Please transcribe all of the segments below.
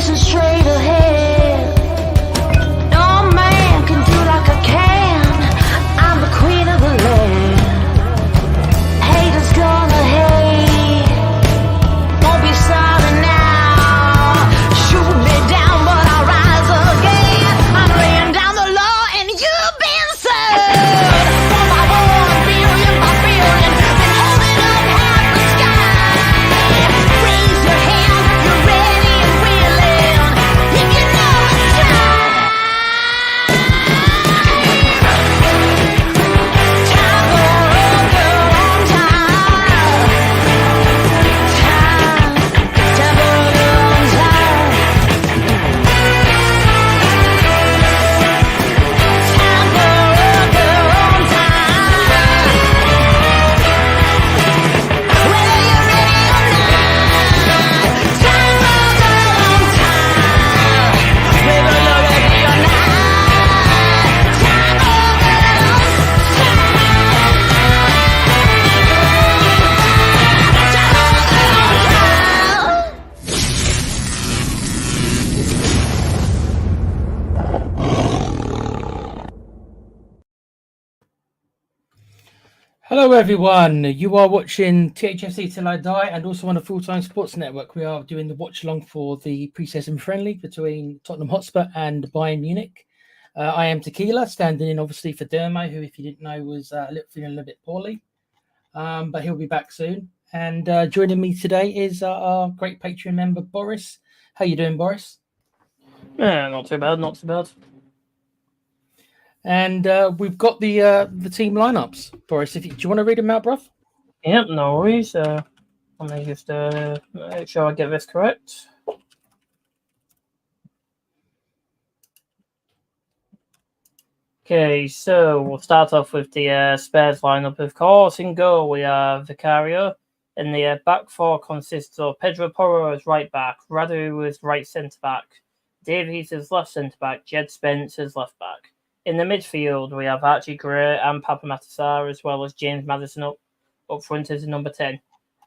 racing straight ahead. No man can do like I can. I'm the queen of the land. Haters gonna hate. Won't be sorry now. Shoot me down, but I'll rise again. I'm laying down the law and you've been served. 1 by 1, billion by billion, been holding up half the sky. Raise your hand if you're ready and willing. If you know it's time. Time for a good time. Time for a good time. Time for a good time. Whether you're ready or not. Time for a good time. Whether you're ready or not. Time for a Hello everyone, you are watching THFC Till I Die and also on the Full-Time Sports Network. We are doing the watch along for the pre-season friendly between Tottenham Hotspur and Bayern Munich. I am Tequila, standing in obviously for Dermo, who if you didn't know was feeling a little bit poorly, but he'll be back soon. And joining me today is our great Patreon member Boris. How you doing, Boris? Yeah, not too bad, not too bad. And we've got the team lineups. Boris, do you want to read them out, bruv? Yep, no worries. Let me just make sure I get this correct. Okay, so we'll start off with the Spurs lineup, of course. In goal, we have Vicario. And the back four consists of Pedro Porro as right back, Radu as right centre back, Davies as left centre back, Jed Spence as left back. In the midfield, we have Archie Gray and Papa Matasar, as well as James Maddison up front as number 10.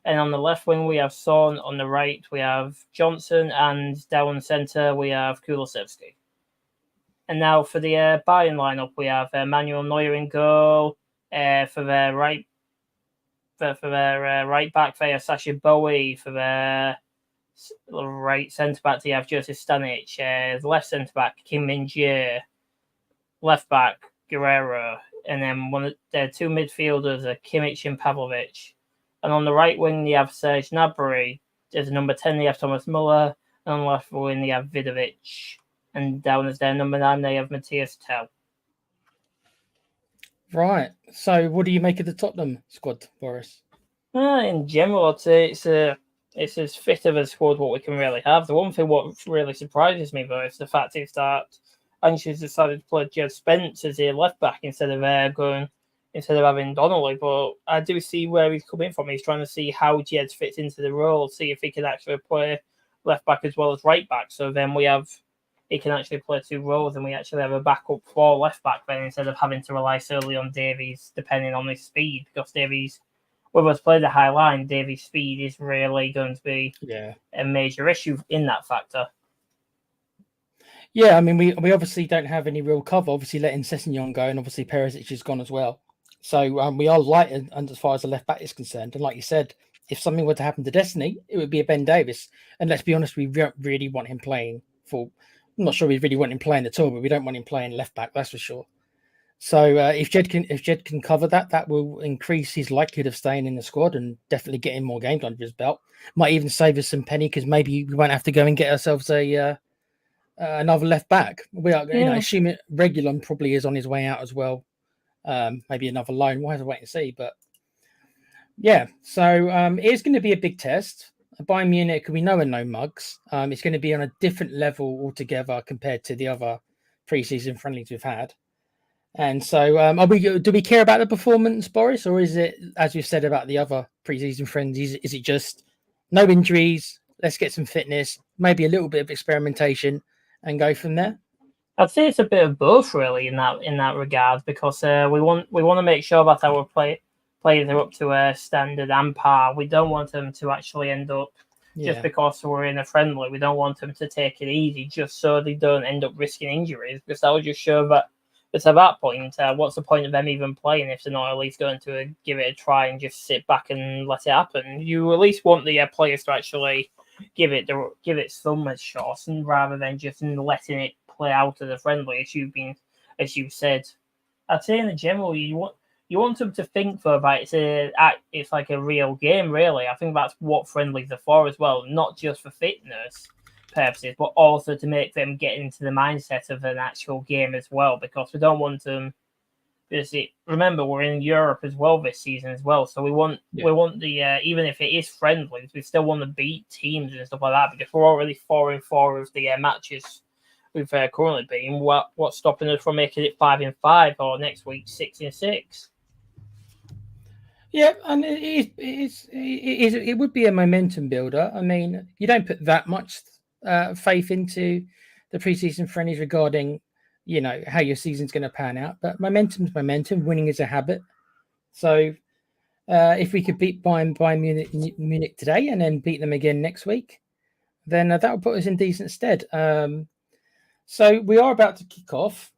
And on the left wing, we have Son. On the right, we have Johnson. And down centre, we have Kulusevski. And now for the Bayern lineup, we have Manuel Neuer in goal. For their right back, they have Sasha Bowie. For their right centre back, they have Joseph Stanic. Left centre back, Kim Min-jae. Left back, Guerrero, and then one of their two midfielders are Kimmich and Pavlovic. And on the right wing, they have Serge Gnabry. As number 10, they have Thomas Muller. And on the left wing, they have Vidovic. And down as their number 9, they have Matthias Tell. Right. So what do you make of the Tottenham squad, Boris? In general, I'd say it's as fit of a squad what we can really have. The one thing what really surprises me, though, is the fact that Ange's decided to play Jed Spence as a left back instead of having Donnelly. But I do see where he's coming from. He's trying to see how Jed fits into the role, see if he can actually play left back as well as right back. So then he can actually play two roles, and we actually have a backup for left back then instead of having to rely solely on Davies depending on his speed. Because Davies, with us playing the high line, Davies' speed is really going to be a major issue in that factor. Yeah, I mean, we obviously don't have any real cover. Obviously, letting Sessegnon go, and obviously Perisic is gone as well. So we are light as far as the left back is concerned. And like you said, if something were to happen to Destiny, it would be a Ben Davies. And let's be honest, we don't really want him playing for. I'm not sure we really want him playing at all, but we don't want him playing left back. That's for sure. So if Jed can cover that, that will increase his likelihood of staying in the squad and definitely getting more games under his belt. Might even save us some penny because maybe we won't have to go and get ourselves another left back. We are, assuming Regulon probably is on his way out as well. Maybe another loan. We'll have to wait and see. But yeah, so it's going to be a big test. Bayern Munich, we know are no mugs. It's going to be on a different level altogether compared to the other pre-season friendlies we've had. And so, do we care about the performance, Boris, or is it, as you said about the other pre-season friendlies, is it just no injuries? Let's get some fitness, maybe a little bit of experimentation, and go from there. I'd say it's a bit of both, really, in that regard, because we want to make sure that our players are up to a standard and par. We don't want them to actually end up just because we're in a friendly. We don't want them to take it easy just so they don't end up risking injuries, because that would just show that at that point, what's the point of them even playing if they're not at least going to give it a try and just sit back and let it happen? You at least want the players to actually give it some shots, and rather than just letting it play out as a friendly, as you said. I'd say in general, you want them to think though that it's like a real game, really. I think that's what friendlies are for as well, not just for fitness purposes, but also to make them get into the mindset of an actual game as well, because we don't want them. Remember, we're in Europe as well this season as well, so we want the even if it is friendlies, we still want to beat teams and stuff like that, because we're already 4-4 of the matches we've currently been. What's stopping us from making it 5-5 or next week 6-6? Yeah, and it would be a momentum builder. I mean, you don't put that much faith into the preseason friendlies regarding, how your season's going to pan out. But momentum's momentum. Winning is a habit. So if we could beat Bayern Munich today and then beat them again next week, then that would put us in decent stead. So we are about to kick off.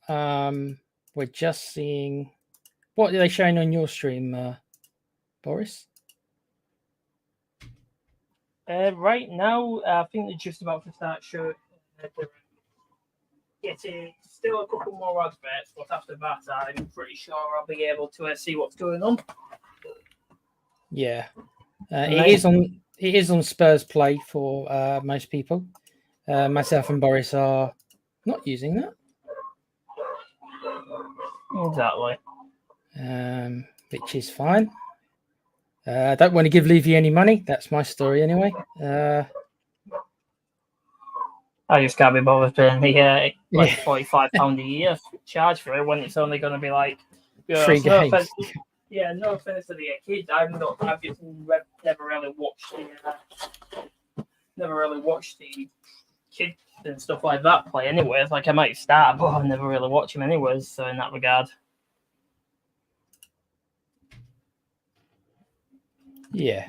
We're just seeing. What are they showing on your stream, Boris? Right now, I think they're just about to start showing. Getting still a couple more adverts, but after that, I'm pretty sure I'll be able to see what's going on. Yeah, it is on Spurs Play for most people. Myself and Boris are not using that. Exactly. Which is fine. I don't want to give Levy any money. That's my story anyway. I just can't be bothered paying the £45 a year charge for it when it's only going to be like free games. No offense to the kids. I've just never really watched the kids and stuff like that play anyways. Like I might start, but I never really watch them anyways. So in that regard. Yeah.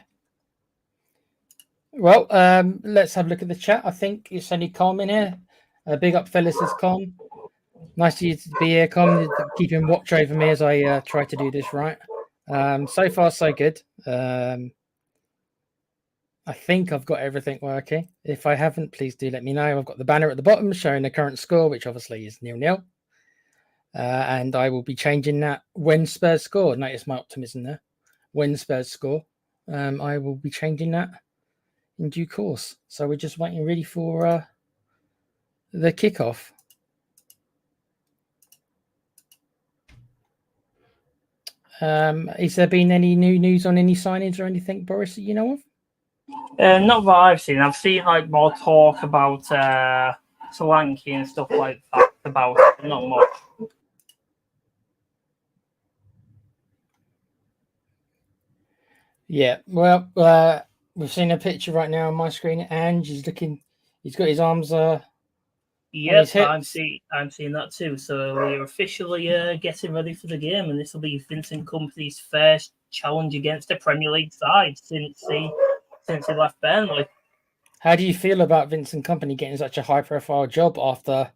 Well, let's have a look at the chat. I think it's only Calm in here. Big up, fellas, is Calm. Nice to be here, Calm. Keeping watch over me as I try to do this right. So far, so good. I think I've got everything working. If I haven't, please do let me know. I've got the banner at the bottom showing the current score, which obviously is 0-0. And I will be changing that when Spurs score. Notice my optimism there. When Spurs score, I will be changing that in due course. So we're just waiting really for the kickoff. Has there been any new news on any signings or anything, Boris, that you know of? Not that I've seen. I've seen like more talk about Solanke and stuff like that about it, not much. Yeah, well, we've seen a picture right now on my screen. And he's got his arms. Yes, I'm seeing that too. So we're officially getting ready for the game, and this will be Vincent Kompany's first challenge against a Premier League side since he left Burnley. How do you feel about Vincent Kompany getting such a high-profile job after?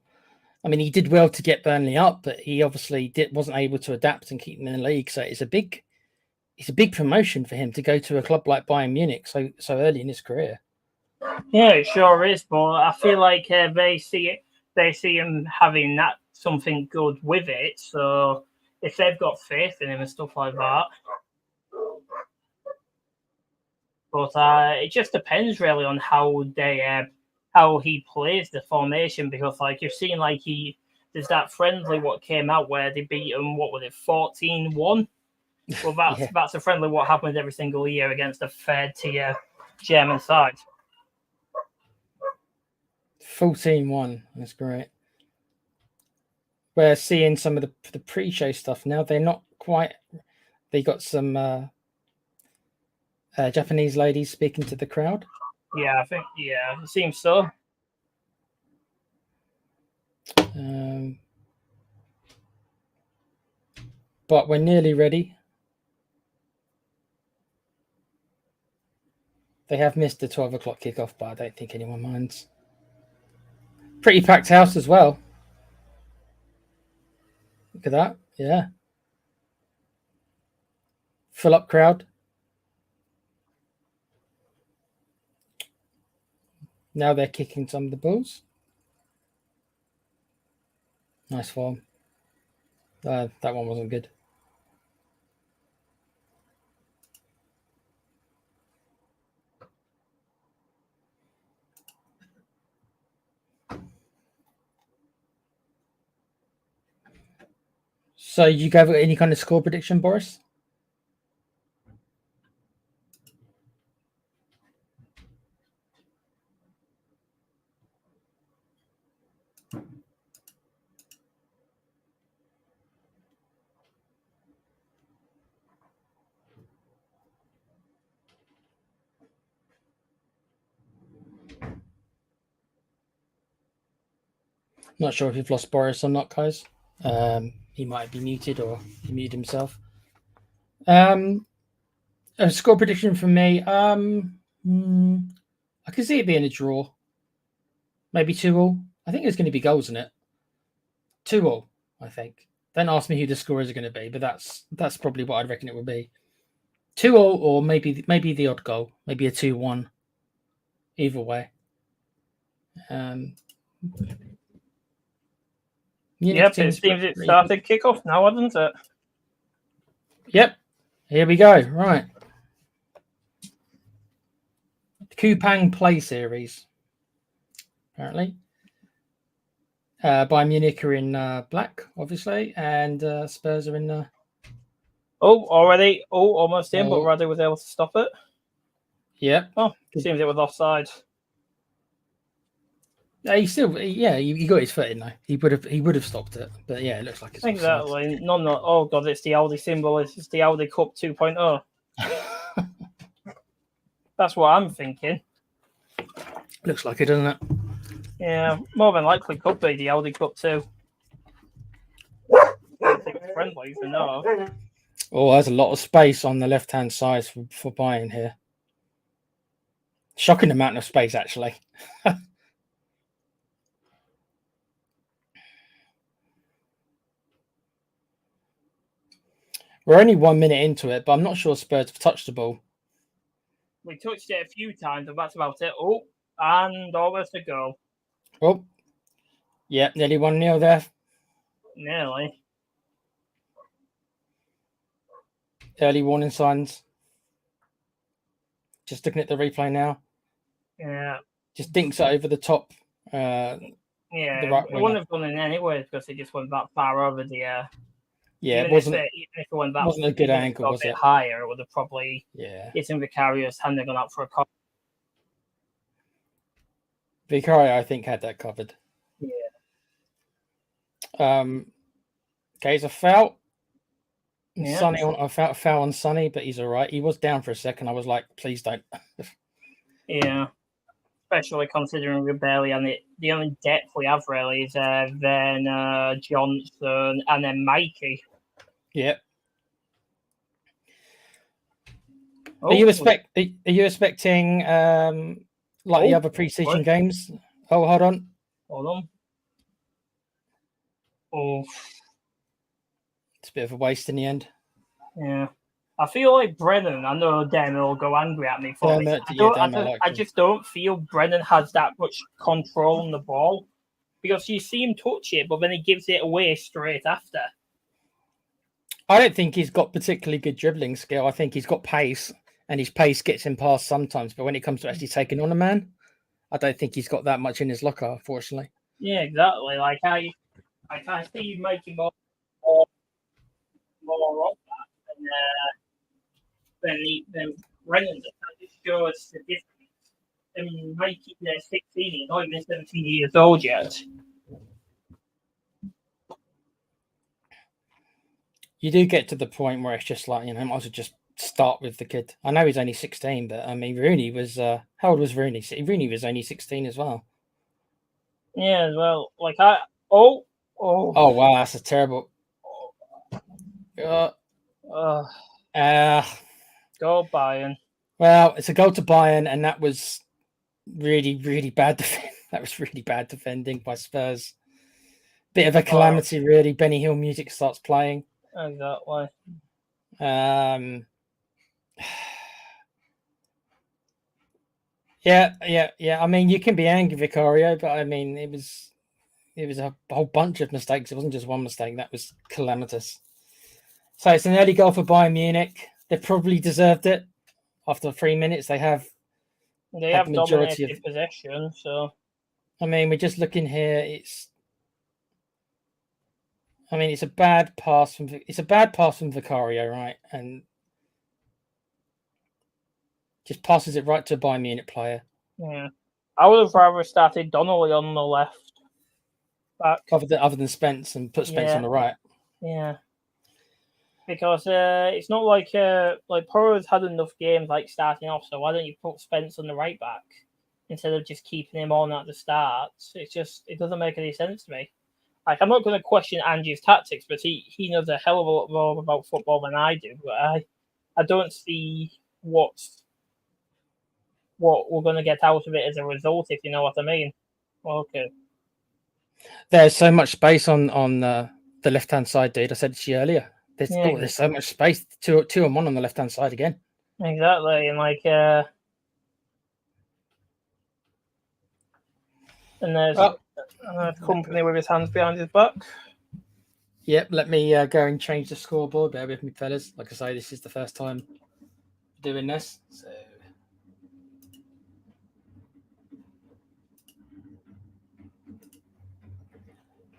I mean, he did well to get Burnley up, but he obviously wasn't able to adapt and keep them in the league. So it's a big promotion for him to go to a club like Bayern Munich so early in his career. Yeah, it sure is. But I feel like they see him having that something good with it. So if they've got faith in him and stuff like that. But it just depends really on how he plays the formation, because like you've seen, like there's that friendly what came out where they beat him, what was it, 14-1? Well, that's a friendly what happens every single year against a third tier German side. 14-1. That's great. We're seeing some of the pre-show stuff now. They're not quite. They got some Japanese ladies speaking to the crowd. Yeah, I think. Yeah, it seems so. But we're nearly ready. They have missed the 12 o'clock kickoff, but I don't think anyone minds. Pretty packed house as well. Look at that. Yeah. Full up crowd. Now they're kicking some of the balls. Nice form. That one wasn't good. So you gave any kind of score prediction, Boris? Not sure if you've lost Boris or not, guys. He might be muted or he muted himself. A score prediction from me. I can see it being a draw. Maybe 2-2. I think there's going to be goals in it. 2-2, I think. Don't ask me who the scorers are going to be, but that's probably what I'd reckon it would be. 2-2 or maybe the odd goal. Maybe a 2-1. Either way. Yep, it seems it started kickoff now, hasn't it? Yep. Here we go. Right. Kupang Play Series. Apparently. Bayern Munich are in black, obviously, and Spurs are in... already. Almost in, but Radu was able to stop it. Yep. Oh, seems it was offside. He got his foot in though. He would have stopped it, but yeah, it looks like it's exactly. Offside. No. Oh god, it's the Audi symbol. It's the Audi Cup 2.0. That's what I'm thinking. Looks like it, doesn't it? Yeah, more than likely could be the Audi Cup 2. Friendly, for no. Oh, there's a lot of space on the left-hand side for Bayern here. Shocking amount of space, actually. We're only 1 minute into it, but I'm not sure Spurs have touched the ball. We touched it a few times, and that's about it. Oh, and almost a goal. Oh, yeah, nearly 1-0 there. Nearly. Early warning signs. Just looking at the replay now. Yeah. Just dinks it over the top. Yeah, it wouldn't have gone in anyway because it just went that far over the air. Yeah, even if it went that wasn't a good angle, was it? Higher, it would have probably hit him Vicarious and they're gone out for a corner. Vicario, I think, had that covered. Yeah. Okay, it's a foul. Yeah. Sonny on a foul on Sonny, but he's all right. He was down for a second. I was like, please don't. Yeah. Especially considering we're barely on it. The only depth we have really is then Johnson and then Mikey. Yep. Are you expecting the other pre-season games? Oh, hold on. Oh, it's a bit of a waste in the end. Yeah. I feel like Brennan, I know Dermot will go angry at me for this. I just don't feel Brennan has that much control on the ball because you see him touch it, but then he gives it away straight after. I don't think he's got particularly good dribbling skill. I think he's got pace, and his pace gets him past sometimes. But when it comes to actually taking on a man, I don't think he's got that much in his locker, unfortunately. Yeah, exactly. Like I see you making more of that than Brennan. That just shows the difference. I mean, Mikey, 16, he's not even 17 years old yet. You do get to the point where it's just like, might as well just start with the kid. I know he's only 16, but I mean, Rooney was, how old was Rooney? Rooney was only 16 as well. Yeah, as well. Like, oh, wow, that's a terrible. Go Bayern. Well, it's a goal to Bayern, and that was really, really bad. That was really bad defending by Spurs. Bit of a calamity, really. Benny Hill music starts playing. Exactly. Yeah. I mean, you can be angry, Vicario, but I mean, it was a whole bunch of mistakes. It wasn't just one mistake. That was calamitous. So it's an early goal for Bayern Munich. They probably deserved it. After 3 minutes, they have the majority of possession. So, I mean, we're just looking here. It's a bad pass from Vicario, right? And just passes it right to a Bayern Munich player. Yeah, I would have rather started Donnelly on the left back, other than Spence, and put Spence on the right. Yeah, because it's not like Porro's had enough games like starting off. So why don't you put Spence on the right back instead of just keeping him on at the start? It doesn't make any sense to me. Like, I'm not going to question Angie's tactics, but he knows a hell of a lot more about football than I do. But I don't see what we're going to get out of it as a result, if you know what I mean. Okay. There's so much space on the left-hand side, dude. I said to you earlier. There's so much space. Two and one on the left-hand side again. Exactly, and and there's Company with his hands behind his back. Yep, let me go and change the scoreboard. Bear with me, fellas. Like I say, this is the first time doing this. So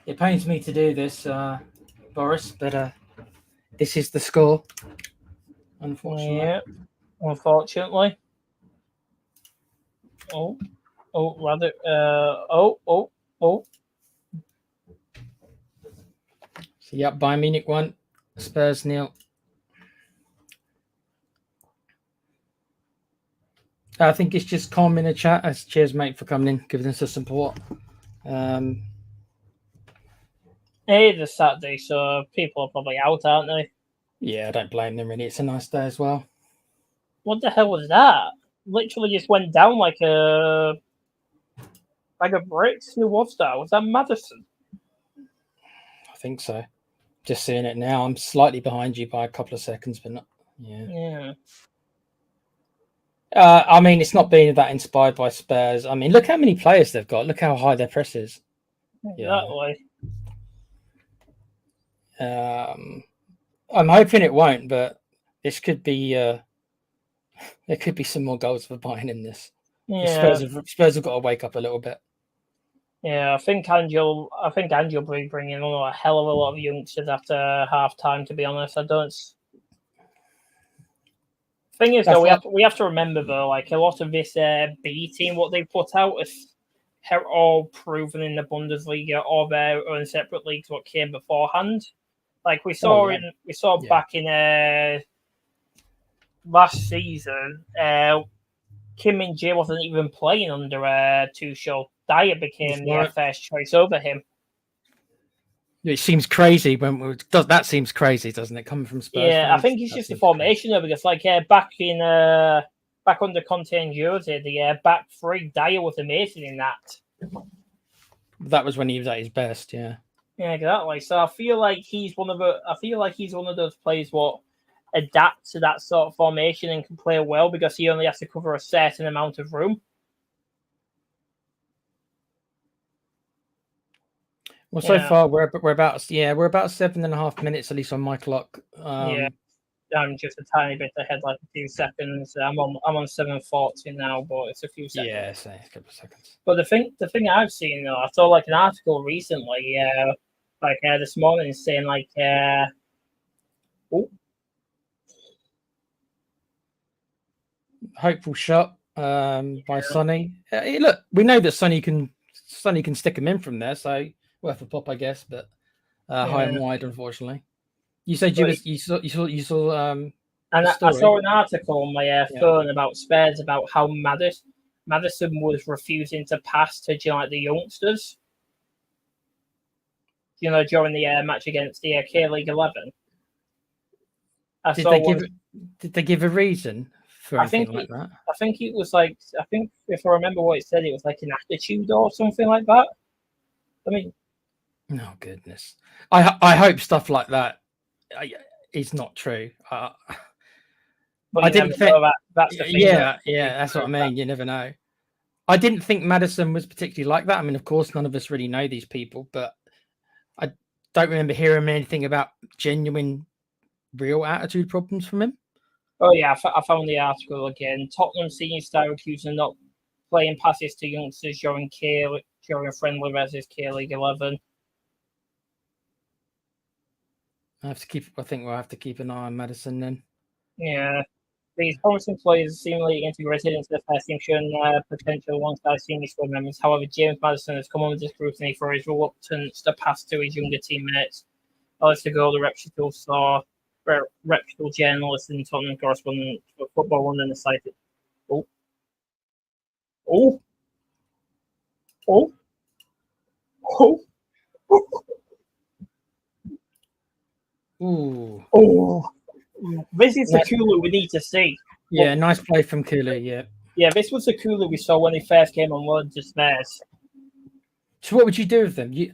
it pains me to do this, Boris, but this is the score, unfortunately. Yeah, unfortunately. Oh, rather. Oh. So, yep, Bayern Munich 1, Spurs 0. I think it's just calm in the chat. Cheers, mate, for coming in, giving us the support. Hey, it's Saturday, so people are probably out, aren't they? Yeah, I don't blame them, really. It's a nice day as well. What the hell was that? Literally just went down like a brick. Who was that? Was that Madison? I think so. Just seeing it now. I'm slightly behind you by a couple of seconds, but not. Yeah. I mean, it's not being that inspired by Spurs. I mean, look how many players they've got. Look how high their press is. Exactly. I'm hoping it won't, but this could be. There could be some more goals for Bayern in this. Yeah. Spurs have got to wake up a little bit. Yeah, I think Angie will be bringing on a hell of a lot of youngsters after half time. To be honest, I don't. Thing is, though, we have to remember though, like a lot of this B team, what they put out is all proven in the Bundesliga or their own separate leagues. What came beforehand, like we saw back in last season, Kim Min Jae wasn't even playing under Tuchel. Dyer became the first choice over him. It seems crazy that seems crazy, doesn't it? Coming from Spurs. Yeah, I think it's just the formation though, because back under Conte and Jose, the back three, Dyer was amazing in that. That was when he was at his best, yeah. Yeah, exactly. So I feel like he's one of those players what adapt to that sort of formation and can play well because he only has to cover a certain amount of room. Well, so far we're about 7.5 minutes at least on my clock. I'm just a tiny bit ahead, like a few seconds. I'm on 7:40 now, but it's a few seconds. Yeah, so a couple of seconds. But the thing I've seen though, I saw like an article recently, this morning saying hopeful shot by Sonny. Look, we know that Sonny can stick him in from there, so worth a pop, I guess, but high and wide, unfortunately. You said you saw and I saw an article on my phone about Spurs about how Madison was refusing to pass to the youngsters. During the match against the K League 11. Did they give a reason for anything like that. I think it was like, I think if I remember what it said, it was like an attitude or something like that. I mean, oh goodness, I hope stuff like that is not true. but I didn't think. That's the thing. Yeah, that's what I mean. You never know. I didn't think Maddison was particularly like that. I mean, of course, none of us really know these people, but I don't remember hearing anything about genuine, real attitude problems from him. Oh yeah, I found the article again. Tottenham senior Syracuse are not playing passes to youngsters during a friendly versus K-League 11. I think we'll have to keep an eye on Maddison then. Yeah. These promising players seemingly integrated into the first team, showing potential alongside senior squad members. However, James Maddison has come under scrutiny for his reluctance to pass to his younger teammates. Alistair Gold, a reputable journalist and Tottenham correspondent for Football London, cited. This is the Kulu we need to see. Yeah, nice play from Kulu, yeah. Yeah, this was the Kulu we saw when he first came on loan to Spurs. So what would you do with them? He's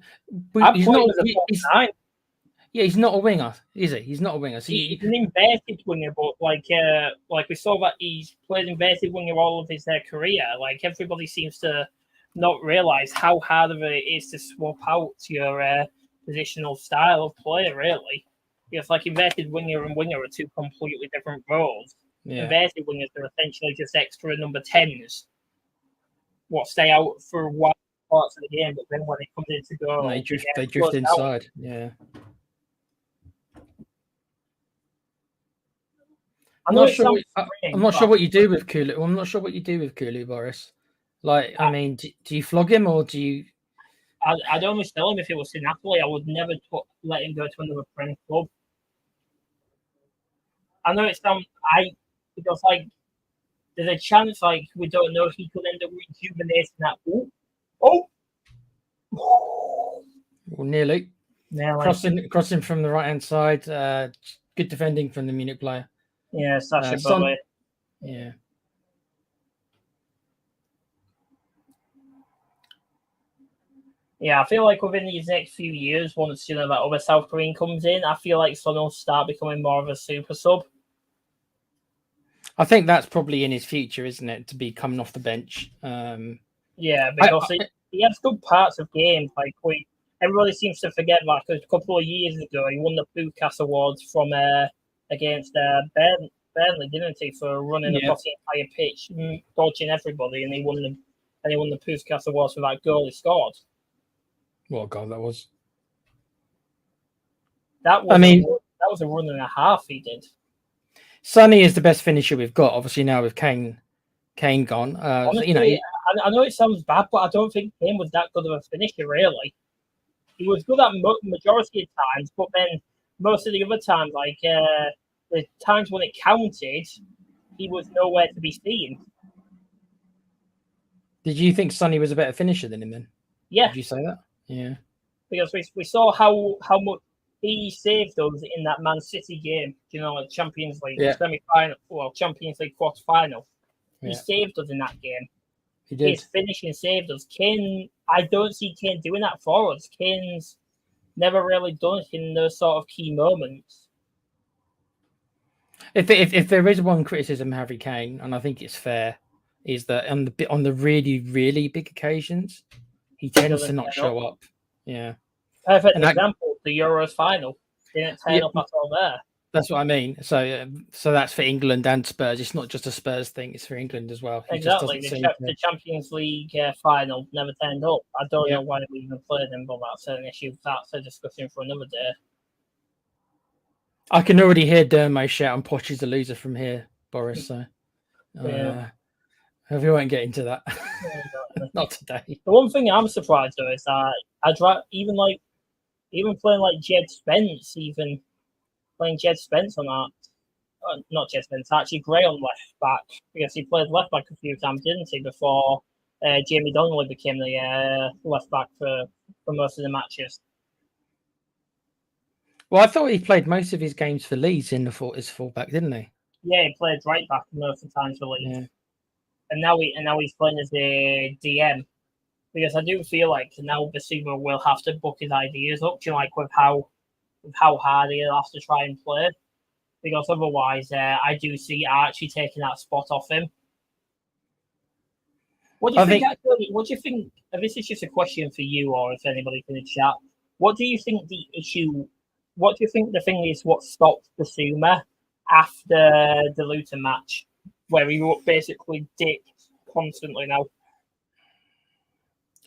not a winger, is he? He's not a winger. So he's an inverted winger, but like we saw that he's played inverted winger all of his career. Like everybody seems to not realise how hard of it is to swap out your positional style of play, really. It's like inverted winger and winger are two completely different roles. Yeah. Inverted wingers are essentially just extra number 10s. What stay out for one parts of the game, but then when it comes in to go, they drift inside. Out. Yeah. I'm not sure what you do with Kulu. I'm not sure what you do with Kulu, Boris. Like, I mean, do you flog him or do you? I'd only sell him if it was in Napoli. I would never let him go to another French club. I know it sounds because like there's a chance like we don't know he could end up rejuvenating that. Well, nearly. Crossing from the right hand side. Good defending from the Munich player. Yeah, Sasha Bowie. Yeah. Yeah, I feel like within these next few years, once that other South Korean comes in, I feel like Son will start becoming more of a super sub. I think that's probably in his future, isn't it? To be coming off the bench. Yeah, because he has good parts of games. Like everybody seems to forget. Like a couple of years ago, he won the Pukas Awards from against Burnley, didn't he? For running across the entire pitch, dodging everybody, and he won the Pukas Awards for that goal he scored. What a goal that was! That was a run and a half he did. Sonny is the best finisher we've got. Obviously now with Kane gone. Honestly, I know it sounds bad, but I don't think Kane was that good of a finisher. Really, he was good at majority of times, but then most of the other times, like the times when it counted, he was nowhere to be seen. Did you think Sonny was a better finisher than him then? Yeah. Did you say that? Yeah. Because we saw how much he saved us in that Man City game, like Champions League semi-final, Champions League quarter-final. He saved us in that game. He did. His finishing saved us. Kane, I don't see Kane doing that for us. Kane's never really done it in those sort of key moments. If there is one criticism of Harry Kane, and I think it's fair, is that on the really, really big occasions, he tends to not show up. Yeah. Perfect example, the Euros final. Didn't turn up at all there. That's what I mean. So that's for England and Spurs. It's not just a Spurs thing. It's for England as well. Exactly. The Champions League final never turned up. I don't know why we even played them, but that's an issue. That's a discussion for another day. I can already hear Dermo shouting Poch is a loser from here, Boris. So we won't get into that. Not today. The one thing I'm surprised though is that even playing like Jed Spence, playing Jed Spence on that. Not Jed Spence, actually Gray on left back, because he played left back a few times, didn't he, before Jamie Donnelly became the left back for most of the matches. Well, I thought he played most of his games for Leeds as fullback, didn't he? he played right back most of the time for Leeds, Yeah. and now he's playing as a DM. Because I do feel like now Basuma will have to book his ideas up, with how hard he'll have to try and play. Because otherwise, I do see Archie taking that spot off him. What do you think? Actually, what do you think? This is just a question for you, or if anybody can chat. What do you think the issue? What do you think the thing is? What stopped Basuma after the Luton match, where he basically dicked constantly now?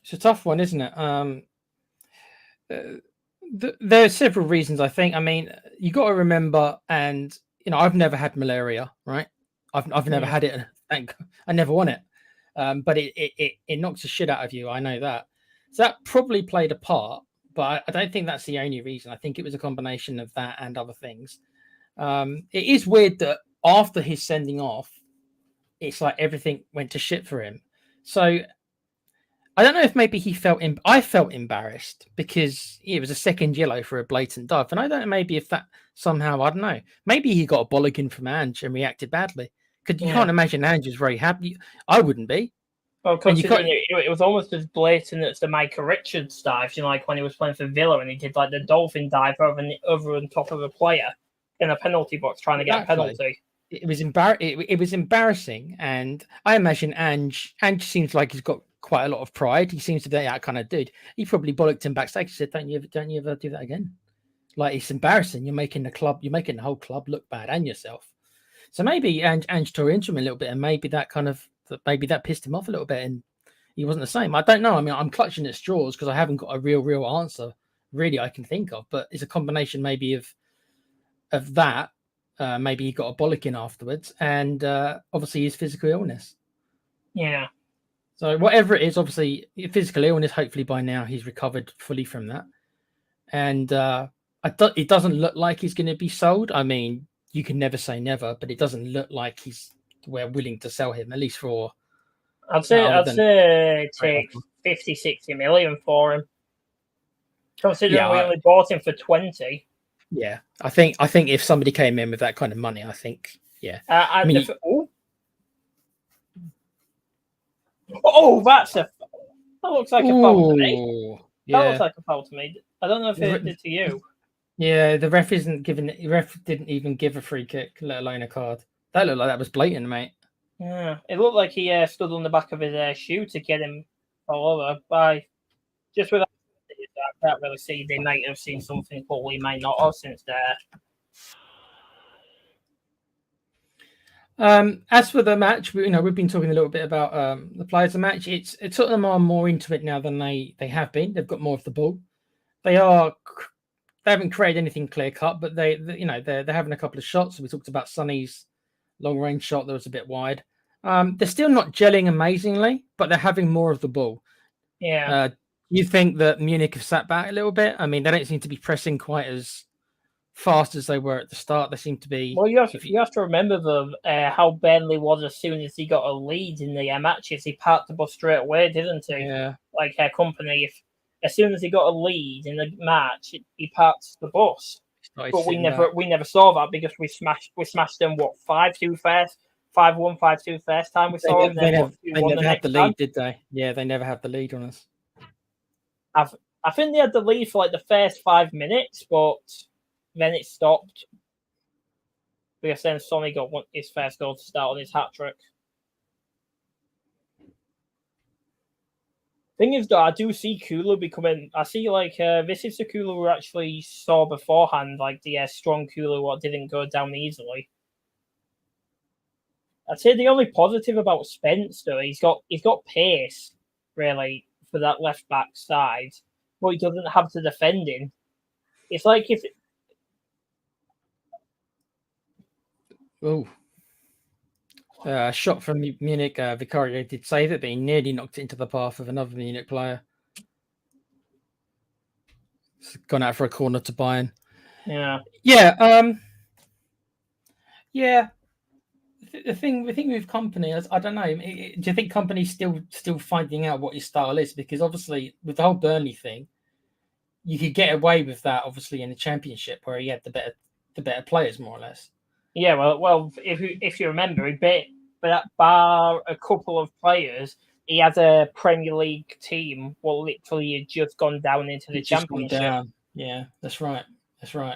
It's a tough one, isn't it? There are several reasons, I think. I mean, you got to remember, and I've never had malaria, right? I've never had it. I never want it. But it knocks the shit out of you. I know that. So that probably played a part, but I don't think that's the only reason. I think it was a combination of that and other things. It is weird that after his sending off, it's like everything went to shit for him. So I don't know if maybe he felt. I felt embarrassed because it was a second yellow for a blatant dive, and I don't know maybe if that somehow, I don't know. Maybe he got a bollocking from Ange and reacted badly. Because you can't imagine Ange was very happy. I wouldn't be. Well, considering it was almost as blatant as the Micah Richards dive, like when he was playing for Villa and he did like the dolphin dive over on top of a player in a penalty box trying to get a penalty. It was embarrassing, and I imagine Ange seems like he's got quite a lot of pride. He seems to be that kind of dude. He probably bollocked him backstage. He said, "Don't you ever do that again? Like, it's embarrassing. You're making the whole club look bad and yourself." So maybe Ange tore into him a little bit, and maybe that pissed him off a little bit, and he wasn't the same. I don't know. I mean, I'm clutching at straws because I haven't got a real answer really I can think of. But it's a combination maybe of that. Maybe he got a bollocking afterwards, and obviously his physical illness. Yeah. So whatever it is, obviously physical illness. Hopefully by now he's recovered fully from that, and it doesn't look like he's going to be sold. I mean, you can never say never, but it doesn't look like we're willing to sell him, at least for. I'd say take 50, 60 million for him. Considering we only bought him for 20. Yeah, I think if somebody came in with that kind of money, I think, yeah. That looks like a foul to me. That looks like a foul to me. I don't know if it did to you. Yeah, the ref didn't even give a free kick, let alone a card. That looked like that was blatant, mate. Yeah, it looked like he stood on the back of his shoe to get him all over. By just without, I can't really see. They might have seen something, but we might not have since there. As for the match, we've been talking a little bit about the players of the match. It's Tottenham are more into it now than they have been. They've got more of the ball. They haven't created anything clear cut, but they're having a couple of shots. We talked about Sonny's long range shot that was a bit wide. They're still not gelling amazingly, but they're having more of the ball. Yeah. You think that Munich have sat back a little bit? I mean, they don't seem to be pressing quite as fast as they were at the start. They seem to be. Well, you have to remember though how Burnley was as soon as he got a lead in the matches. He parked the bus straight away, didn't he? Yeah. Like Company, as soon as he got a lead in the match, he parked the bus. But we never saw that because we smashed them 5-2 first, 5-1, 5-2 first time we saw them. They never had the lead, did they? Yeah, they never had the lead on us. I think they had the lead for like the first 5 minutes, but then it stopped because then Sonny got his first goal to start on his hat trick. Thing is, though, I do see Kulu becoming. I see this is the Kulu we actually saw beforehand, like the strong Kulu what didn't go down easily. I'd say the only positive about Spence, though, he's got pace really for that left back side, but he doesn't have the defending. It's like if. Shot from Munich. Vicario did save it, but he nearly knocked it into the path of another Munich player. It's gone out for a corner to Bayern. Yeah. Yeah. Yeah. The thing with Company is, I don't know. Do you think Company's still finding out what his style is? Because obviously, with the whole Burnley thing, you could get away with that. Obviously, in the Championship, where he had the better players, more or less. Yeah, well, if you remember, he bit, but bar a couple of players, he had a Premier League team. Well, literally, had just gone down into the It's just gone Championship. down. Yeah, that's right. That's right.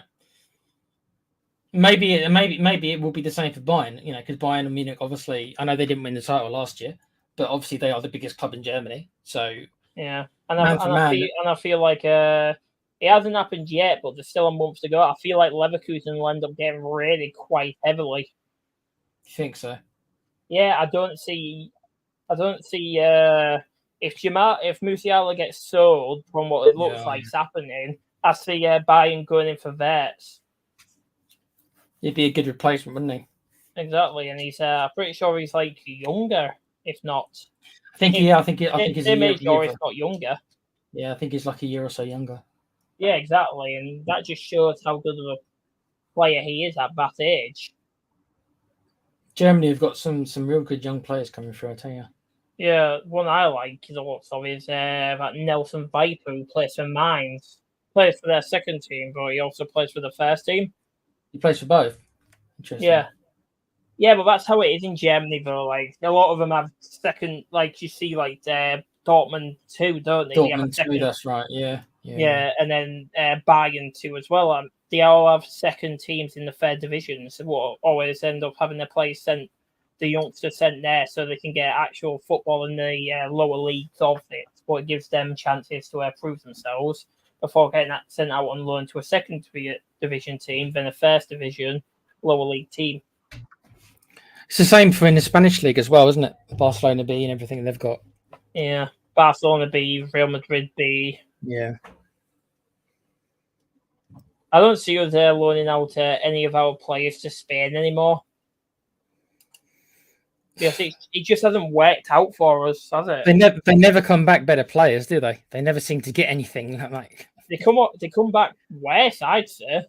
Maybe it will be the same for Bayern. Because Bayern and Munich, obviously, I know they didn't win the title last year, but obviously they are the biggest club in Germany. So yeah, and man for man, I feel like it hasn't happened yet, but there's still a month to go. I feel like Leverkusen will end up getting raided quite heavily. you think so? Yeah, I don't see if Musiala gets sold from what it looks like is happening. I see Bayern going in for Wirtz. He'd be a good replacement, wouldn't he? Exactly, and he's pretty sure he's like younger, if not. I think he's a year, if not younger. Yeah, I think he's like a year or so younger. Yeah, exactly, and that just shows how good of a player he is at that age. Germany have got some real good young players coming through, I tell you. Yeah, one I like is that Nelson Viper, who plays for Mainz. Plays for their second team, but he also plays for the first team. He plays for both. Interesting. Yeah, but that's how it is in Germany, though. Like, a lot of them have second, like, you see, like, Dortmund too, don't they? Dortmund too, that's right, yeah. And then Bayern too as well. They all have second teams in the third division, so what always end up having their players sent, the youngsters sent there so they can get actual football in the lower leagues of it, but it gives them chances to prove themselves before getting that sent out on loan to a second division team, then a first division lower league team. It's the same for in the Spanish league as well, isn't it? Barcelona B and everything they've got. Yeah, Barcelona B, Real Madrid B. Yeah. I don't see us loaning out any of our players to Spain anymore. Because it just hasn't worked out for us, has it? They never come back better players, do they? They never seem to get anything. Like they come back worse, I'd say.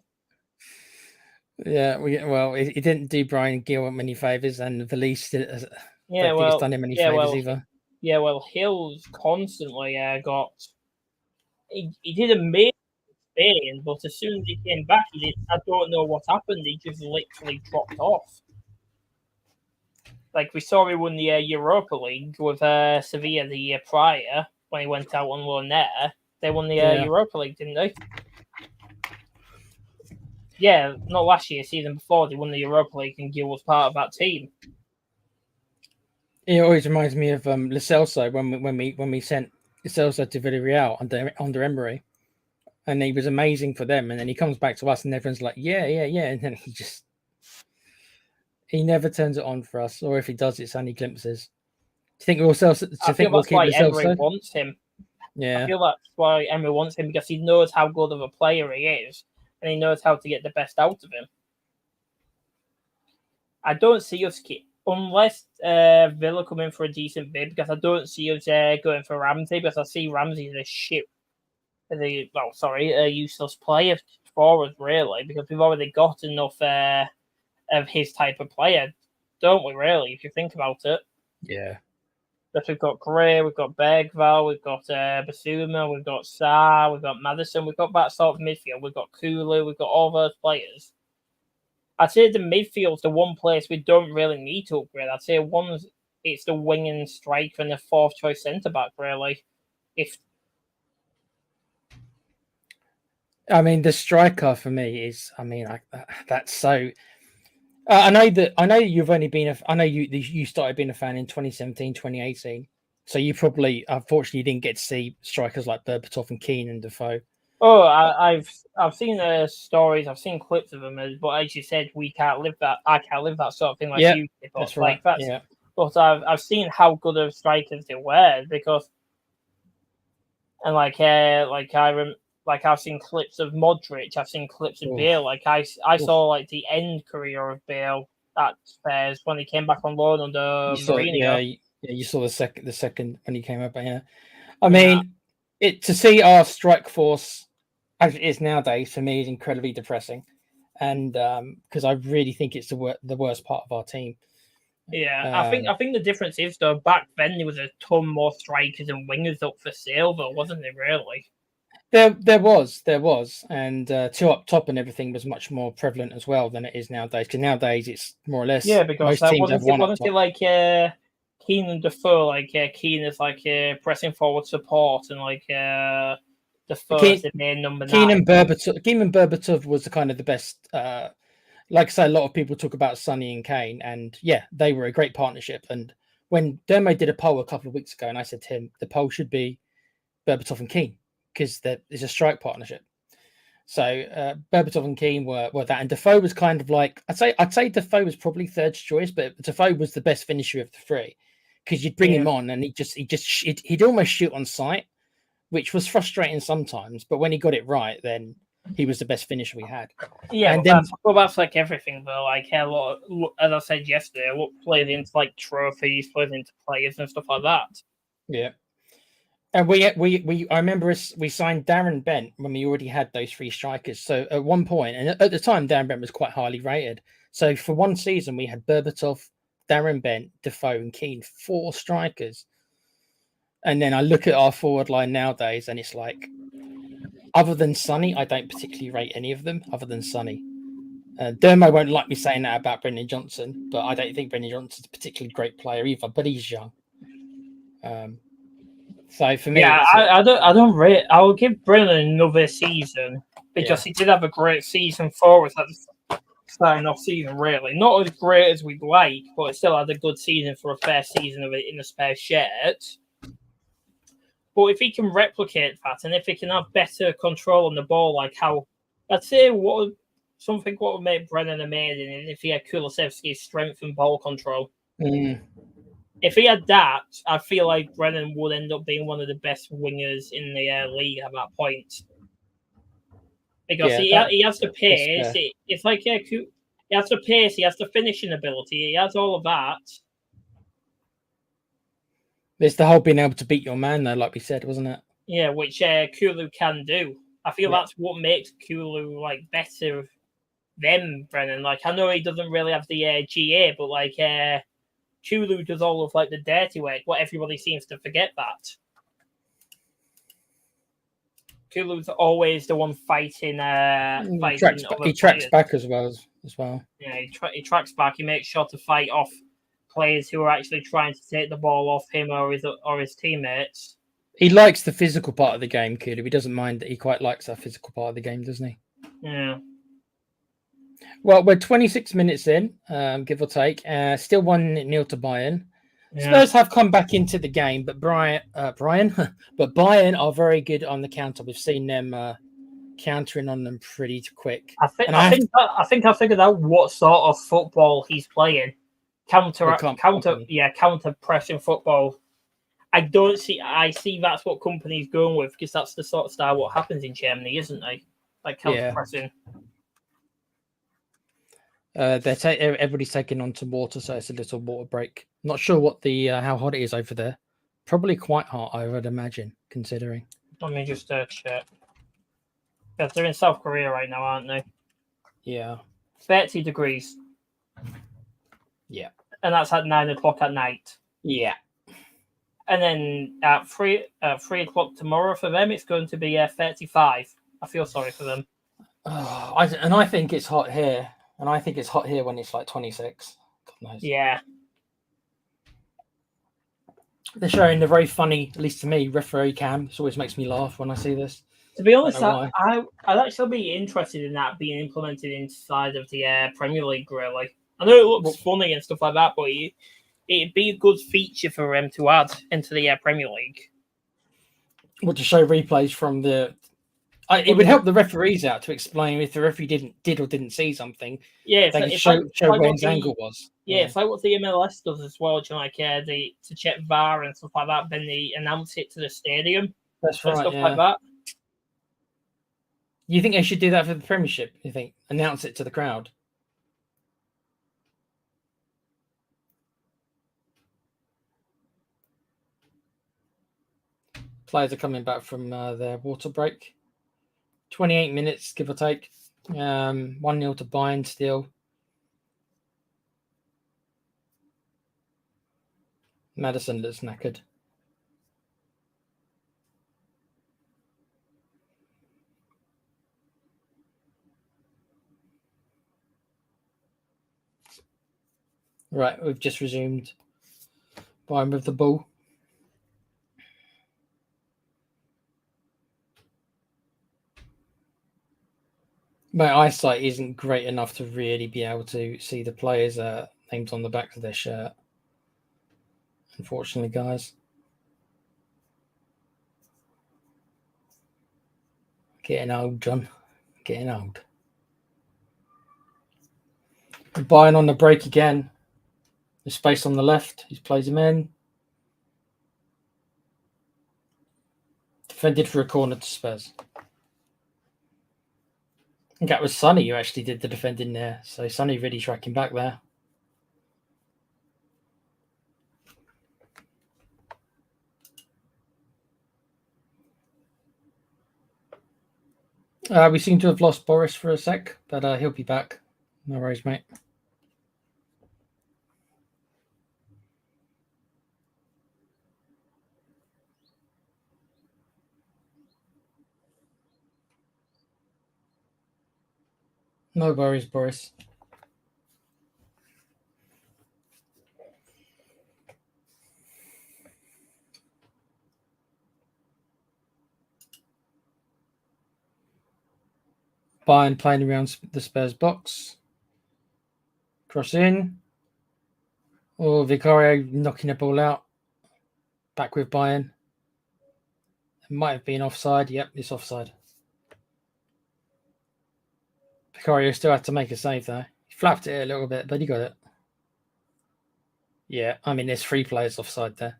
Yeah, it didn't do Brian Gill many favors, and the least it's done him any favors either. Yeah, well, Hill's constantly got. He did amazing in Spain, but as soon as he came back, I don't know what happened. He just literally dropped off. Like we saw, he won the Europa League with Sevilla the year prior when he went out on loan there. They won the Europa League, didn't they? Yeah, not last year, season before, they won the Europa League and Gil was part of that team. It always reminds me of Lo Celso when we sent Lo Celso to Villarreal under Emery, and he was amazing for them. And then he comes back to us, and everyone's like, yeah, and then he never turns it on for us, or if he does, it's only glimpses. Do you think Lo Celso? I feel that's why Emery wants him. Yeah, I feel that's why Emery wants him, because he knows how good of a player he is. And he knows how to get the best out of him. I don't see us unless Villa come in for a decent bid, because I don't see us going for Ramsey, because I see Ramsey as a useless player for us, really, because we've already got enough of his type of player, don't we? Really, if you think about it. Yeah. But we've got Gray, we've got Bergvall, we've got Basuma, we've got Sarr, we've got Maddison, we've got that sort of midfield, we've got Kulu, we've got all those players. I'd say the midfield's the one place we don't really need to upgrade. I'd say it's the wing and striker and the fourth choice centre back, really. The striker for me is, that's so. I know you've only been. I know you started being a fan in 2017, 2018. So you probably, unfortunately, didn't get to see strikers like Berbatov and Keane and Defoe. Oh, I've seen stories, I've seen clips of them, but as you said, we can't live that. I can't live that sort of thing like you did. That's right. But I've seen how good of strikers they were, because, and I've seen clips of Modric, I've seen clips of Bale. Like I saw like the end career of Bale at Spurs when he came back on loan under Mourinho. You saw the second when he came up. Yeah, to see our strike force as it is nowadays, for me, is incredibly depressing, and because I really think it's the worst part of our team. Yeah, I think the difference is, though, back then there was a ton more strikers and wingers up for sale, though, wasn't there? Really. There was, and two up top and everything was much more prevalent as well than it is nowadays. Because nowadays it's more or less because most teams have one up wasn't top. it like Keane and Defoe, like Keane is like pressing forward support, and like Defoe is the main number 9. Keane and Berbatov was the kind of the best. Like I say, a lot of people talk about Sonny and Kane, and yeah, they were a great partnership. And when Dermo did a poll a couple of weeks ago, and I said to him, the poll should be Berbatov and Keane because it's a strike partnership. So Berbatov and Keane were that, and Defoe was kind of like I'd say Defoe was probably third choice, but Defoe was the best finisher of the three because you'd bring him on and he'd almost shoot on sight, which was frustrating sometimes. But when he got it right, then he was the best finisher we had. Yeah, and that's like everything though. Like a lot, as I said yesterday, a lot plays into like trophies, plays into players and stuff like that. Yeah. And I remember we signed Darren Bent when we already had those 3 strikers. So at one point, and at the time, Darren Bent was quite highly rated. So for one season, we had Berbatov, Darren Bent, Defoe, and Keane, 4 strikers. And then I look at our forward line nowadays, and it's like, other than Sonny, I don't particularly rate any of them, other than Sonny. Dermo won't like me saying that about Brendan Johnson, but I don't think Brendan Johnson's a particularly great player either. But he's young. So for me, I don't rate. I will give Brennan another season because he did have a great season for us at the starting off season. Really, not as great as we'd like, but it still had a good season for a fair season of it in a spare shirt. But if he can replicate that, and if he can have better control on the ball, like how I'd say what would make Brennan amazing is if he had Kulusevski's strength and ball control. If he had that, I feel like Brennan would end up being one of the best wingers in the league at that point. Because he has the pace. It's like he has the pace. He has the finishing ability. He has all of that. It's the whole being able to beat your man, though, like we said, wasn't it? Yeah, which Kulu can do. I feel that's what makes Kulu like better than Brennan. Like I know he doesn't really have the GA, but like Kulu does all of like the dirty work. What everybody seems to forget that. Kulu's always the one fighting. He tracks back as well. Yeah, he tracks back. He makes sure to fight off players who are actually trying to take the ball off him or his teammates. He likes the physical part of the game, Kulu. He doesn't mind that. He quite likes that physical part of the game, doesn't he? Yeah. Well, we're 26 minutes in, give or take. Still 1-0 to Bayern. Spurs have come back into the game, but Bayern are very good on the counter. We've seen them countering on them pretty quick. I think I figured out what sort of football he's playing. Counter pressing football. I see that's what Company's going with because that's the sort of style what happens in Germany, isn't it? Like counter pressing. Everybody's taking on some water, so it's a little water break. Not sure what how hot it is over there. Probably quite hot, I would imagine, considering. Let me just check. Yeah, they're in South Korea right now, aren't they? Yeah. 30 degrees. Yeah. And that's at 9 o'clock at night. Yeah. And then at 3 o'clock tomorrow for them, it's going to be 35. I feel sorry for them. I think it's hot here. And I think it's hot here when it's like 26. God knows. Yeah. They're showing the very funny, at least to me, referee cam. It always makes me laugh when I see this. To be honest, I'd actually be interested in that being implemented inside of the Premier League, really. I know it looks funny and stuff like that, but it'd be a good feature for them to add into the Premier League. What, to show replays from the... it would help the referees out to explain if the referee did or didn't see something. Yeah, they could show where his angle was. Yeah, it's like what the MLS does as well. To check VAR and stuff like that. Then they announce it to the stadium. That's right. Stuff like that. You think they should do that for the Premiership? You think announce it to the crowd? Players are coming back from their water break. 28 minutes, give or take. 1-0 to Bayern still. Madison looks knackered. Right, we've just resumed. Bayern with the ball. My eyesight isn't great enough to really be able to see the players' names on the back of their shirt. Unfortunately, guys. Getting old, John. Getting old. Bayern on the break again. There's space on the left. He plays him in. Defended for a corner to Spurs. I think that was Sonny who actually did the defending there. So Sonny really tracking back there. We seem to have lost Boris for a sec, but he'll be back. No worries, mate. No worries, Boris. Bayern playing around the Spurs box. Cross in. Oh, Vicario knocking the ball out. Back with Bayern. It might have been offside. Yep, it's offside. Vicario still had to make a save though. He flapped it a little bit, but he got it. Yeah, I mean, there's 3 players offside there.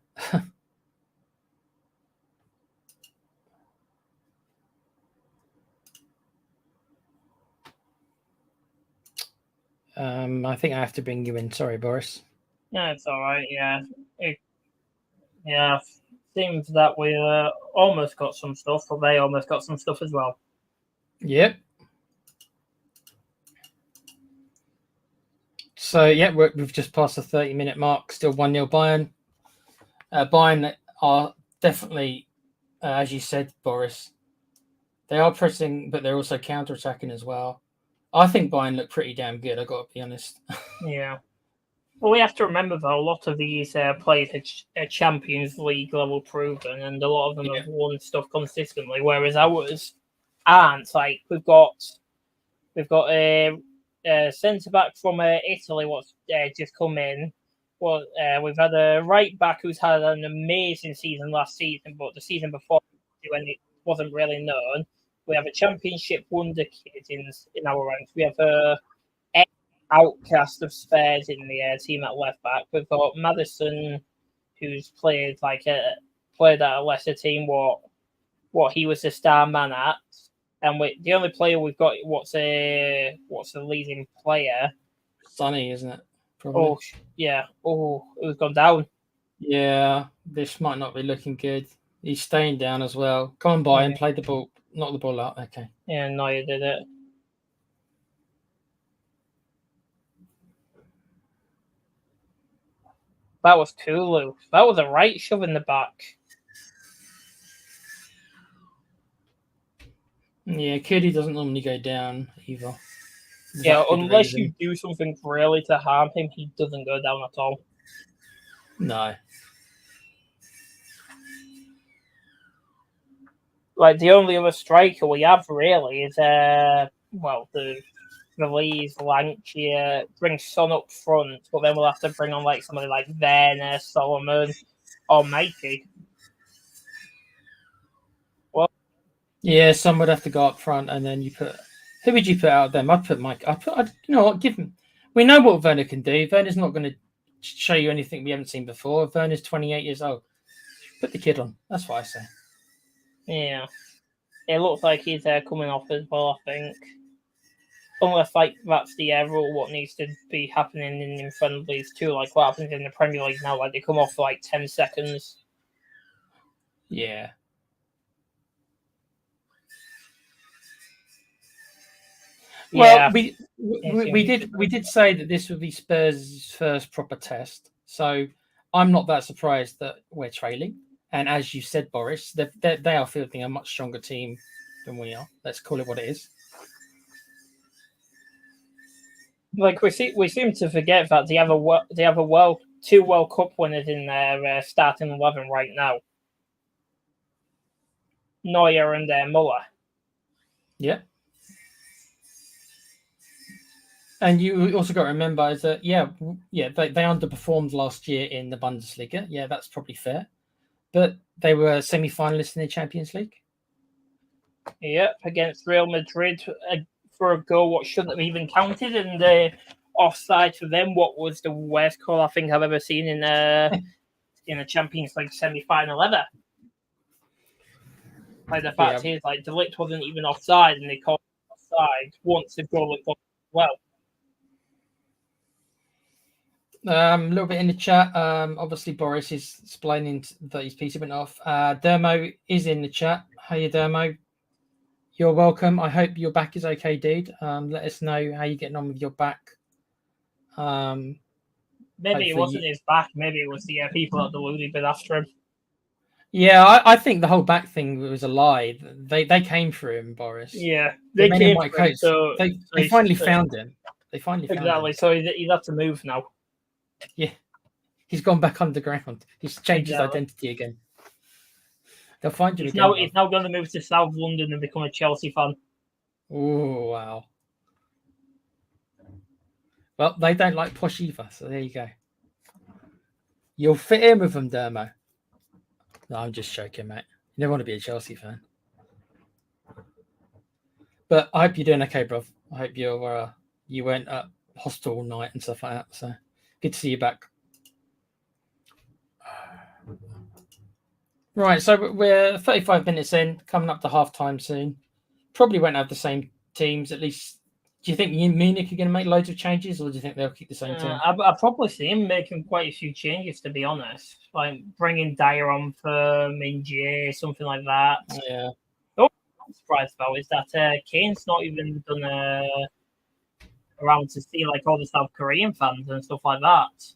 I think I have to bring you in. Sorry, Boris. Yeah, it's all right. Yeah, seems that we almost got some stuff, but they almost got some stuff as well. Yep. So, yeah, we've just passed the 30-minute mark. Still 1-0 Bayern. Bayern are definitely, as you said, Boris, they are pressing, but they're also counter-attacking as well. I think Bayern look pretty damn good, I've got to be honest. Yeah. Well, we have to remember, though, a lot of these players are Champions League level proven, and a lot of them have won stuff consistently, whereas ours aren't. Like, we've got a centre-back from Italy what's just come in. Well, we've had a right-back who's had an amazing season last season, but the season before, when it wasn't really known. We have a Championship wonder kid in our ranks. We have a outcast of Spurs in the team at left back. We've got Madison, who's played at a lesser team. What he was the star man at, and the only player we've got what's the leading player. Sonny, isn't it? Probably. Oh yeah. Oh, who's gone down? Yeah, this might not be looking good. He's staying down as well. Come on, Bayern, play the ball. Knock the ball out. Okay. Yeah, no, you did it. That was Kulu. That was a right shove in the back. Yeah, Kiddy doesn't normally go down either. Yeah, unless you do something really to harm him, he doesn't go down at all. No. Like, the only other striker we have really is the Lees, Lancia, bring Son up front, but then we'll have to bring on like somebody like Werner, Solomon, or Mikey. Well, yeah, some would have to go up front, and then you put. Who would you put out them? I'd put Mike. You know what? Give him. We know what Werner can do. Werner's not going to show you anything we haven't seen before. Werner's 28 years old. Put the kid on. That's what I say. Yeah, it looks like he's coming off as well, I think. Unless that's the rule, what needs to be happening in friendlies too, like what happens in the Premier League now, like they come off for 10 seconds. Yeah. Well, we did say that this would be Spurs' first proper test, so I'm not that surprised that we're trailing. And as you said, Boris, they are fielding a much stronger team than we are. Let's call it what it is. Like we seem to forget that they have two World Cup winners in their starting 11 right now. Neuer and Muller. Yeah. And you also got to remember is that they underperformed last year in the Bundesliga. Yeah, that's probably fair. But they were semi-finalists in the Champions League. Yep, against Real Madrid for a goal what shouldn't have even counted, and the offside for them. What was the worst call I think I've ever seen in a Champions League semi-final ever. Like the fact is, like De Ligt wasn't even offside, and they called offside once the goal had gone well. A little bit in the chat. Obviously, Boris is explaining that his PC went off. Dermo is in the chat. Hey, Dermo. You're welcome. I hope your back is okay, dude. Let us know how you're getting on with your back. Maybe it wasn't his back. Maybe it was the people at the Looney been after him. Yeah, I think the whole back thing was a lie. They came for him, Boris. Yeah, they came for him. So they finally found him. They finally found him. Exactly. So he'd have to move now. Yeah, he's gone back underground. He's changed his identity again. They'll find him again. He's now going to move to South London and become a Chelsea fan. Oh, wow. Well, they don't like posh either, so there you go. You'll fit in with them, Dermo. No, I'm just joking, mate. You don't want to be a Chelsea fan. But I hope you're doing okay, bro. I hope you went at hospital all night and stuff like that. So good to see you back. Right, so we're 35 minutes in, coming up to half-time soon. Probably won't have the same teams, at least. Do you think Munich are going to make loads of changes, or do you think they'll keep the same team? I probably see him making quite a few changes, to be honest. Like bringing Dyer on for Minjie, something like that. Yeah. What I'm surprised about is that Kane's not even done around to see like all the South Korean fans and stuff like that.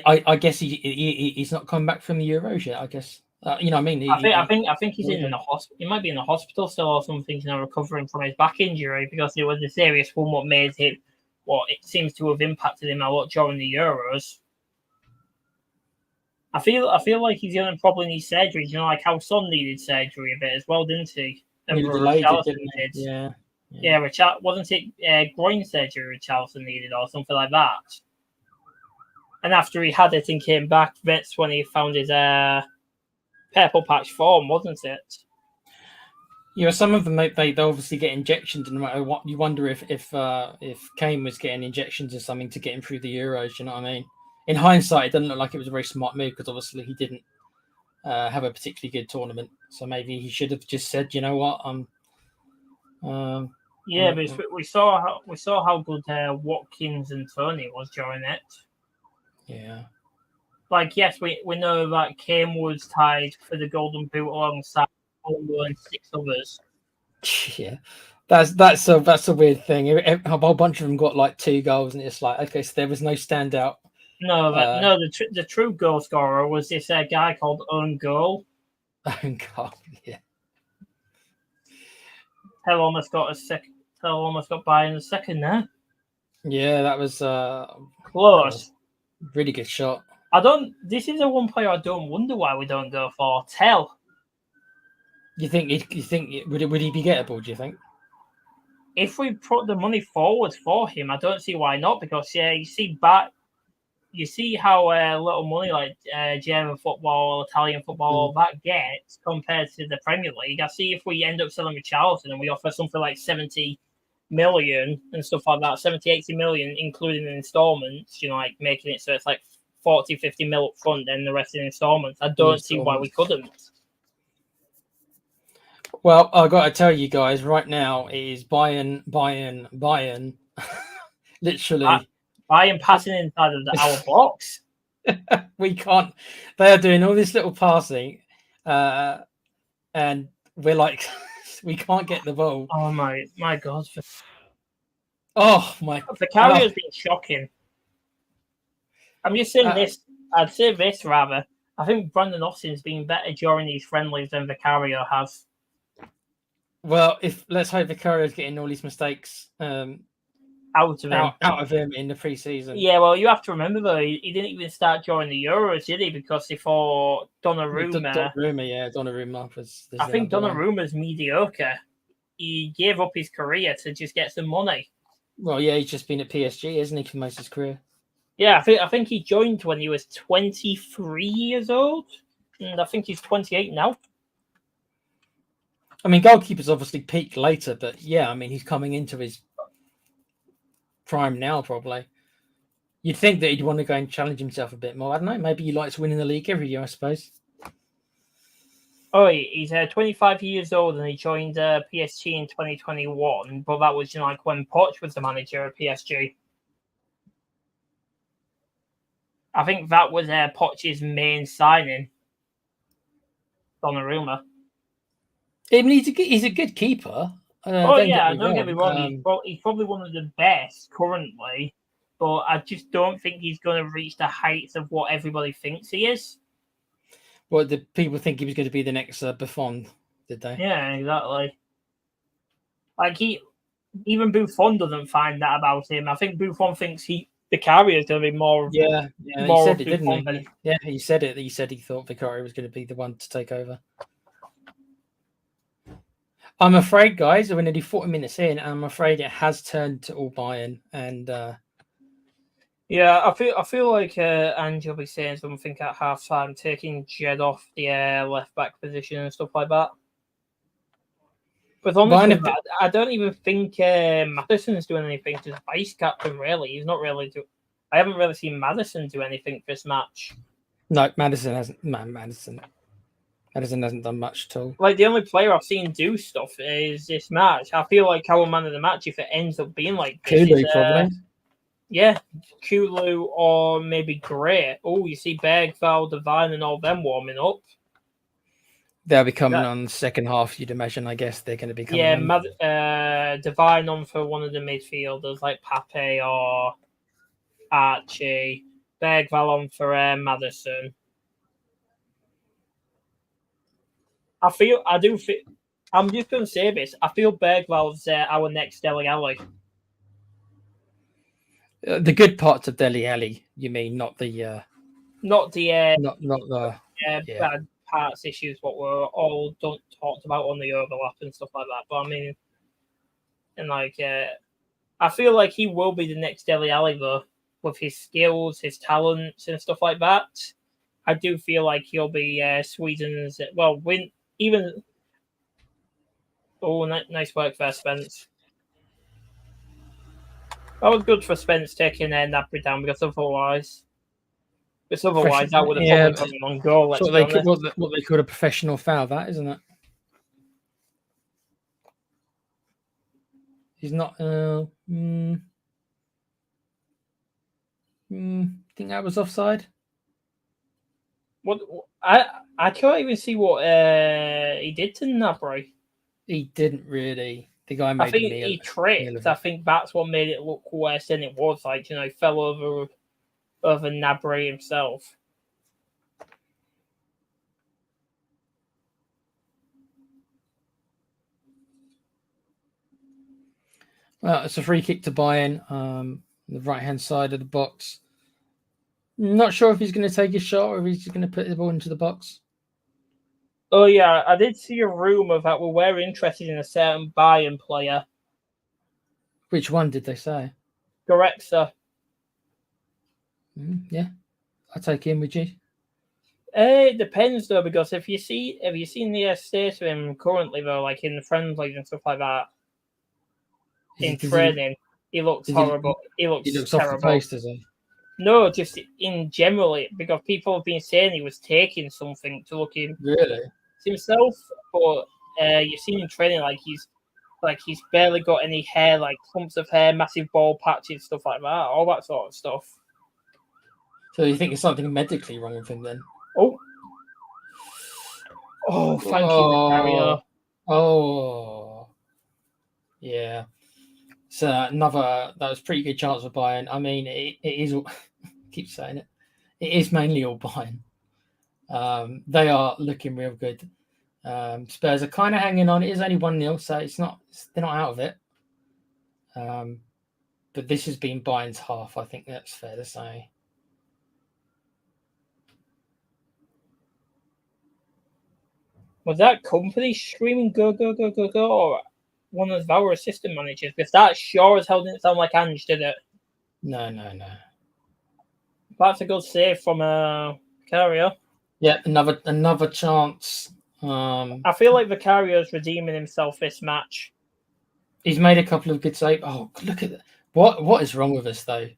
I guess he's not come back from the Euros yet. I guess you know what I mean. I think he's in the hospital. He might be in the hospital still or something. Recovering from his back injury because it was a serious one. What made him? What it seems to have impacted him a lot during the Euros. I feel like he's going to probably need surgery. You know, like how Son needed surgery a bit as well, didn't he? And Richarlison did. Yeah. Wasn't it groin surgery Richarlison needed or something like that? And after he had it and came back, that's when he found his purple patch form, wasn't it? Yeah, some of them they obviously get injections, and no matter what, you wonder if Kane was getting injections or something to get him through the Euros. You know what I mean? In hindsight, it doesn't look like it was a very smart move because obviously he didn't have a particularly good tournament. So maybe he should have just said, you know what, but we saw how good Watkins and Tony was during it. Yeah. Like, yes, we know that Kane was tied for the Golden Boot alongside Oliver and 6 others. Yeah, that's a weird thing. A whole bunch of them got like 2 goals, and it's like, okay, so there was no standout. No, the true goal scorer was this guy called Own Goal. Own Goal, yeah. Hell almost got by in the second there. Yeah, that was close. Really good shot. This is a one player I don't wonder why we don't go for. Tell. You think would he be gettable? Do you think? If we put the money forward for him, I don't see why not. Because you see how little money like German football, Italian football, all that gets compared to the Premier League. I see if we end up selling Richarlison and we offer something like 70 million and stuff like that, 70-80 million, including the installments, you know, like making it so it's like 40-50 mil up front and the rest in installments. I don't see why we couldn't. Well, I've got to tell you guys right now, it is Bayern. Literally. Bayern passing inside of our box. We can't. They are doing all this little passing, and we're like, we can't get the ball. Oh my God! Oh my! Vicario's been shocking. I'm just saying this. I'd say this rather. I think Brandon Austin's been better during these friendlies than Vicario has. Well, let's hope Vicario's getting all these mistakes out of him. Out of him in the pre-season. Yeah, well, you have to remember though, he didn't even start during the Euros, did he? Because they thought Donnarumma. Donnarumma was. I think Donnarumma's mediocre. He gave up his career to just get some money. Well, yeah, he's just been at PSG, isn't he, for most of his career? Yeah, I think he joined when he was 23 years old, and I think he's 28 now. I mean, goalkeepers obviously peak later, but yeah, I mean, he's coming into his prime now, probably. You'd think that he'd want to go and challenge himself a bit more. I don't know. Maybe he likes winning the league every year, I suppose. Oh, he's 25 years old and he joined PSG in 2021, but that was like when Poch was the manager of PSG. I think that was Poch's main signing, Donnarumma. I mean, he's a good keeper. Don't get me wrong. He's probably one of the best currently, but I just don't think he's going to reach the heights of what everybody thinks he is. Well, the people think he was going to be the next Buffon, did they? Yeah, exactly. Like even Buffon doesn't find that about him. I think Buffon thinks Vicario is going to be more. Yeah, more he said it, didn't he? Yeah, he said it. He said he thought Vicario was going to be the one to take over. I'm afraid, guys, we're nearly 40 minutes in, and I'm afraid it has turned to all Bayern. And yeah, I feel like Ange will be saying something at half time, taking Jed off the left back position and stuff like that. But honestly, I don't even think Maddison's doing anything as vice captain. Really, he's not really. I haven't really seen Maddison do anything for this match. No, Maddison hasn't. Maddison hasn't done much at all. Like the only player I've seen do stuff is this match. I feel like our man of the match, if it ends up being like this, Kulu, probably. Yeah, Kulu or maybe Gray. Oh, you see Bergvall, Divine, and all them warming up. They'll be coming on the second half, you'd imagine. I guess they're going to be coming on. Divine on for one of the midfielders like Pape or Archie. Bergvall on for Maddison. I'm just going to say this. I feel Bergvall's our next Dele Alli. The good parts of Dele Alli, you mean, not the bad parts issues. What we're all talked about on the overlap and stuff like that. But I mean, and like, I feel like he will be the next Dele Alli though, with his skills, his talents, and stuff like that. I do feel like he'll be Sweden's win. Even nice work there, Spence. That was good for Spence taking Napoli down because otherwise that would have probably gone on goal. What they call a professional foul, that isn't it? He's not. Think that was offside. What I can't even see what he did to Gnabry. He didn't really. The guy made. I think he tripped. I think that's what made it look worse than it was. Like fell over Gnabry himself. Well, it's a free kick to Bayern, the right-hand side of the box. Not sure if he's going to take a shot or if he's going to put the ball into the box. Oh, yeah. I did see a rumour that we were interested in a certain Bayern player. Which one did they say? Goretzka. Yeah. I'll take him, would you? It depends, though, because have you seen the state of him currently, though, like in the friendlies and stuff like that? In training, he looks horrible. He looks terrible. Off the pace, does he? No, just in general, because people have been saying he was taking something to look him himself, but you've seen him training he's barely got any hair, like clumps of hair, massive bald patches, stuff like that, all that sort of stuff. So you think there's something medically wrong with him then? Thank you, Mario. Oh, yeah. So that was a pretty good chance for Bayern. I mean, it is. I keep saying it. It is mainly all Bayern. They are looking real good. Spurs are kind of hanging on. It is only 1-0, so it's not. They're not out of it. But this has been Bayern's half. I think that's fair to say. Was that company screaming go, go, go, go, go, or one of our assistant managers? Because that sure as hell didn't sound like Ange, did it? No. That's a good save from Vicario. Yeah, another chance. I feel like Vicario's redeeming himself this match. He's made a couple of good saves. Oh, look at that. What is wrong with us, though,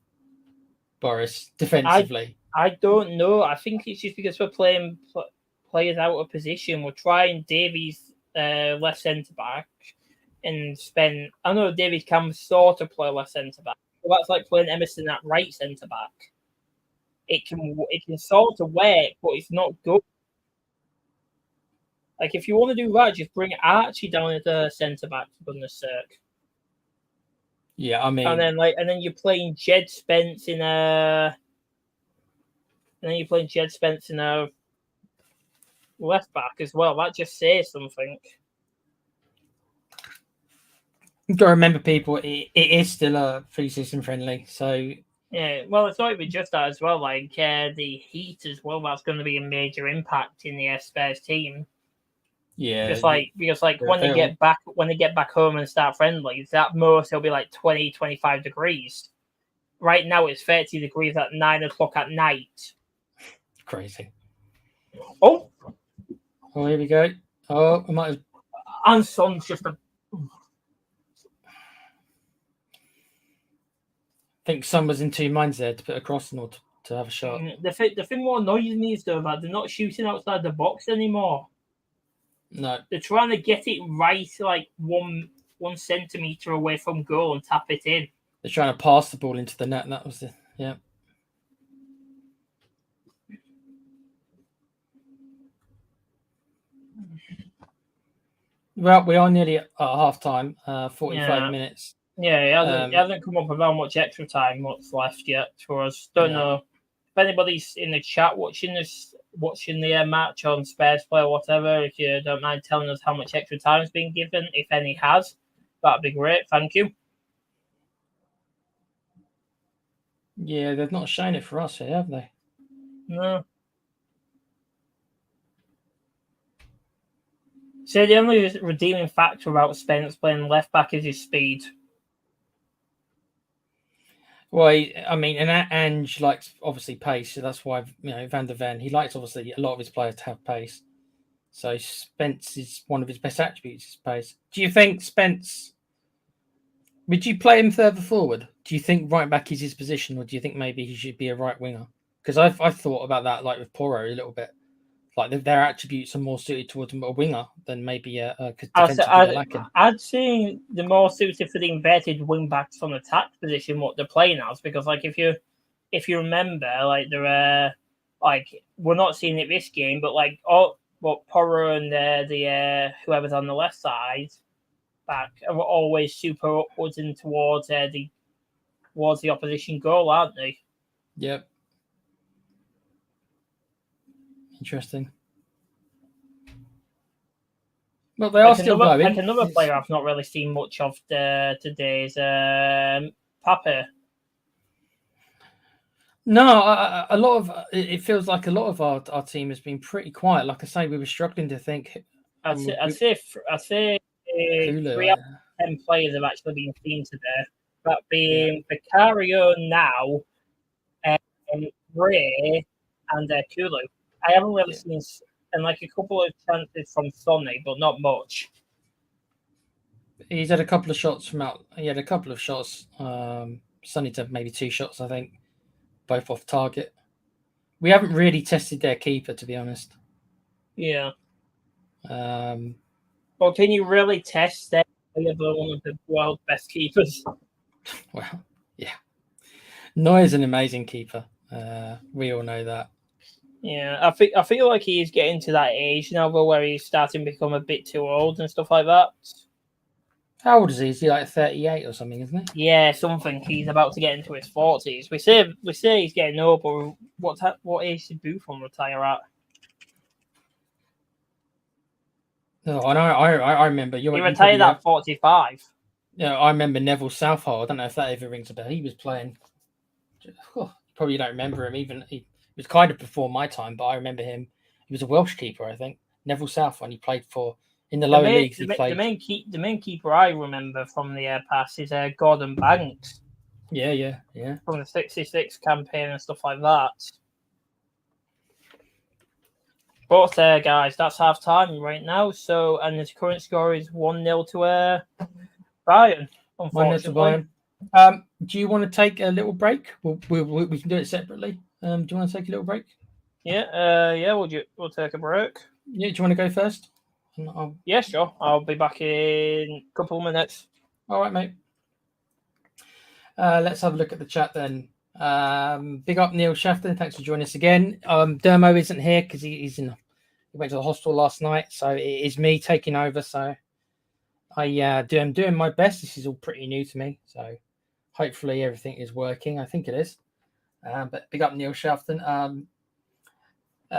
Boris, defensively? I don't know. I think it's just because we're playing players out of position. We're trying Davies left centre-back and spend... I know Davies can sort of play left centre-back. But that's like playing Emerson at right centre-back. It can sort of work, but it's not good. Like, if you want to do that, just bring Archie down at the centre-back, for goodness sake. Yeah, I mean... And then you're playing Jed Spence in a... left back as well. That just says something. You've got to remember, people, it is still a pre-season friendly, so... Yeah, well, it's not even just that as well. Like, the heat as well, that's going to be a major impact in the Spurs team. Yeah, because when they get back home and start friendlies, at most it'll be like 20, 25 degrees. Right now it's 30 degrees at 9 o'clock at night. Crazy. Oh, here we go. Oh, I might have... And Son's just a... I think Son was in two minds there to put a crossing or to have a shot. The thing what annoys me is though that they're not shooting outside the box anymore. No, they're trying to get it right, like 1 centimeter away from goal and tap it in. They're trying to pass the ball into the net, and that was yeah. Well, we are nearly at half time, 45 minutes. Yeah, he hasn't come up with how much extra time what's left yet for us. Don't know if anybody's in the chat watching the match on Spurs Play or whatever. If you don't mind telling us how much extra time has been given, if any has, that'd be great. Thank you. Yeah, they've not shown it for us here, have they? No. So the only redeeming factor about Spence playing left back is his speed. Well, I mean, and Ange likes obviously pace, so that's why Van der Ven, he likes obviously a lot of his players to have pace. So Spence is one of his best attributes, is pace. Do you think Spence? Would you play him further forward? Do you think right back is his position, or do you think maybe he should be a right winger? Because I've thought about that, like with Porro a little bit. Like their attributes are more suited towards a winger than maybe a lacking. I'd say the more suited for the inverted wing backs on the attack position what they're playing as, because like if you remember, like they're we're not seeing it this game, but like Porro and the whoever's on the left side back are always super upwards and towards the opposition goal, aren't they? Yep. Interesting. Well, they are still going. Like another player I've not really seen much of today's Pape. No, a lot of it feels like a lot of our team has been pretty quiet. Like I say, we were struggling to think. I'd say 3 out of 10 players have actually been seen today. That being Vicario now, Ray, and Kulu. I haven't really seen, and like a couple of chances from Sonny, but not much. He's had a couple of shots from out. He had a couple of shots. Sonny had maybe 2 shots, I think, both off target. We haven't really tested their keeper, to be honest. Yeah. Well, can you really test that? One of the world's best keepers. Well, yeah. Neuer's an amazing keeper. We all know that. Yeah, I feel like he's getting to that age now where he's starting to become a bit too old and stuff like that. How old is he? Is he like 38 or something, isn't he? Yeah, something. He's about to get into his 40s. We say he's getting old, but what age did Buffon retire at? No, I know. I remember. He retired at 45. Yeah, I remember Neville Southall. I don't know if that ever rings a bell. He was playing. Oh, probably don't remember him. Even he was kind of before my time, but I remember him. He was a Welsh keeper, I think. Neville Southall. He played for in the lower leagues. He played. The main keeper I remember from the past is Gordon Banks. Yeah. From the '66 campaign and stuff like that. But guys, that's half time right now. So, and the current score is 1-0 to Bayern. Unfortunately, do you want to take a little break? We can do it separately. Do you want to take a little break? Yeah. We'll take a break. Yeah. Do you want to go first? Yeah, sure. I'll be back in a couple of minutes. All right, mate. Let's have a look at the chat then. Big up Neil Shafton. Thanks for joining us again. Dermo isn't here because he went to the hospital last night, so it is me taking over. So I'm doing my best. This is all pretty new to me, so hopefully everything is working. I think it is. But big up Neil Shafton.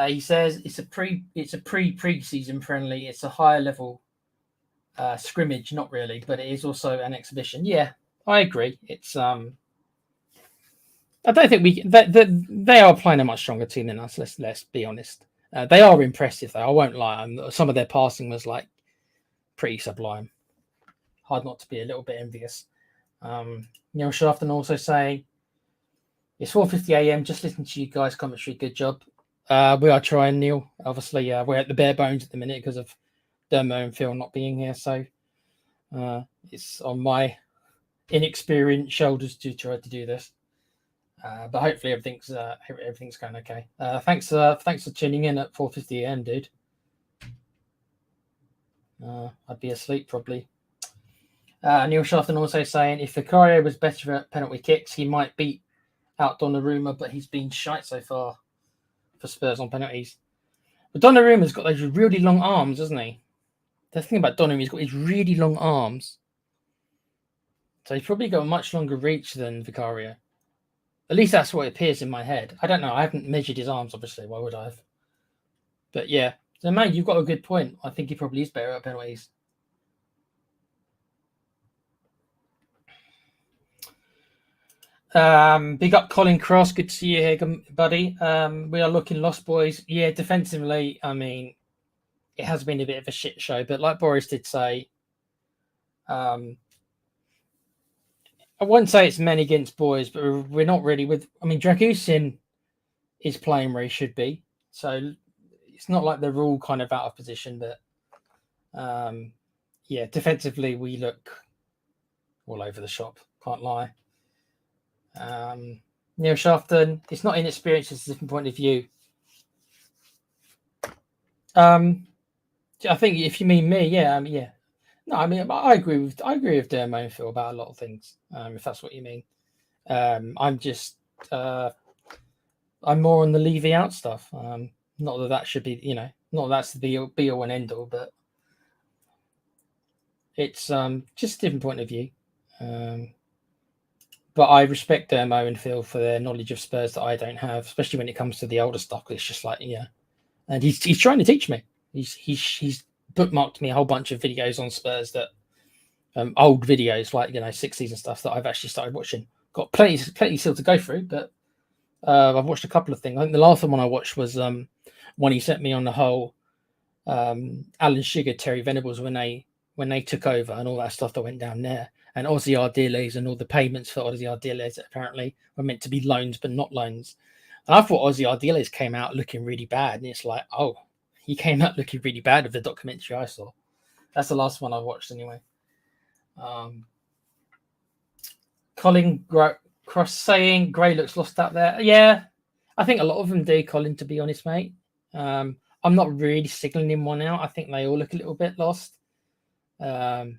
He says it's a pre-season friendly. It's a higher level scrimmage, not really, but it is also an exhibition. Yeah, I agree. It's I don't think they are playing a much stronger team than us. Let's be honest. They are impressive though. I won't lie. Some of their passing was like pretty sublime. Hard not to be a little bit envious. Neil Shafton also saying it's 4:50 a.m. Just listen to you guys commentary. Good job. We are trying, Neil. Obviously, we're at the bare bones at the minute because of Dermo and Phil not being here. So it's on my inexperienced shoulders to try to do this. But hopefully everything's going okay. Thanks for tuning in at 4:50 a.m., dude. I'd be asleep probably. Neil Shafton also saying if Vicario was better at penalty kicks, he might beat out Donnarumma, but he's been shite so far for Spurs on penalties. But Donnarumma's got those really long arms, hasn't he? The thing about Donnarumma, he's got his really long arms. So he's probably got a much longer reach than Vicario. At least that's what it appears in my head. I don't know. I haven't measured his arms, obviously. Why would I have? But yeah. So, mate, you've got a good point. I think he probably is better at penalties. Big up Colin Cross. Good to see you here, buddy. We are looking lost, boys. Yeah, defensively, I mean, it has been a bit of a shit show. But like Boris did say, I wouldn't say it's men against boys, but we're not really with. I mean, Dragusin is playing where he should be, so it's not like they're all kind of out of position. But yeah, defensively we look all over the shop. Can't lie. Neil Shafton, it's not inexperience; it's a different point of view. I think if you mean me, yeah. No, I mean I agree with Dermo and Phil about a lot of things. If that's what you mean, I'm just I'm more on the Levy out stuff. Not that should be, not that's the be all and end all, but it's just a different point of view. But I respect Dermo and Phil for their knowledge of Spurs that I don't have, especially when it comes to the older stuff. It's just like, yeah, and he's trying to teach me. He's bookmarked me a whole bunch of videos on Spurs that old videos, like 6 season stuff that I've actually started watching. Got plenty still to go through, but I've watched a couple of things. I think the last one I watched was one he sent me on the whole Alan Sugar, Terry Venables when they took over and all that stuff that went down there, and Ozzy Ardiles and all the payments for Ozzy Ardiles apparently were meant to be loans but not loans. And I thought Ozzy Ardiles came out looking really bad, and it's like, oh, he came out looking really bad with the documentary I saw. That's the last one I watched anyway. Colin Cross saying Gray looks lost out there. Yeah, I think a lot of them do, Colin, to be honest, mate. I'm not really signalling him one out. I think they all look a little bit lost. I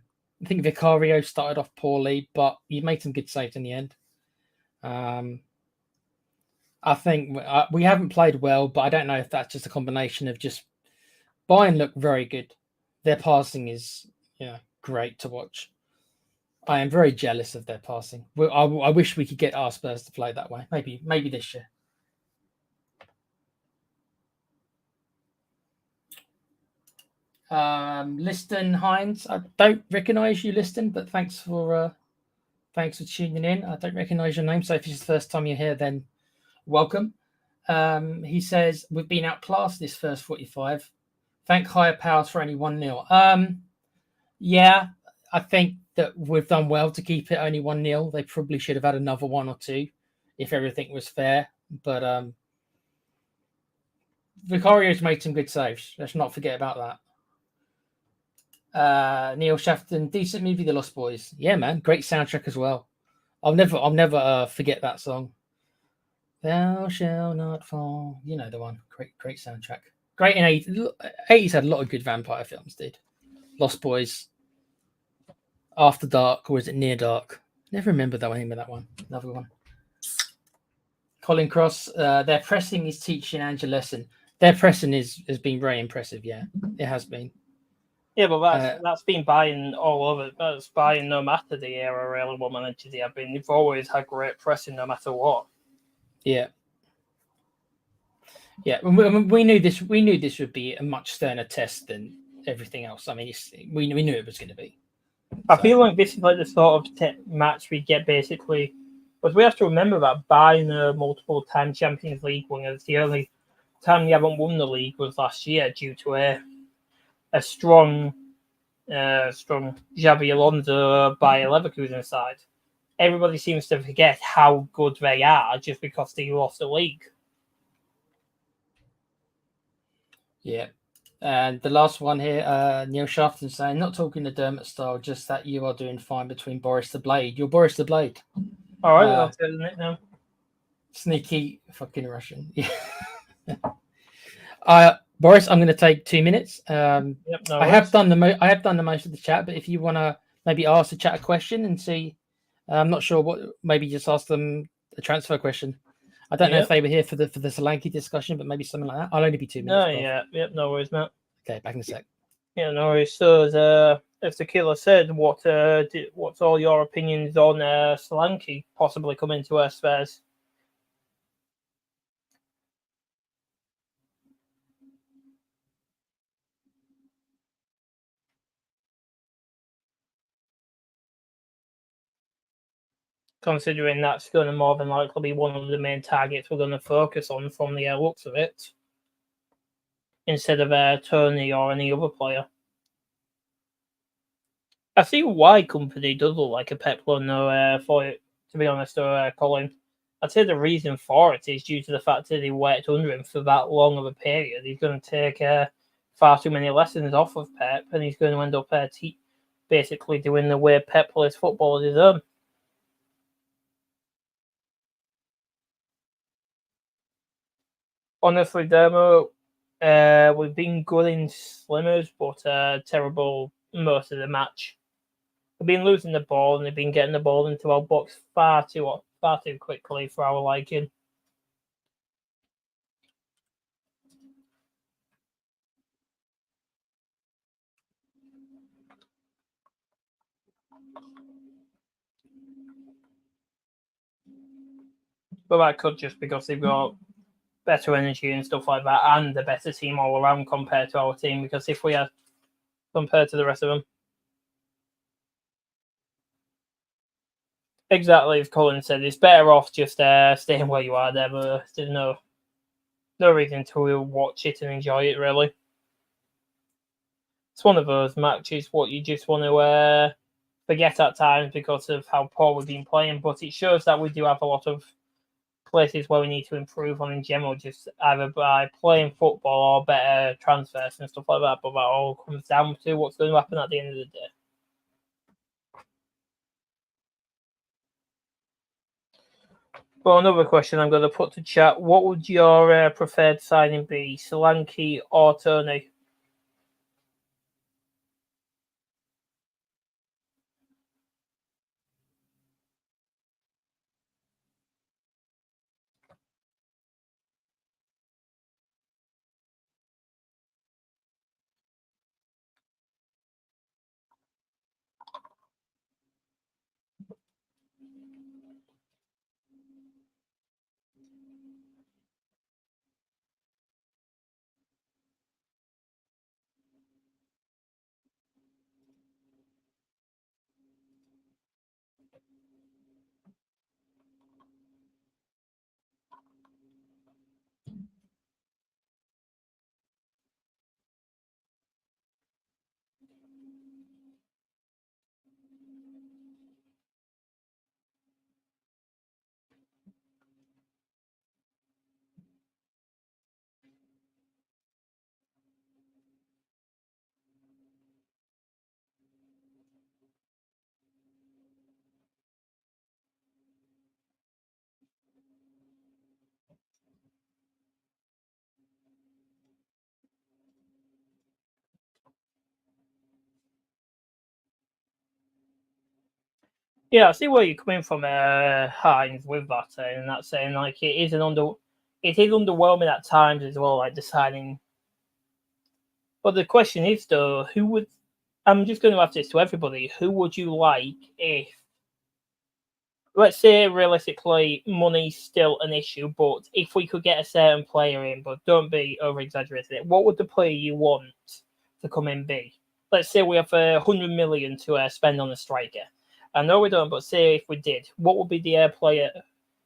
think Vicario started off poorly, but he made some good saves in the end. I think we haven't played well, but I don't know if that's just a combination of just Bayern look very good. Their passing is great to watch. I am very jealous of their passing. I wish we could get our Spurs to play that way. Maybe this year. Liston Hines. I don't recognise you, Liston, but thanks for tuning in. I don't recognise your name, so if it's the first time you're here, then welcome. He says we've been outclassed this first 45. Thank higher powers for only 1-0. Yeah, I think that we've done well to keep it only 1-0. They probably should have had another 1 or 2 if everything was fair. But Vicario's made some good saves. Let's not forget about that. Neil Shafton, decent movie, The Lost Boys. Yeah, man, great soundtrack as well. I'll never forget that song. Thou shall not fall. You know the one. Great soundtrack. Great in 80s. 80s had a lot of good vampire films, did. Lost Boys, After Dark, or was it Near Dark? Never remember the name of that one. Another one. Colin Cross, their pressing is teaching Angela lesson. Their pressing has been very impressive, yeah. It has been. Yeah, but that's been Bayern all over. That's Bayern no matter the era, really, what managers they have been. They've always had great pressing no matter what. Yeah. Yeah, we knew this. We knew this would be a much sterner test than everything else. I mean, we knew it was going to be. I feel like this is like the sort of match we get basically, but we have to remember that Bayern are multiple-time Champions League winners. The only time they haven't won the league was last year due to a strong Xabi Alonso by Leverkusen side. Everybody seems to forget how good they are just because they lost the league. Yeah. And the last one here, Neil Shafton saying, not talking the Dermot style, just that you are doing fine between Boris the Blade. You're Boris the Blade. All right, I'll tell you it now. Sneaky fucking Russian. Yeah. Boris, I'm going to take 2 minutes. I have done the most of the chat, but if you want to maybe ask the chat a question and see, I'm not sure what. Maybe just ask them a transfer question. I don't know if they were here for the Solanke discussion, but maybe something like that. I'll only be 2 minutes. No worries, Matt. Okay, back in a sec. Yeah, no worries. So, as the killer said, what's all your opinions on Solanke possibly coming to our Spurs? Considering that's going to more than likely be one of the main targets we're going to focus on from the looks of it, instead of Tony or any other player. I see why Company does look like a Pep no for it, to be honest, or Colin. I'd say the reason for it is due to the fact that he worked under him for that long of a period. He's going to take far too many lessons off of Pep, and he's going to end up basically doing the way Pep plays football as his own. Honestly, Demo, we've been good in slimmers, but terrible most of the match. We've been losing the ball, and they've been getting the ball into our box far too quickly for our liking. But that could just because they've got better energy and stuff like that, and a better team all around compared to our team. Because if we are compared to the rest of them, exactly as Colin said, it's better off just staying where you are there. But there's no reason to watch it and enjoy it really. It's one of those matches what you just want to forget at times because of how poor we've been playing. But it shows that we do have a lot of places where we need to improve on in general, just either by playing football or better transfers and stuff like that. But that all comes down to what's going to happen at the end of the day. Well, another question I'm going to put to chat. What would your preferred signing be, Solanke or Tony? Yeah, I see where you're coming from, Hines, with that, and that's saying like it is underwhelming at times as well, like deciding. But the question is though, who would? I'm just going to ask this to everybody: who would you like if, let's say, realistically, money's still an issue, but if we could get a certain player in, but don't be over exaggerating it, what would the player you want to come in be? Let's say we have 100 million to spend on a striker. I know we don't, but say if we did, what would be the player,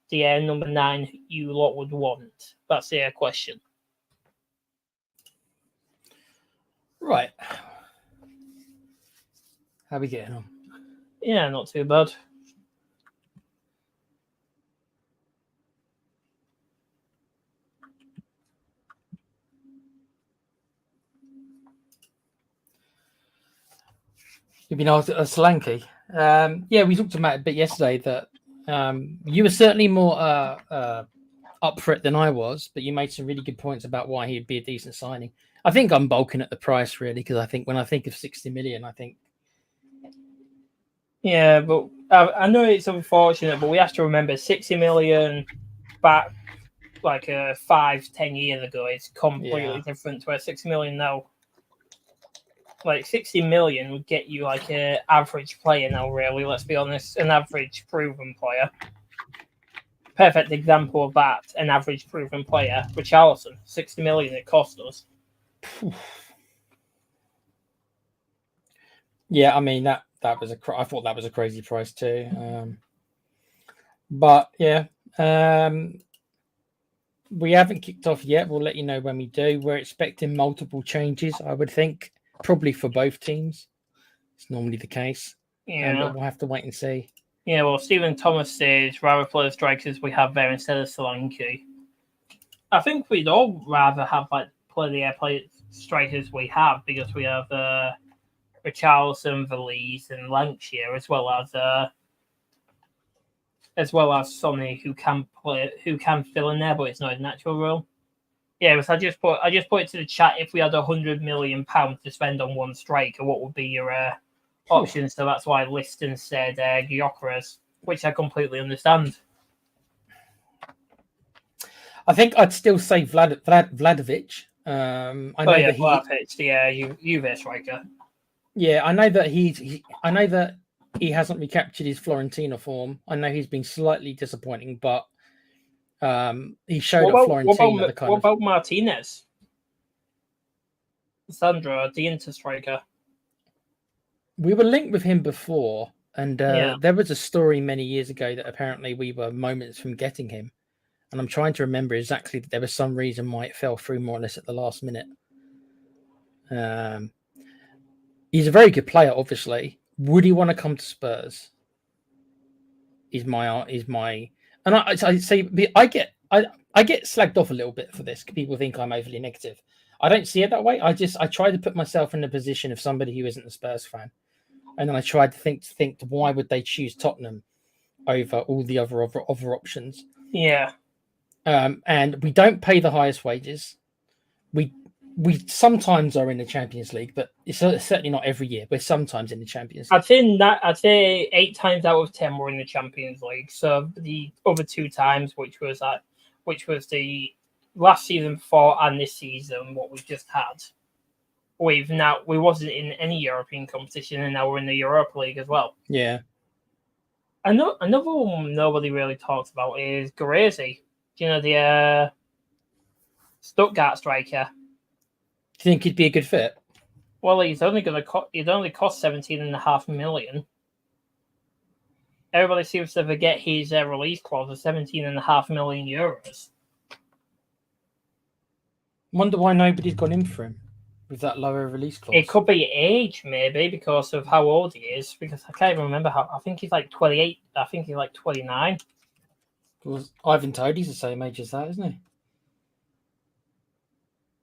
the number 9 you lot would want? That's the question. Right. How are we getting on? Yeah, not too bad. You've been asked Solanke. Yeah, we talked about it a bit yesterday that you were certainly more up for it than I was, but you made some really good points about why he'd be a decent signing. I think I'm bulking at the price really, because I think when I think of 60 million, I think. Yeah, but I know it's unfortunate, but we have to remember 60 million back like 5-10 years ago is completely different to 60 million now. Like 60 million would get you like an average player now, really, let's be honest, an average proven player. Perfect example of that, an average proven player, Richarlison, 60 million it cost us. Yeah, I mean that was I thought that was a crazy price too. But yeah, we haven't kicked off yet. We'll let you know when we do. We're expecting multiple changes, I would think, probably for both teams. It's normally the case. Yeah, but we'll have to wait and see. Yeah, well, Stephen Thomas says rather play the strikers we have there instead of Solanke. I think we'd all rather have play the strikers we have, because we have Richarlison, Valise, and Lancashire, as well as Sonny who can fill in there, but it's not his natural role. Yeah, so I just put it to the chat. If we had £100 million to spend on one striker, what would be your options? So that's why Liston said Gyökeres, which I completely understand. I think I'd still say Vlahovic. I know that Vlahovic, the Juve striker. Yeah, I know that he hasn't recaptured his Florentina form. I know he's been slightly disappointing, but he showed at Florentina What about Martinez? Sandro, the Inter striker. We were linked with him before, and there was a story many years ago that apparently we were moments from getting him. And I'm trying to remember exactly that there was some reason why it fell through more or less at the last minute. He's a very good player, obviously. Would he want to come to Spurs? Is my and I say I get slagged off a little bit for this. People think I'm overly negative. I don't see it that way. I try to put myself in the position of somebody who isn't a Spurs fan, and then I tried to think why would they choose Tottenham over all the other options? Yeah. And we don't pay the highest wages. We sometimes are in the Champions League, but it's certainly not every year. We're sometimes in the Champions League. I'd say 8 times out of 10 we're in the Champions League. So the other 2 times, which was the last season before and this season, what we've just had, we wasn't in any European competition, and now we're in the Europa League as well. Yeah. Another one nobody really talks about is Guerresi. Do you know the Stuttgart striker? Do you think he'd be a good fit? Well, he'd only cost 17.5 million. Everybody seems to forget his release clause of 17.5 million euros. Wonder why nobody's gone in for him with that lower release clause. It could be age, maybe, because of how old he is. Because I can't even remember how. I think he's like 28. I think he's like 29. Well, Ivan Toney's the same age as that, isn't he?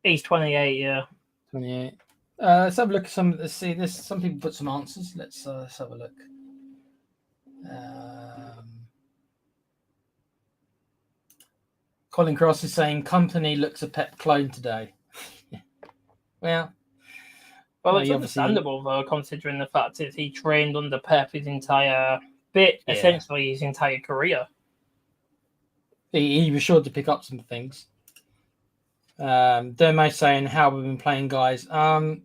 He's 28, yeah. 28. Let's have a look at some. Let's see. There's some people put some answers. Let's have a look. Colin Cross is saying company looks a Pep clone today. Well, it's understandable though, considering the fact that he trained under Pep his entire bit Yeah. essentially his entire career. He was sure to pick up some things. Dermo saying how we've been playing, guys. Not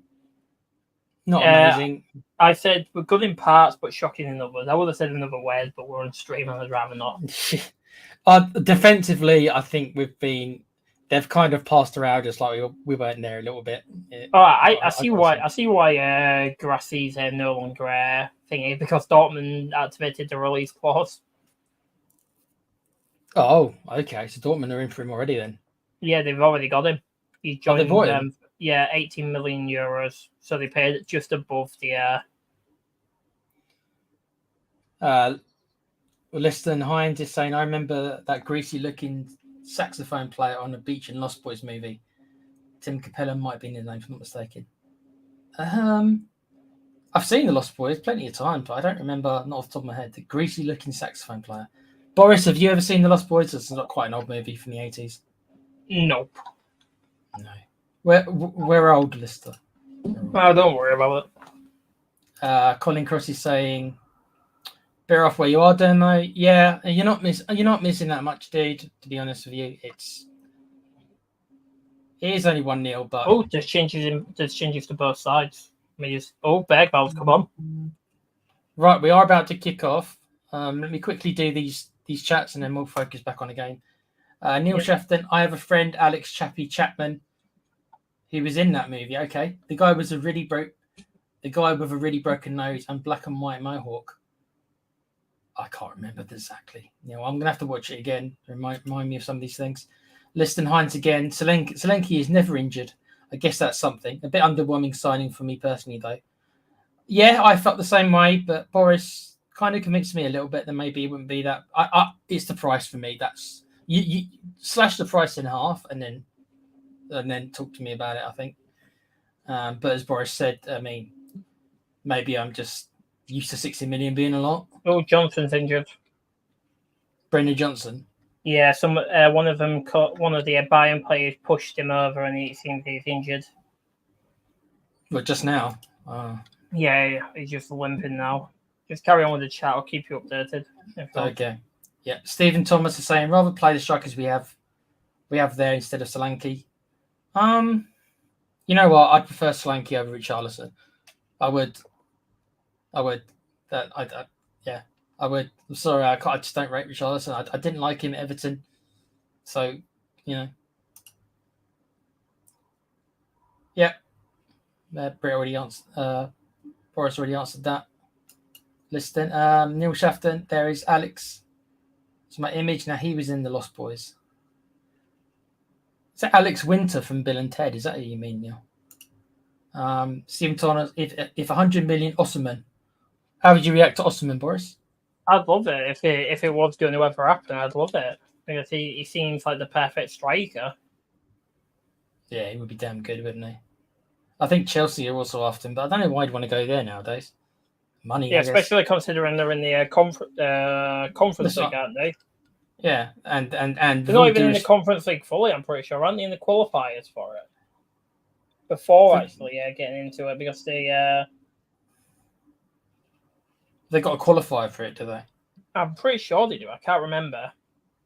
amazing. I said we're good in parts, but shocking in others. I would have said in other ways, but we're on stream and I'd rather not. Defensively, I think they've kind of passed around us like we weren't there a little bit. I see why Grassi's no longer thingy, because Dortmund activated the release clause. Oh, okay. So Dortmund are in for him already then. Yeah, they've already got him. He's joined they bought him? 18 million euros. So they paid just above the Liston Hines is saying, I remember that greasy looking saxophone player on a beach in Lost Boys movie. Tim Capella might have been his name, if I'm not mistaken. I've seen the Lost Boys plenty of times, but I don't remember, not off the top of my head, the greasy looking saxophone player. Boris, have you ever seen the Lost Boys? It's not quite an old movie from the 80s. Nope. No. We're old, Lister. Oh, don't worry about it. Colin Cross is saying, bear off where you are, Dermo. Yeah, you're not missing that much, dude. To be honest with you, it is only 1-0, but there's changes to both sides. Bergvall's come on. Right, we are about to kick off. Let me quickly do these chats and then we'll focus back on the game. Neil Shafton, I have a friend, Alex Chappie Chapman. He was in that movie. Okay, the guy with a really broken nose and black and white mohawk. I can't remember exactly. I'm gonna have to watch it again. Remind me of some of these things. Liston Hines again. Solanke is never injured. I guess that's something. A bit underwhelming signing for me personally, though. Yeah, I felt the same way, but Boris kind of convinced me a little bit that maybe it wouldn't be that. It's the price for me. That's you slash the price in half and then talk to me about it. I think. But as Boris said, I mean, maybe I'm just used to 60 million being a lot. Oh, Johnson's injured. Brendan Johnson. Yeah, one of the Bayern players pushed him over, and he seems he's injured. Well, just now. Yeah, he's just limping now. Just carry on with the chat. I'll keep you updated. Okay. Yeah, Stephen Thomas is saying rather play the strikers we have there instead of Solanke. You know what? I'd prefer Solanke over Richarlison. I would. I would. I'm sorry, I just don't rate Richarlison. I didn't like him at Everton. So, Yeah. Brett already answered. Boris already answered that. Listen, Neil Shafton. There is Alex. It's my image. Now he was in the Lost Boys. Is that Alex Winter from Bill and Ted? Is that who you mean, Neil? Stephen Turner, if 100 million Osman, how would you react to Osman, Boris? I'd love it if it was going to ever happen. I'd love it because he seems like the perfect striker. Yeah, he would be damn good, wouldn't he? I think Chelsea are also after him, but I don't know why you'd want to go there nowadays. Money, yeah, especially considering they're in the conference league, aren't they? Yeah, and they're not even in the conference league fully. I'm pretty sure, aren't they in the qualifiers for it? Before actually, getting into it because they got a qualifier for it, do they? I'm pretty sure they do. I can't remember.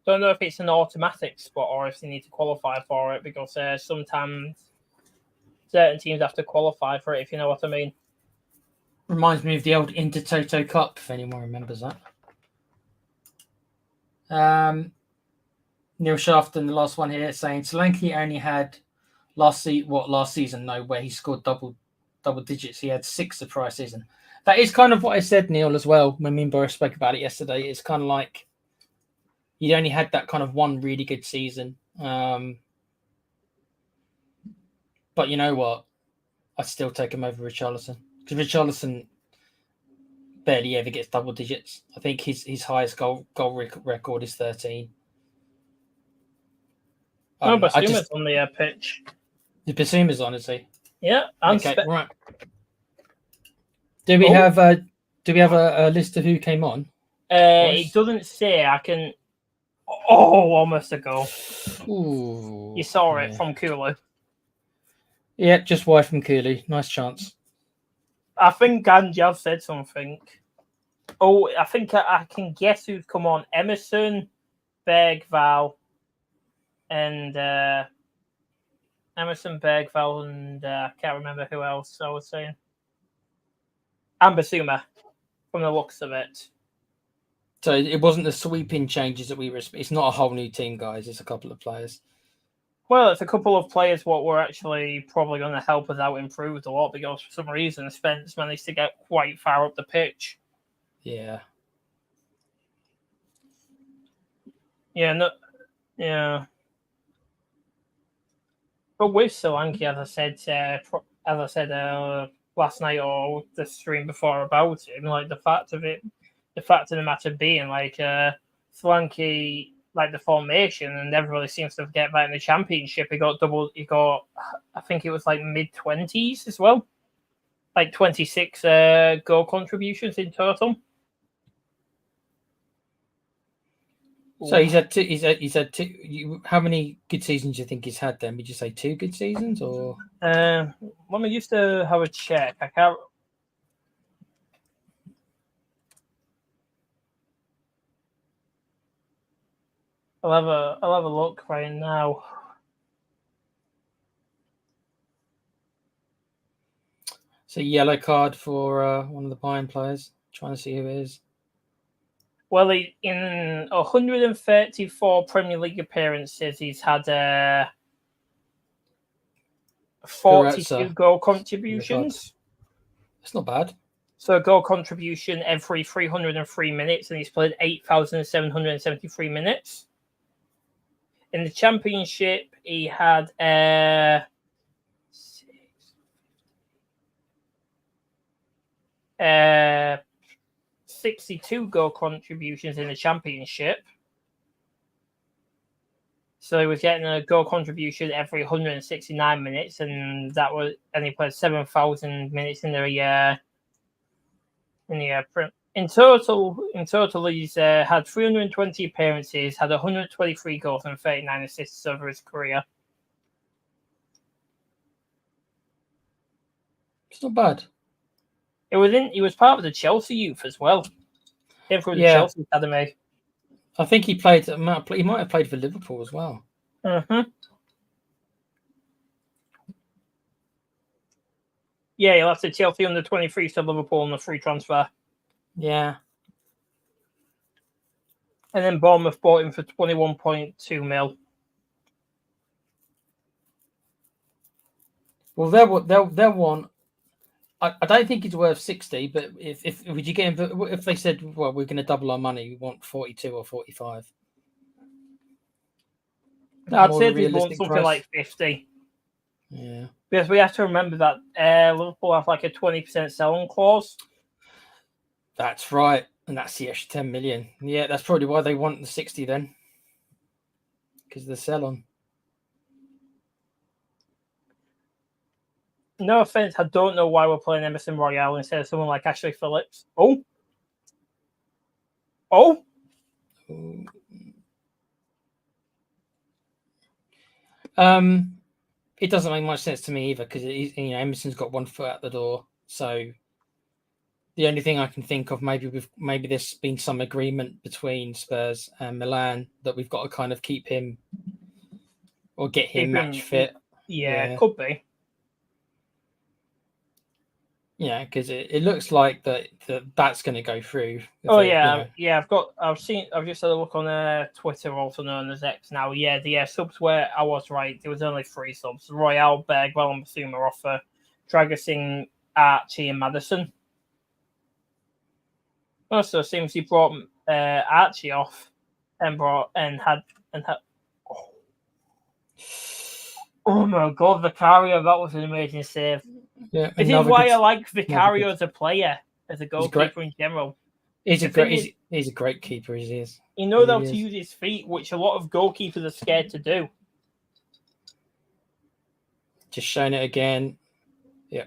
Don't know if it's an automatic spot or if they need to qualify for it because sometimes certain teams have to qualify for it, if you know what I mean. Reminds me of the old Intertoto Cup, if anyone remembers that. Neil Shafton, the last one here, saying Solanke only had last season? No, where he scored double digits. He had 6 the prior season. That is kind of what I said, Neil, as well, when me and Boris spoke about it yesterday. It's kind of like he only had that kind of one really good season. But you know what? I'd still take him over Richarlison. Because Richarlison barely ever gets double digits. I think his highest goal record is 13. No, Basuma's on the pitch. The Basuma's on, is he? Yeah. Okay, right. Do we have a list of who came on? It doesn't say. I can. Oh, almost a goal. Ooh, you saw it from Kulu. Yeah, just wide from Cooley. Nice chance. I think Ganjav said something. Oh, I think I can guess who's come on. Emerson, Bergval, and I can't remember who else I was saying. Ambasuma, from the looks of it. So it wasn't the sweeping changes that we were. It's not a whole new team, guys. It's a couple of players. Well, it's a couple of players what were actually probably going to help us out improve a lot because for some reason Spence managed to get quite far up the pitch. Yeah. Yeah, no, yeah. But with Solanke, as I said last night or the stream before about him, like the fact of the matter being like Solanke, like the formation, and everybody seems to forget that in the championship he got I think it was like mid-20s as well, like 26 goal contributions in total. So he's had two. How many good seasons do you think he's had? Then would you say 2 good seasons, or? Let me just have a check. I can't. I'll have a look right now. So yellow card for one of the Bayern players. Trying to see who it is. Well, in 134 Premier League appearances, he's had 42 goal contributions. That's not bad. So a goal contribution every 303 minutes, and he's played 8,773 minutes. In the Championship, he had 62 goal contributions in the Championship. So he was getting a goal contribution every 169 minutes, and he played 7,000 minutes in the in total he's had 320 appearances, had 123 goals and 39 assists over his career. It's not bad. He was part of the Chelsea youth as well. Came through the Chelsea academy. I think he played. He might have played for Liverpool as well. Mm-hmm. Yeah, he left the Chelsea under 23 to Liverpool on a free transfer. Yeah. And then Bournemouth bought him for 21.2 mil. Well, they'll want. I don't think he's worth 60, but if would you get him? If they said, well, we're going to double our money, we want 42 or 45. I'd say they'd want something like 50. Yeah. Because we have to remember that Liverpool have like a 20% sell-on clause. That's right. And that's the extra 10 million. Yeah, that's probably why they want the 60 then. Because of the sell-on. No offense, I don't know why we're playing Emerson Royale instead of someone like Ashley Phillips. Oh. It doesn't make much sense to me either because Emerson's got 1 foot out the door. So the only thing I can think of, maybe there's been some agreement between Spurs and Milan that we've got to kind of keep him or get him match fit. Yeah, could be. Yeah, because it looks like that's going to go through. I've just had a look on Twitter, also known as X now. Yeah, the subs where I was right, there was only 3 subs: Royale, Bergwell, and Basuma offer, Dragasing, Archie, and Madison. Also, seems he brought Archie off and had. Oh my God, Vicario! That was an amazing save. Yeah, this is why I like Vicario as a player, as a goalkeeper in general. He's a great keeper. He is. He knows how to use his feet, which a lot of goalkeepers are scared to do. Just showing it again. Yeah.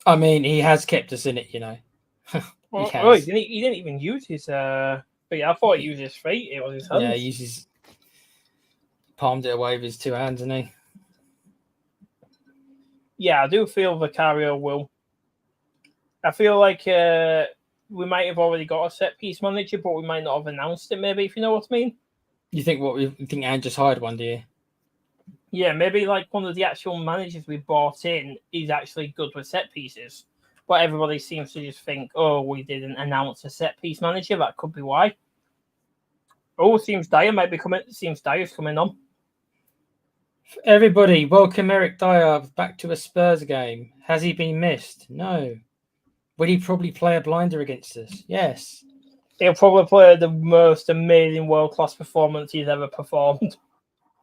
I mean, he has kept us in it, you know. He didn't even use his. But yeah, I thought he used his feet. It was his hands. Yeah, he uses. Palmed it away with his 2 hands, didn't he? Yeah, I do feel Vicario will I feel like we might have already got a set piece manager, but we might not have announced it. Maybe, if you know what I mean. You think Anne just hired one, do you? Yeah, maybe like one of the actual managers we bought in is actually good with set pieces, but everybody seems to just think, "Oh, we didn't announce a set piece manager." That could be why. Oh, seems Dyer might be coming. Seems Dyer's coming on. Everybody, welcome Eric Dyer back to a Spurs game. Has he been missed? No. Will he probably play a blinder against us? Yes. He'll probably play the most amazing world-class performance he's ever performed.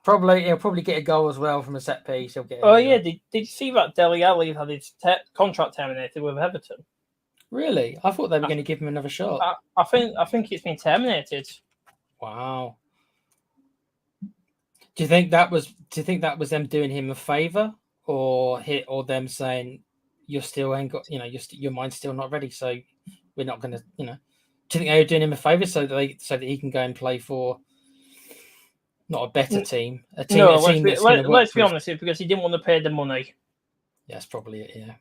He'll probably get a goal as well from a set piece. He'll get. Oh yeah, did you see that Dele Alli had his contract terminated with Everton? Really? I thought they were going to give him another shot. I think it's been terminated. Wow. Do you think that was them doing him a favor, or them saying you're still ain't got, your mind's still not ready, so we're not going to, do you think they were doing him a favor so that he can go and play for not a better team, a team? No, let's be honest, it's because he didn't want to pay the money. Yeah, that's probably it. Yeah.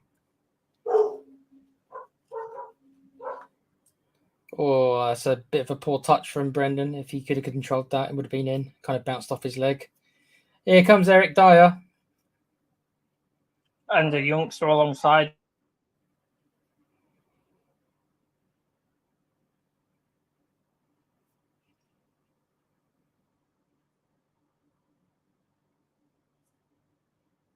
Oh, that's a bit of a poor touch from Brendan. If he could have controlled that, it would have been in. Kind of bounced off his leg. Here comes Eric Dyer. And a youngster alongside.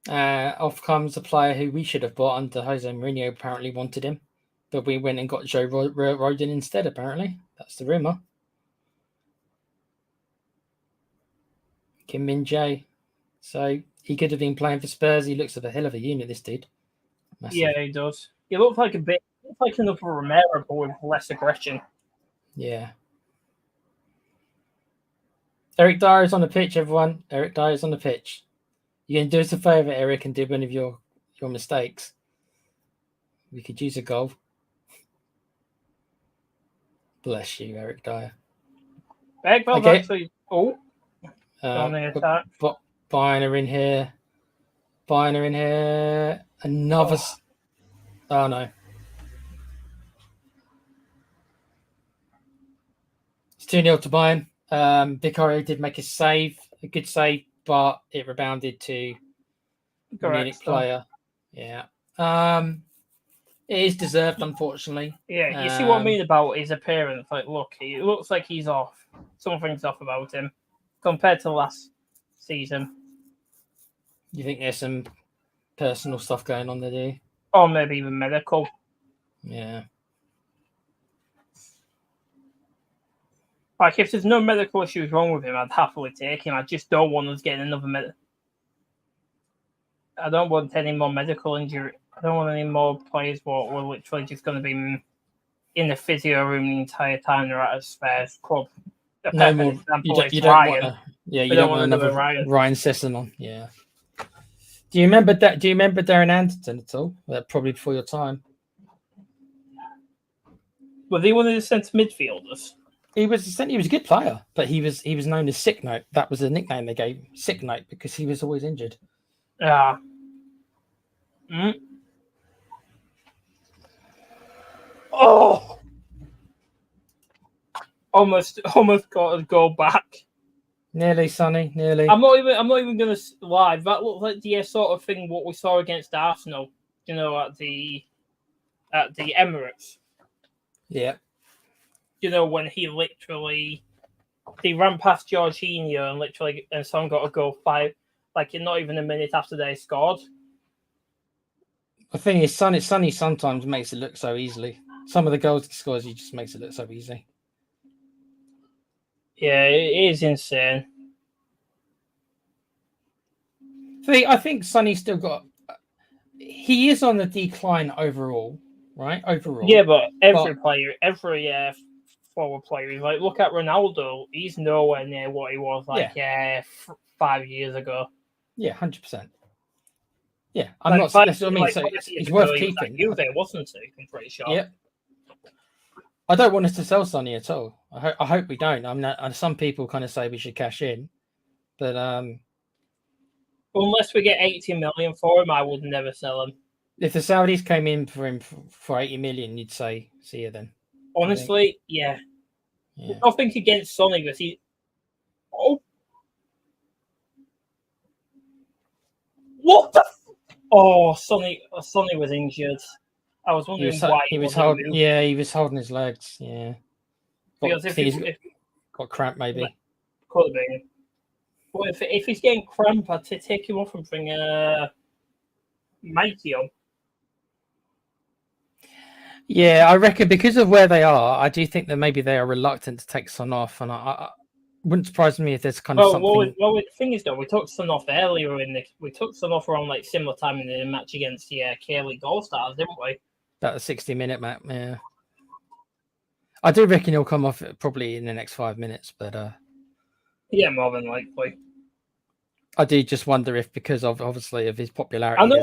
Off comes a player who we should have bought under Jose Mourinho. Apparently wanted him. But we went and got Joe Rodon instead, apparently. That's the rumour. Kim Min-jae. So he could have been playing for Spurs. He looks like a hell of a unit, this dude. Massive. Yeah, he does. He looks like another Romero, but with less aggression. Yeah. Eric Dyer is on the pitch, everyone. Eric Dyer is on the pitch. You can do us a favour, Eric, and do one of your mistakes. We could use a goal. Bless you, Eric Dyer. Bergvall's actually... Oh. On the attack. Bayern are in here. Another... Oh, no. It's 2-0 to Bayern. Vicario did make a good save, but it rebounded to the Munich player. Yeah. It is deserved, unfortunately. Yeah, you see what I mean about his appearance. Like, look, it looks like he's off. Something's off about him compared to last season. You think there's some personal stuff going on there, do you? Or maybe even medical. Yeah. Like, if there's no medical issues wrong with him, I'd happily take him. I just don't want us getting another I don't want any more medical injury. I don't want any more players who are literally just going to be in the physio room the entire time they're at a Spurs club. No more. You don't want another Ryan Sesson on. Yeah. Do you remember that? Do you remember Darren Anderton at all? Probably before your time. Was he one of the centre midfielders? He was a good player, but he was known as Sick Note. That was the nickname they gave him, Sick Note, because he was always injured. Yeah. Oh, almost got to go back. Nearly, Sonny. Nearly. I'm not even going to lie. That looked like the sort of thing what we saw against Arsenal. At the Emirates. Yeah. When he ran past Jorginho and Son got a goal not even a minute after they scored. The thing is, Sonny sometimes makes it look so easily. Some of the goals he scores, he just makes it look so easy. Yeah, it is insane. I think Sonny's still got... He is on the decline overall, right? Yeah, but every forward player is like, look at Ronaldo. He's nowhere near what he was 5 years ago. Yeah, 100%. Yeah, I'm not. That's what I mean. So it's worth keeping. Juve, wasn't he? I'm pretty sure. Yeah. I don't want us to sell Sonny at all. I hope we don't. Some people kind of say we should cash in, but unless we get 80 million for him, I would never sell him. If the Saudis came in for him for 80 million, you'd say, see you then. Honestly, yeah. Yeah. Nothing against Sonny, but he. Oh. What the? Oh, Sonny was injured. I was wondering why he was wasn't holding. moved. Yeah, he was holding his legs. Yeah. Because I think he's got cramp, maybe. Could have been. But if he's getting cramp, I'd take him off and bring Mikey on. Yeah, I reckon because of where they are, I do think that maybe they are reluctant to take Son off, and I wouldn't surprise me if there's kind of something. Well, the thing is, though, we took Son off earlier we took Son off around like similar time in the match against the K-League All-Stars, didn't we? That 60-minute map, yeah. I do reckon he'll come off probably in the next 5 minutes, but yeah, more than likely. I do just wonder if because of obviously of his popularity, I know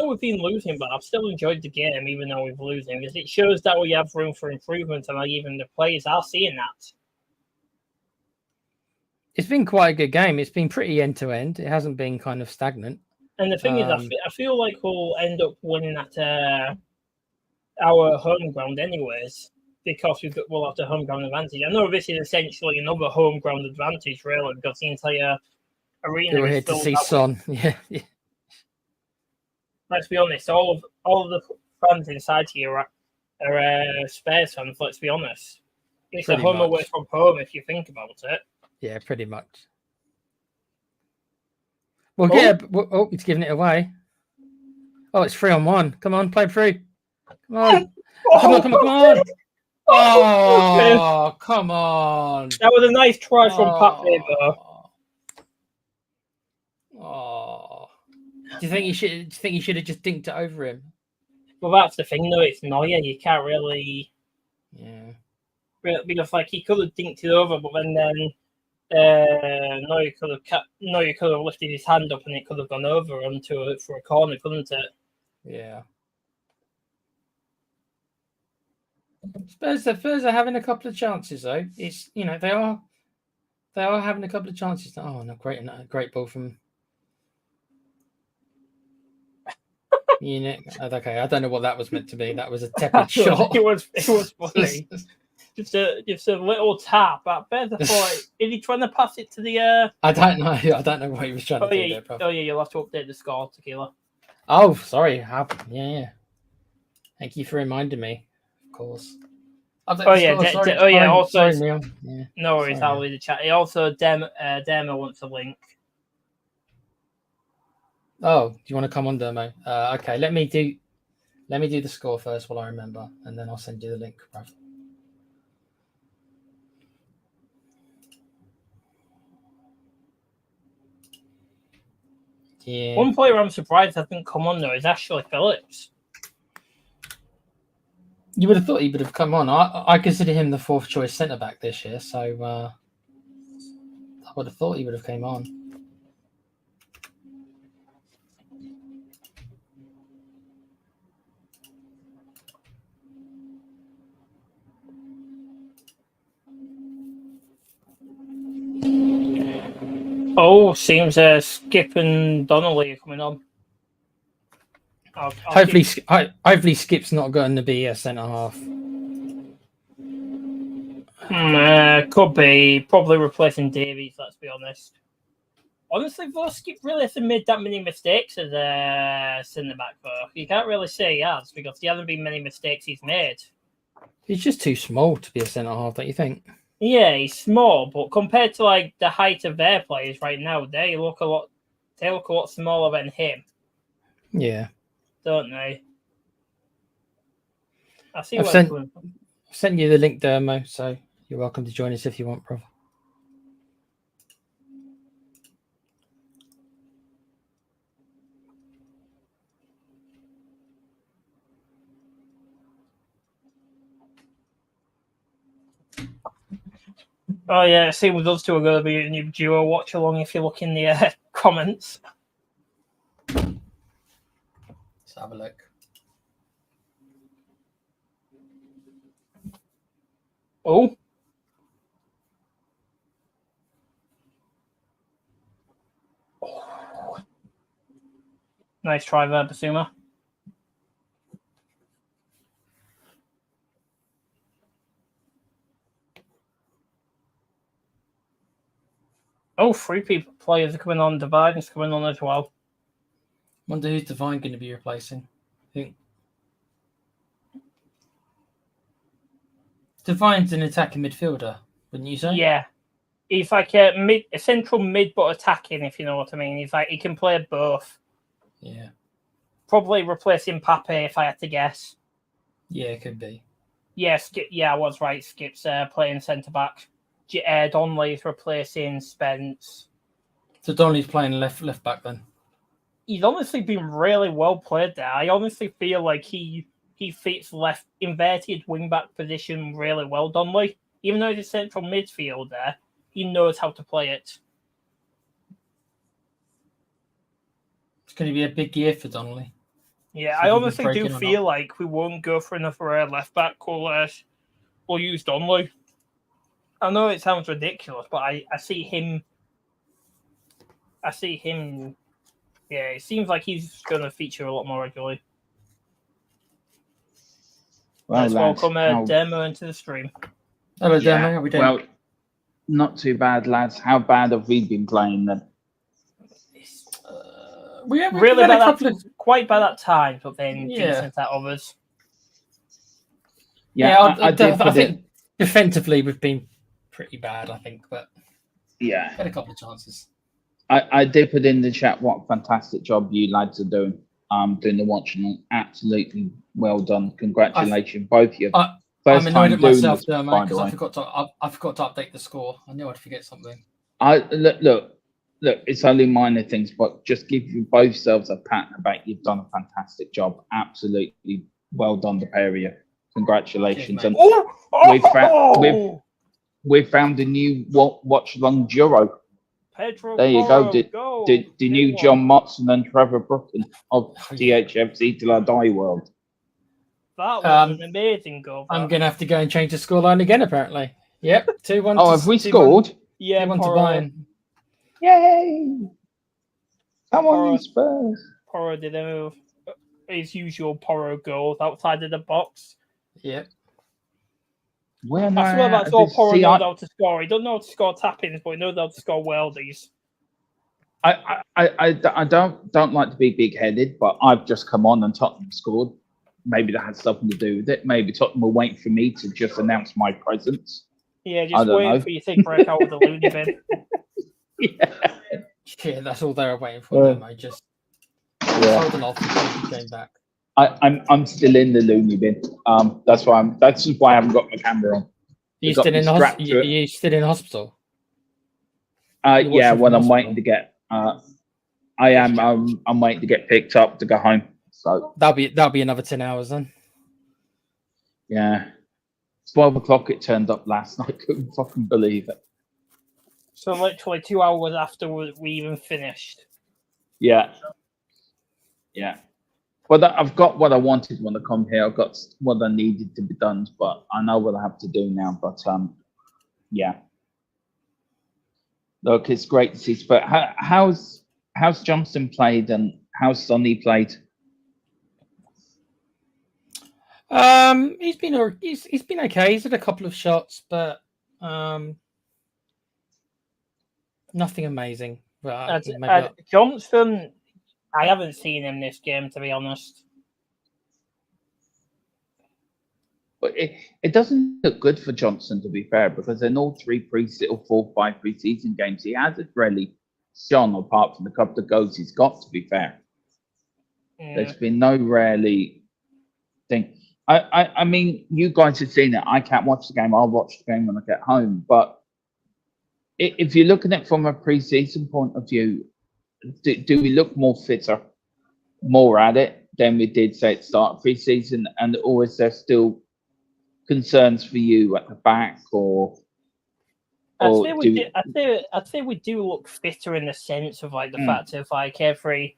we've been losing, but I've still enjoyed the game even though we've losing because it shows that we have room for improvement, and even the players are seeing that. It's been quite a good game. It's been pretty end to end. It hasn't been kind of stagnant. And the thing is, I feel like we'll end up winning at our home ground anyways, because we'll have the home ground advantage. I know this is essentially another home ground advantage, really, because the entire arena is here to see Son. Yeah. Let's be honest, all of the fans inside here are Spurs fans. Let's be honest, it's pretty a home away from home if you think about it. Yeah, pretty much. Well, it's giving it away. Oh, it's 3-on-1. Come on, play through. Come on. Come on. Oh, come on. That was a nice try from Pat Faber. Oh. Do you think he should have just dinked it over him? Well, that's the thing, though. It's Neuer. You can't really. Yeah. Because like he could have dinked it over, but then Neuer could have lifted his hand up and it could have gone over for a corner, couldn't it? Yeah. Spurs are having a couple of chances though. It's they are having a couple of chances. Oh no, great ball from Munich. Okay, I don't know what that was meant to be. That was a tepid shot. It was funny. just a little tap. I bet I thought, is he trying to pass it to the? I don't know. I don't know what he was trying to do there, bro. Oh yeah, you'll have to update the score, Tequila. Oh, sorry. Yeah. Thank you for reminding me. Of course. Also, sorry, Neil. Yeah. No worries. I'll read the chat. He also Demo wants a link. Oh, do you want to come on, Demo? Okay, let me do the score first while I remember, and then I'll send you the link, bro. Yeah. One player I'm surprised hasn't come on though is Ashley Phillips. You would have thought he would have come on. I consider him the fourth choice centre back this year, so I would have thought he would have came on. Oh, seems Skip and Donnelly are coming on. Hopefully Skip's not going to be a centre half. Could be probably replacing Davies. Let's be honest. Honestly, though, Skip really hasn't made that many mistakes as a centre back. Though you can't really say he has because there haven't been many mistakes he's made. He's just too small to be a centre half, don't you think? Yeah, he's small, but compared to like the height of their players right now, they look a lot smaller than him. Yeah. Don't they? I see. I've sent you the link, Dermo, so you're welcome to join us if you want, bro. Oh yeah, see, with those two are going to be a new duo watch along if you look in the comments. Let's have a look. Oh. Nice try there, Basuma. Oh, players are coming on. Divine's coming on as well. Wonder who's Divine going to be replacing. I think Divine's an attacking midfielder, wouldn't you say? Yeah. He's like a central mid, but attacking, if you know what I mean. He's like, he can play both. Yeah. Probably replacing Pape, if I had to guess. Yeah, it could be. Yeah, Skip. Yeah, I was right. Skip's playing centre-back. Donnelly's replacing Spence. So Donnelly's playing left back then? He's honestly been really well played there. I honestly feel like he fits left inverted wing-back position really well, Donnelly. Even though he's a central midfielder, he knows how to play it. It's going to be a big year for Donnelly. Yeah, I honestly do feel like we won't go for another left back. We'll use Donnelly. I know it sounds ridiculous, but I see him. Yeah, it seems like he's going to feature a lot more regularly. Well, Let's welcome Demo into the stream. Hello, Demo. How are we doing? Well, not too bad, lads. How bad have we been playing then? We have really bad quite bad at times, but then decent at others. Yeah, I think defensively we've been pretty bad, I think, but had a couple of chances. I did put in the chat what a fantastic job you lads are doing. Doing the watching, absolutely well done. Congratulations, both of you. I'm annoyed at myself, Dermo, because I forgot to update the score. I knew I'd forget something. Look, it's only minor things, but just give you both selves a pat on the back. You've done a fantastic job. Absolutely well done, the pair of you. Congratulations. Cheers, and we've found a new watch along duo. There you go. The new John Motson and Trevor Brooklyn of THFC Till I Die world. That was an amazing goal. I'm going to have to go and change the scoreline again, apparently. Yep, 2-1. Oh, have we scored? Yeah, 2-1 to Bayern. Yay! Come on, you Spurs. Porro did his usual Porro goals outside of the box. Yep. I swear that's all Porro knows how to score. He doesn't know how to score tap-ins, but he knows how to score weldies. I don't like to be big-headed, but I've just come on and Tottenham scored. Maybe that had something to do with it. Maybe Tottenham will wait for me to just announce my presence. Yeah, just waiting for you to break out with the loony bin. Yeah, that's all they were waiting for. Them, just holding off and going back. I'm still in the loony bin. That's why I haven't got my camera on. You still in the hospital? Yeah. When I'm waiting to get, I'm waiting to get picked up to go home. So that'll be another 10 hours then. Yeah, 12 o'clock it turned up last night. Couldn't fucking believe it. So literally 2 hours after we even finished. Yeah. But I've got what I wanted when I come here. I've got what I needed to be done, but I know what I have to do now. But yeah. Look, it's great to see. But how's Johnson played and how's Sonny played? He's been okay. He's had a couple of shots, but nothing amazing. But Johnson, I haven't seen him this game, to be honest. But it doesn't look good for Johnson, to be fair, because in all 5 pre-season games, he hasn't really shone apart from the couple of goals he's got, to be fair. There's been no rarely thing. I mean, you guys have seen it. I can't watch the game. I'll watch the game when I get home. But if you're looking at it from a pre-season point of view, do we look more fitter, more at it than we did, say, at the start of pre-season? Or is there still concerns for you at the back? I'd say we do look fitter in the sense of like the fact of like every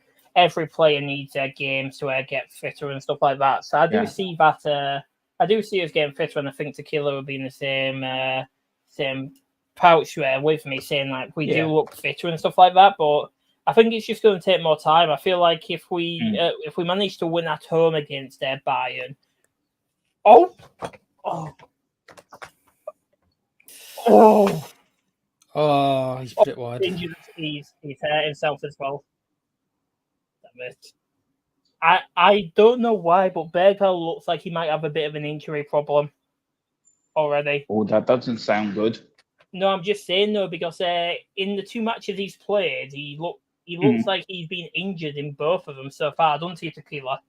player needs their games to get fitter and stuff like that. So I do see that. I do see us getting fitter, and I think Tequila will be in the same pouch with me, saying like we do look fitter and stuff like that. But I think it's just going to take more time. I feel like if we manage to win at home against their Bayern, oh, he's a bit wide. he's hurt himself as well. Damn it. I don't know why, but Bergvall looks like he might have a bit of an injury problem already. Oh, that doesn't sound good. No, I'm just saying though, because in the 2 matches he's played, he looks like he's been injured in both of them so far, don't you, Tequila?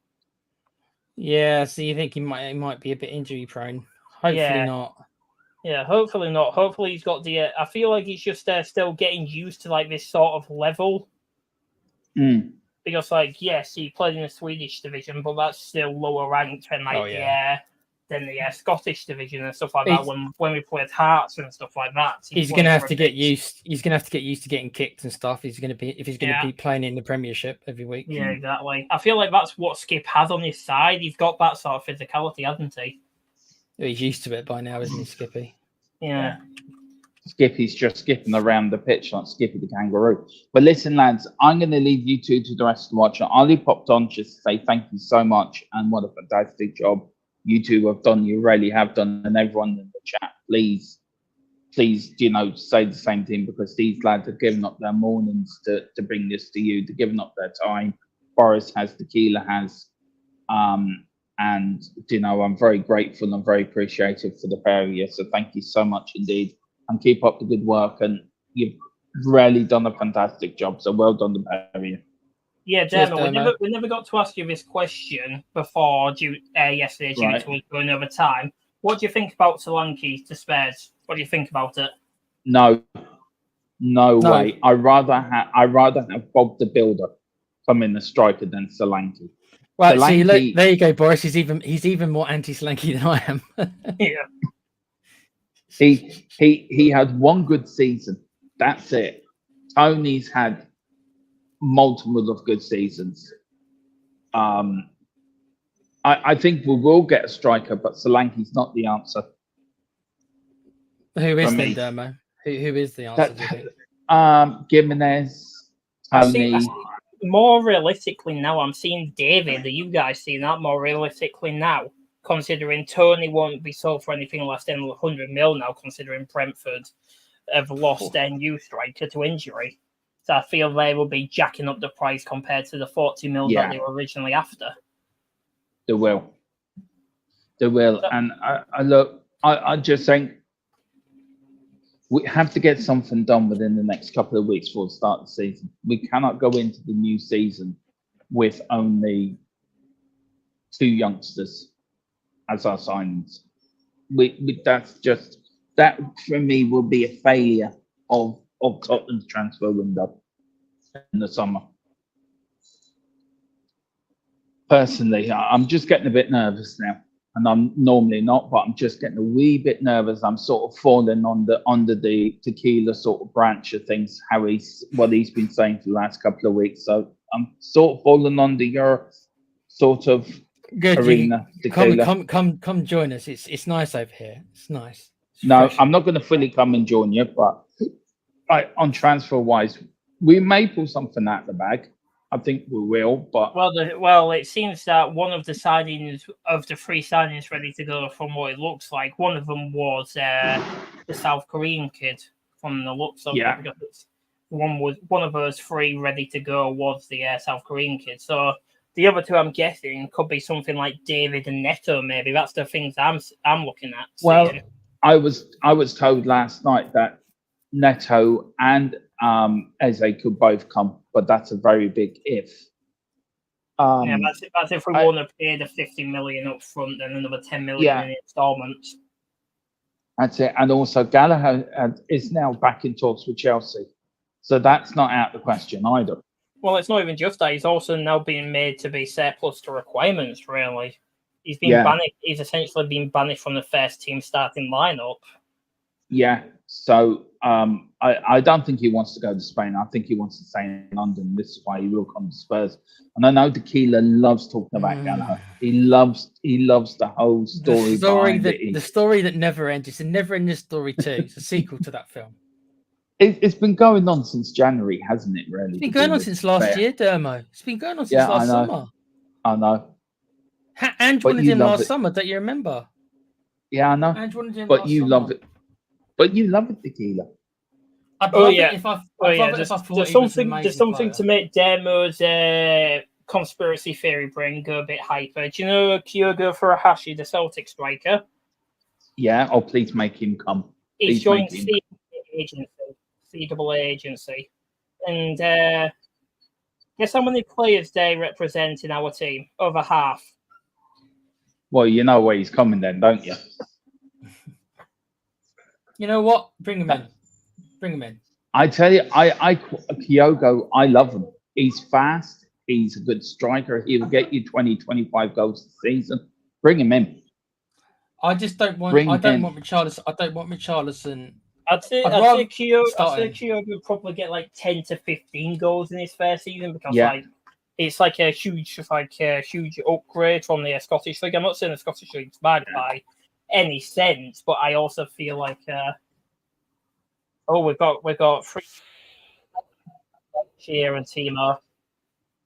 Yeah, so you think he might be a bit injury prone? Hopefully not. Yeah, hopefully not. Hopefully he's got the. I feel like he's just still getting used to like this sort of level. Because yes, he played in the Swedish division, but that's still lower ranked than the Scottish division and stuff like that. When we played Hearts and stuff like that, he's gonna have to get used. He's gonna have to get used to getting kicked and stuff. If he's gonna be playing in the Premiership every week. Yeah, exactly. I feel like that's what Skip has on his side. He's got that sort of physicality, hasn't he? He's used to it by now, isn't he, Skippy? Yeah. Skippy's just skipping around the pitch like Skippy the kangaroo. But listen, lads, I'm going to leave you two to the rest of the watch. I only popped on just to say thank you so much and what a fantastic job you two have done. You really have done, and everyone in the chat, please, say the same thing, because these lads have given up their mornings to bring this to you. They're giving up their time. Boris has, Tequila has, and I'm very grateful and very appreciative for the pair of you. So thank you so much indeed, and keep up the good work. And you've really done a fantastic job. So well done, the pair of you. Yeah, Dermot, we never got to ask you this question before yesterday due to us going over time. What do you think about Solanke to Spurs? What do you think about it? No way. I rather have Bob the Builder come in the striker than Solanke. Right, Solanke, see, there you go, Boris. He's even more anti-Solanke than I am. Yeah. He had one good season. That's it. Tony's had multiple of good seasons. I think we will get a striker, but Solanke's not the answer. Who is the Dermo? Who is the answer? Do you think? Gimenez, Tony. I see, more realistically now, I'm seeing David. Are you guys seeing that more realistically now? Considering Tony won't be sold for anything less than 100 mil now, considering Brentford have lost their new striker to injury. So I feel they will be jacking up the price compared to the 40 mil that they were originally after. They will. And I just think we have to get something done within the next couple of weeks before the start of the season. We cannot go into the new season with only 2 youngsters as our signings. That for me will be a failure of Tottenham's transfer window in the summer. Personally, I'm just getting a bit nervous now, and I'm normally not, but I'm just getting a wee bit nervous. I'm sort of falling under the Tequila sort of branch of things, what he's been saying for the last couple of weeks. So I'm sort of falling under your sort of arena. Come join us. It's nice over here. It's nice. I'm not going to fully come and join you, but on transfer wise, we may pull something out of the bag. I think we will, but well, it seems that one of the signings of the 3 signings ready to go, from what it looks like, one of them was the South Korean kid. From the looks of it, because one of those 3 ready to go was the South Korean kid. So the other 2, I'm guessing, could be something like David and Neto. Maybe that's the things I'm looking at. Well, I was told last night that Neto and Eze could both come, but that's a very big if. That's if we want to pay the 50 million up front and another 10 million in installments. That's it. And also Gallagher is now back in talks with Chelsea. So that's not out of the question either. Well, it's not even just that. He's also now being made to be surplus to requirements, really. He's been banished. He's essentially been banished from the first team starting lineup. Yeah. So I don't think he wants to go to Spain. I think he wants to stay in London. This is why he will come to Spurs. And I know Tequila loves talking about Gallagher. He loves the whole story. The story that never ends. It's a never-ending story too. It's a sequel to that film. It's been going on since January, hasn't it? Really, It's been going on since last year, Dermo. It's been going on since last summer. I know. And But wanted you him love last it. summer. Don't you remember? Yeah, I know. And wanted him But last you summer. love it. But you love it, Tequila. I'd love it if I. I'd love it if I thought There's he was an something. amazing There's something player. to make Dermo's conspiracy theory brain go a bit hyper. Do you know Kyogo Furuhashi, the Celtic striker? Yeah. Oh, please make him come. He's Please joined make him. CAA agency, and guess how many players they represent in our team? Over half. Well, you know where he's coming then, don't you? You know what? Bring him in. Bring him in. I tell you, Kyogo, I love him. He's fast. He's a good striker. He'll get you 20, 25 goals a season. Bring him in. I just don't want. Bring I don't him. want Richarlison. I don't want Richarlison. I'd say rather Kyogo would probably get like 10 to 15 goals in his first season because it's like a huge upgrade from the Scottish League. I'm not saying the Scottish League's bad by any sense, but I also feel like we've got three here and Timo.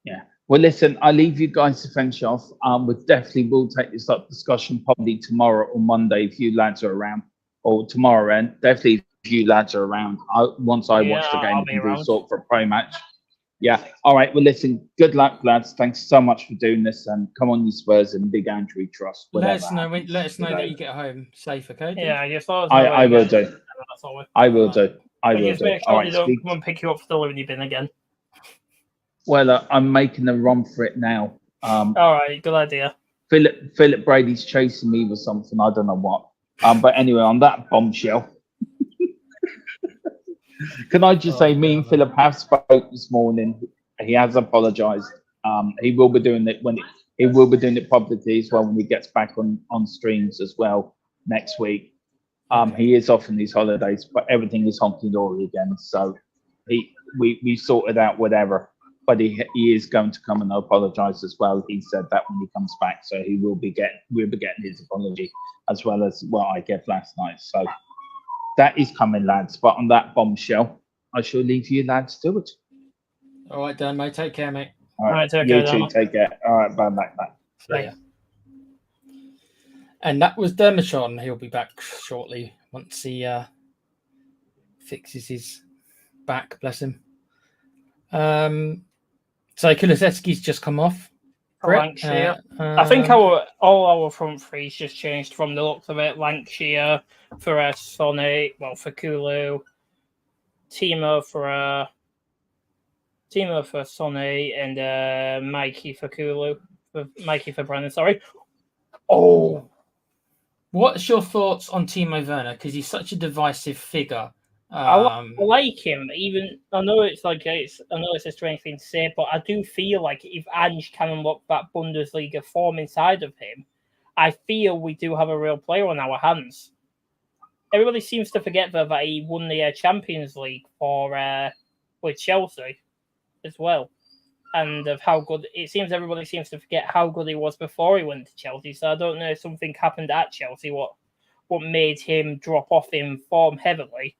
Yeah. Well, listen, I'll leave you guys to finish off. We definitely will take this up discussion probably tomorrow or Monday if you lads are around, or tomorrow, and definitely if you lads are around. Once I watch the game, we can do sort for a pro match. Yeah. All right. Well, listen, good luck, lads. Thanks so much for doing this, and come on, you Spurs and Big Andrew Trust. Let us know that you get home safe, okay? Yeah, I just thought I will do. I will do. I will do. All right. Don't come and pick you up for the living bin again. Well, I'm making a run for it now. All right, good idea. Philip Brady's chasing me with something. I don't know what. But anyway, on that bombshell, can I just say, me and Philip have spoke this morning. He has apologised. He will be doing it he will be doing it publicly as well when he gets back on streams as well next week. He is off on these holidays, but everything is honky dory again. So we sorted out whatever. But he is going to come and apologise as well. He said that when he comes back, so we'll be getting his apology as well as what I gave last night. So that is coming, lads. But on that bombshell, I shall leave you lads to it. All right, Dan, mate. Take care, mate. All right, you too. Take care. All right, bye. See ya. And that was Dermachon. He'll be back shortly once he fixes his back. Bless him. So Kulusevski's just come off. Lancashire. I think all our front three's just changed from the looks of it. Lancashire for Sonny, for Kulu, Timo for Sonny, and Mikey for Kulu. Mikey for Brandon, sorry. Oh, what's your thoughts on Timo Werner? Because he's such a divisive figure. I like him. Even I know it's a strange thing to say, but I do feel like if Ange can unlock that Bundesliga form inside of him, I feel we do have a real player on our hands. Everybody seems to forget that he won the Champions League with Chelsea as well, and of how good it seems. Everybody seems to forget how good he was before he went to Chelsea. So I don't know if something happened at Chelsea what made him drop off in form heavily.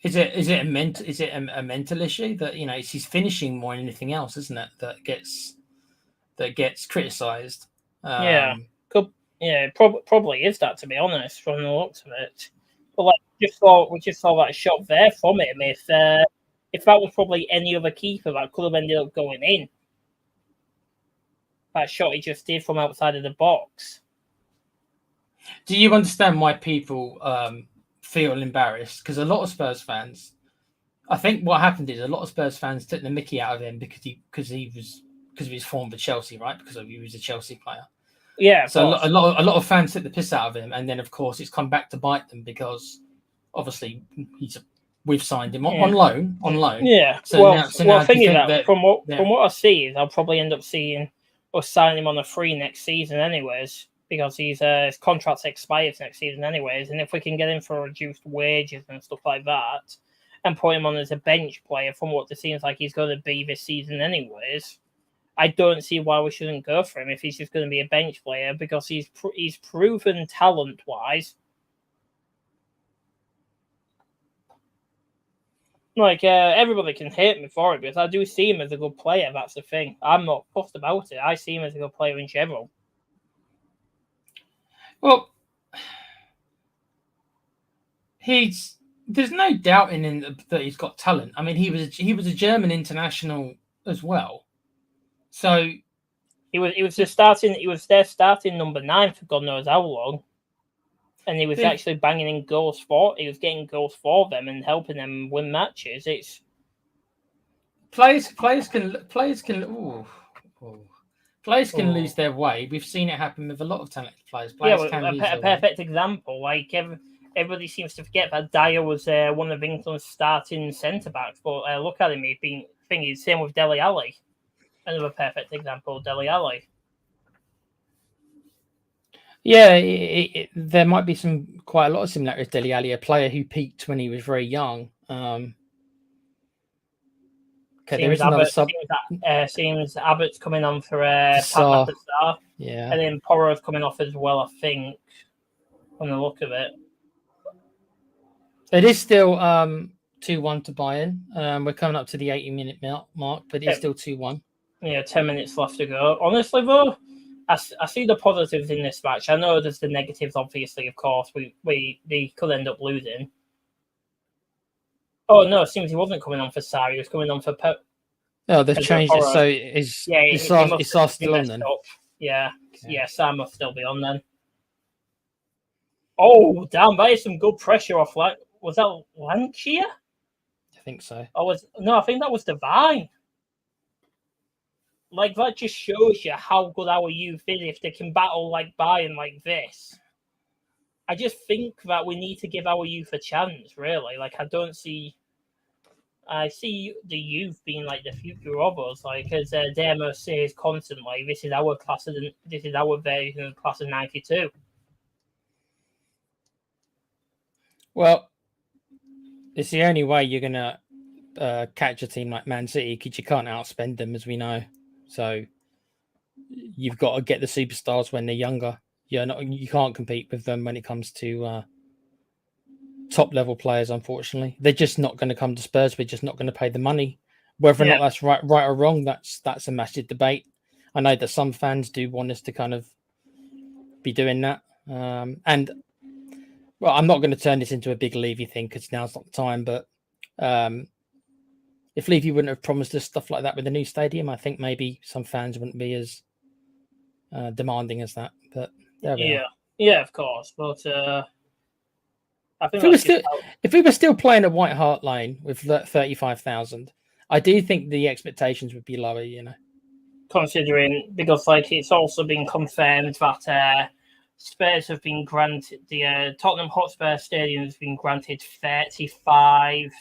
Is it a mental issue that it's his finishing more than anything else, isn't it? That gets criticised. Probably is that, to be honest, from the looks of it. But we just saw that shot there from him. If that was probably any other keeper, that could have ended up going in. That shot he just did from outside of the box. Do you understand why people feel embarrassed? Because a lot of Spurs fans, I think what happened is a lot of Spurs fans took the mickey out of him because of his form for Chelsea, right? Because he was a Chelsea player. Yeah. So a lot of fans took the piss out of him, and then of course it's come back to bite them because obviously we've signed him on loan. Yeah. The thing is that from what I see is I'll probably end up seeing us sign him on a free next season, anyways. Because his contract expires next season anyways, and if we can get him for reduced wages and stuff like that, and put him on as a bench player from what it seems like he's going to be this season anyways, I don't see why we shouldn't go for him if he's just going to be a bench player, because he's proven talent-wise. Like, everybody can hate me for it because I do see him as a good player. That's the thing. I'm not fussed about it. I see him as a good player in general. Well, there's no doubting that he's got talent. I mean, he was a German international as well. So he was their starting number 9 for God knows how long. And he was actually banging in goals he was getting goals for them and helping them win matches. It's players can lose their way. We've seen it happen with a lot of talented players. A perfect example. Like everybody seems to forget that Dyer was one of England's starting centre backs, but look at him. He's been thinking same with Dele Alli. Another perfect example, Dele Alli. Yeah, there might be quite a lot of similarities. Dele Alli, a player who peaked when he was very young. There is another sub. Seems Abbott's coming on for Sar. Yeah, and then Porro's coming off as well. I think, from the look of it, it is still 2-1 to Bayern. We're coming up to the 80-minute mark, but it's still 2-1. Yeah, 10 minutes left to go. Honestly, though, I see the positives in this match. I know there's the negatives, obviously, of course. They could end up losing. Oh, no, it seems he wasn't coming on for Sarri. He was coming on for Pep. Oh, they've changed it, so it's still on then. Yeah, okay. Yeah, Sarri must still be on then. Oh, damn, that is some good pressure off. Was that Lancashire? I think so. I think that was Divine. Like, that just shows you how good our youth is if they can battle like Bayern like this. I just think that we need to give our youth a chance, really. Like, I see the youth being like the future of us. Like, as Demo says constantly, this is our version of class of 92. Well, it's the only way you're gonna catch a team like Man City, because you can't outspend them, as we know. So you've got to get the superstars when they're younger. You can't compete with them when it comes to top level players. Unfortunately, they're just not going to come to Spurs. We're just not going to pay the money. Whether or not that's right or wrong, that's a massive debate. I know that some fans do want us to kind of be doing that. And well, I'm not going to turn this into a big Levy thing because now's not the time. But if Levy wouldn't have promised us stuff like that with the new stadium, I think maybe some fans wouldn't be as demanding as that. But there we are. Yeah, of course. But I think if we were still playing at White Hart Lane with 35,000, I do think the expectations would be lower. Considering, because like it's also been confirmed that Spurs have been granted the Tottenham Hotspur Stadium has been granted 35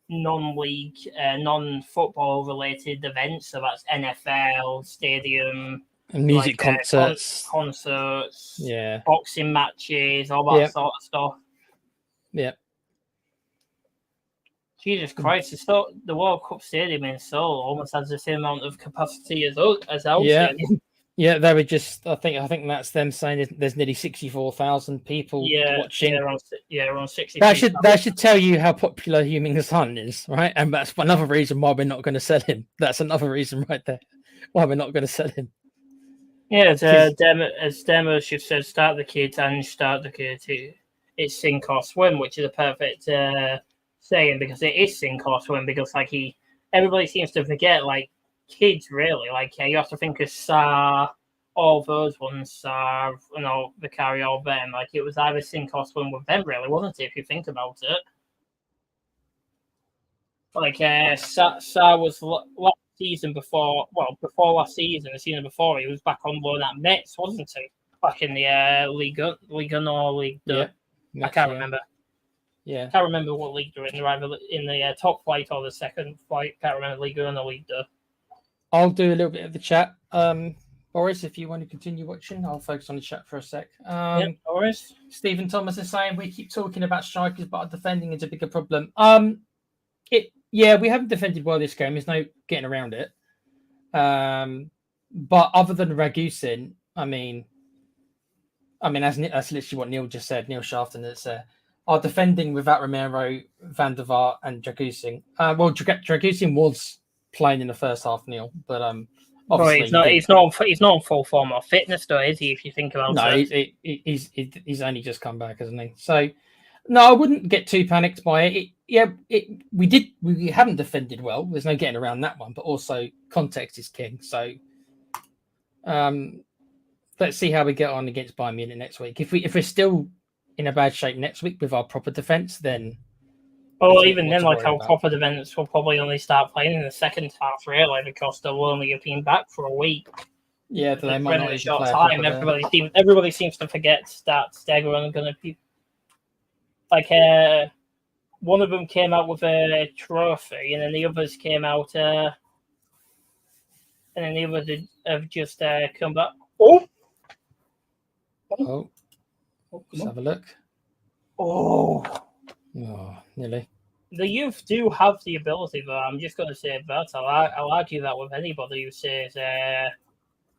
non-league, non-football related events. So that's NFL, stadium, and music concerts, boxing matches, all that sort of stuff. Yeah. Jesus Christ! The World Cup Stadium in Seoul almost has the same amount of capacity as our stadium. Yeah, they were just. I think that's them saying there's nearly 64,000 people watching. Around 60. That should tell you how popular Heung-min Son is, right? And that's another reason why we're not going to sell him. That's another reason right there why we're not going to sell him. Yeah, as Demo should said, start the kid and start the kid. It's sink or swim, which is a perfect saying because it is sink or swim. Because everybody seems to forget kids really you have to think of Sarr, all those ones, Sarr, Vicari, all them. It was either sink or swim with them, really, wasn't it? If you think about it, Sarr was last season before last season, the season before, he was back on loan at Metz, wasn't he? Back in the Ligue 1 or Ligue 2. I can't remember. Yeah, can't remember what league they're in. They're either in the top flight or the second flight. Can't remember Ligue 1 or Ligue 2. I'll do a little bit of the chat. Boris, if you want to continue watching, I'll focus on the chat for a sec. Boris. Stephen Thomas is saying we keep talking about strikers, but our defending is a bigger problem. We haven't defended well this game. There's no getting around it. But other than Ragusin, I mean, that's literally what Neil just said. Neil Shafton. It's are defending without Romero, Van der Vaart, and Dragusin. Well, Dragusin was playing in the first half, Neil, but But obviously he's not on full form or fitness, though, is he? If you think about it, he's only just come back, hasn't he? So no, I wouldn't get too panicked by it. We haven't defended well. There's no getting around that one, but also context is king. So let's see how we get on against Bayern Munich next week. If we're still in a bad shape next week with our proper defense, then even then, like our proper defence will probably only start playing in the second half, really, because they'll only have been back for a week. Yeah, they might not in a even short play time. Everybody seems to forget that they're going to be like one of them came out with a trophy, and then the others came out, and then the others have just come back. Let's have a look. Nearly. The youth do have the ability, though. I'm just going to say that. I'll argue that with anybody who says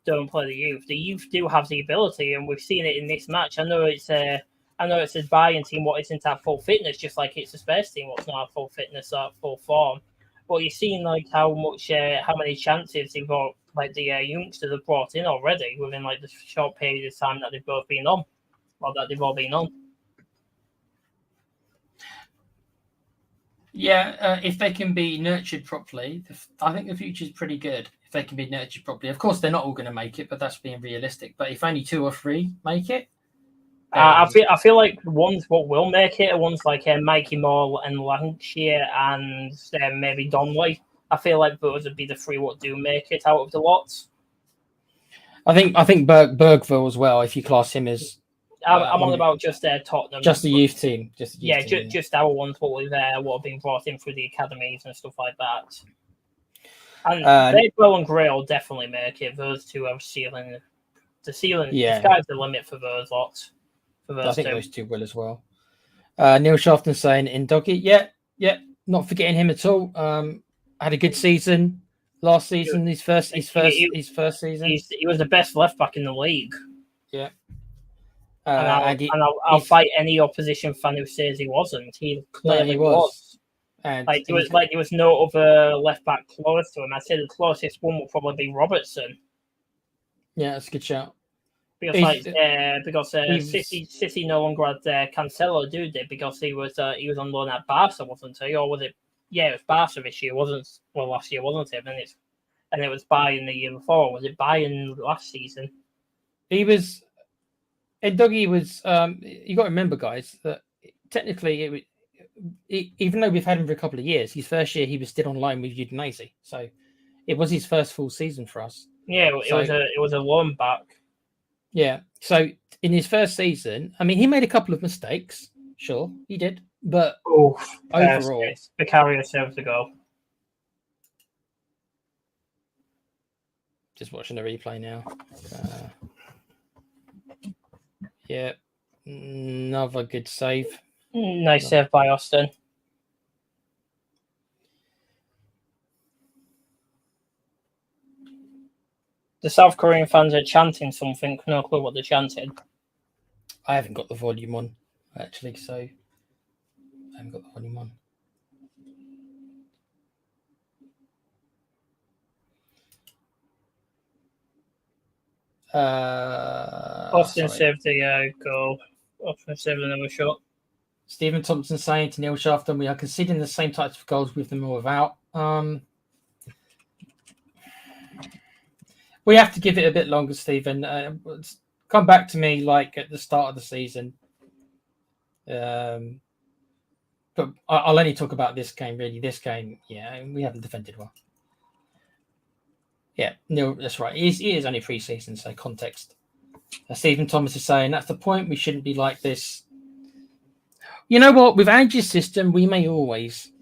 don't play the youth. The youth do have the ability, and we've seen it in this match. I know it's a Bayern team what isn't at full fitness, just like it's a Spurs team what's not at full fitness or at full form. But you've seen like how many chances they've got, like the youngsters have brought in already within like the short period of time that they've both been on, or that they've all been on. Yeah, if they can be nurtured properly, I think the future is pretty good. If they can be nurtured properly, of course they're not all going to make it, but that's being realistic. But if only 2 or 3 make it, I feel like the ones what will make it are ones like Mikey Moore and Lancashire and maybe Donley. I feel like those would be the 3 what do make it out of the lots. I think Bergville as well. If you class him as, I'm on about just Tottenham, just the youth team, just our ones what have been brought in through the academies and stuff like that. And Bakewell and Gray will definitely make it. Those 2 have ceiling. The ceiling, the sky's the limit for those lots. I think those 2 will as well. Neil Shafton saying in Doggy, yeah, not forgetting him at all. Had a good season last season. His first season. He was the best left back in the league. Yeah. I'll fight any opposition fan who says he wasn't. He clearly was. And there was no other left back close to him. I'd say the closest one would probably be Robertson. Yeah, that's a good shout. Because City no longer had Cancelo, do they? Because he was on loan at Barca, wasn't he? Or was it? Yeah, it was Barca this year, wasn't? Well, last year wasn't it? And it was Bayern the year before. Was it Bayern last season? He was. And Dougie was. You got to remember, guys, that technically, even though we've had him for a couple of years, his first year he was still on loan with Udinese, so it was his first full season for us. Yeah, it was a loan back. Yeah, so in his first season, I mean, he made a couple of mistakes. Sure, he did, but overall, Vicario serves the goal. Just watching the replay now. Yeah, another good save. Nice save by Austin. The South Korean fans are chanting something. No clue what they're chanting. I haven't got the volume on, actually, so I haven't got the volume on. Austin saved the goal. Austin saved another shot. Stephen Thompson saying to Neil Shafton, we are conceding the same types of goals with them or without. We have to give it a bit longer, Stephen. Come back to me like at the start of the season. But I'll only talk about this game, really. This game, yeah, we haven't defended well. Yeah, Neil, that's right. It is only pre-season, so context. Stephen Thomas is saying, that's the point. We shouldn't be like this. You know what? With Ange's system, we may always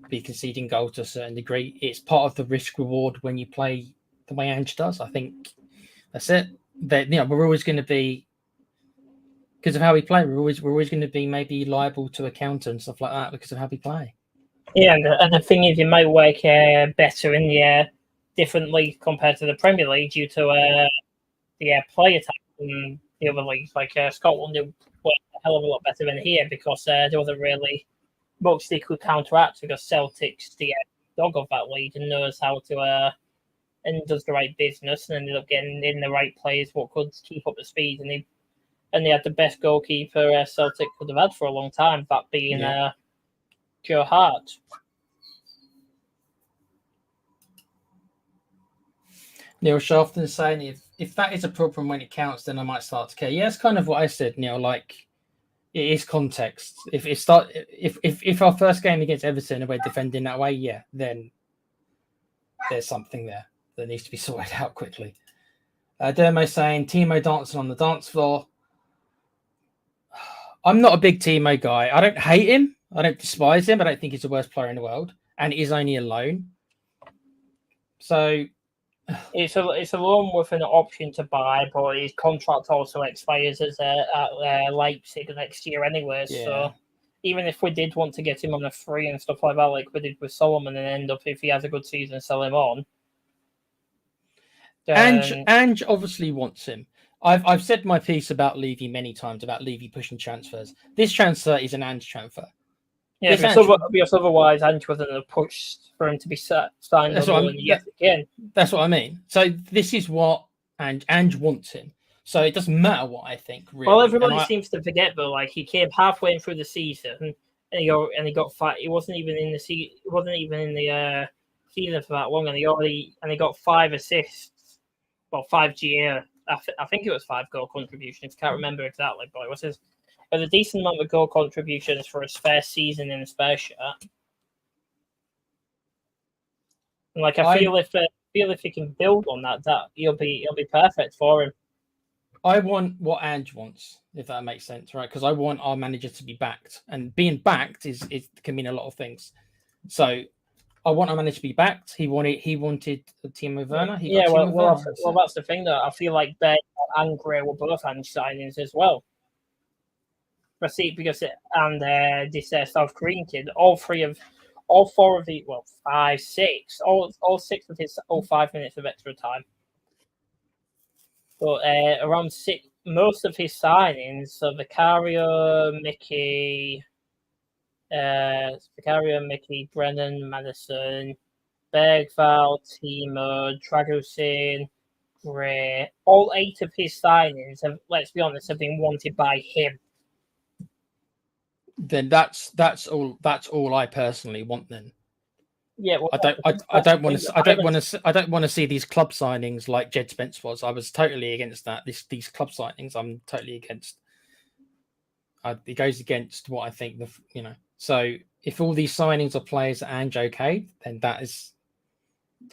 be conceding goals to a certain degree. It's part of the risk-reward when you play the way Ange does. I think that's it. That we're always going to be, because of how we play, we're always going to be maybe liable to a counter and stuff like that because of how we play. Yeah, and the thing is, it might work better in the different league compared to the Premier League due to the play attack in the other leagues, like Scotland. It worked hell of a lot better than here because there wasn't really much they could counteract because Celtic's the dog of that league and knows how to and does the right business and ended up getting in the right players what could keep up the speed and they had the best goalkeeper Celtic could have had for a long time, that being Joe Hart. Neil Sharpton is saying if that is a problem when it counts, then I might start to care. Yeah, that's kind of what I said, Neil. Like it is context. If our first game against Everton and we're defending that way, yeah, then there's something there that needs to be sorted out quickly. Dermo saying Timo dancing on the dance floor. I'm not a big Timo guy. I don't hate him. I don't despise him. I don't think he's the worst player in the world, and he's only a loan. So. It's a loan with an option to buy, but his contract also expires at Leipzig next year anyway. Yeah. So even if we did want to get him on a free and stuff like that, like we did with Solomon, and end up if he has a good season, sell him on. Ange obviously wants him. I've said my piece about Levy many times about Levy pushing transfers. This transfer is an Ange transfer. Yeah, because otherwise Ange wasn't a push for him to be signed on yet again. That's what I mean. So this is what Ange wants him. So it doesn't matter what I think. Really. Well, everybody seems to forget though. Like he came halfway through the season, and he got five. He wasn't even in the season. It wasn't even in the season for that long, and he got 5 assists. Well, 5 GA. I think it was 5 goal contributions. Can't remember exactly, but it was a decent amount of goal contributions for his first season in a spare shirt. And like I feel if he can build on that he'll be perfect for him. I want what Ange wants, if that makes sense, right? Because I want our manager to be backed, and being backed can mean a lot of things. So I want our manager to be backed. He wanted Timo Werner. Well, that's the thing though. I feel like Bayern and Gray were both Ange signings as well. Because South Korean kid, all 4 of the 5, 6, all 6 of his 5 minutes of extra time. But around 6, most of his signings, so Vicario, Mickey, Brennan, Madison, Bergvall, Timo, Dragusin, Gray, all 8 of his signings have, let's be honest, have been wanted by him. Then that's all I personally want. Then yeah, well, I don't want to see these club signings like Jed Spence was. I was totally against that. These club signings, I'm totally against. It goes against what I think. So if all these signings are players that Ange okay, then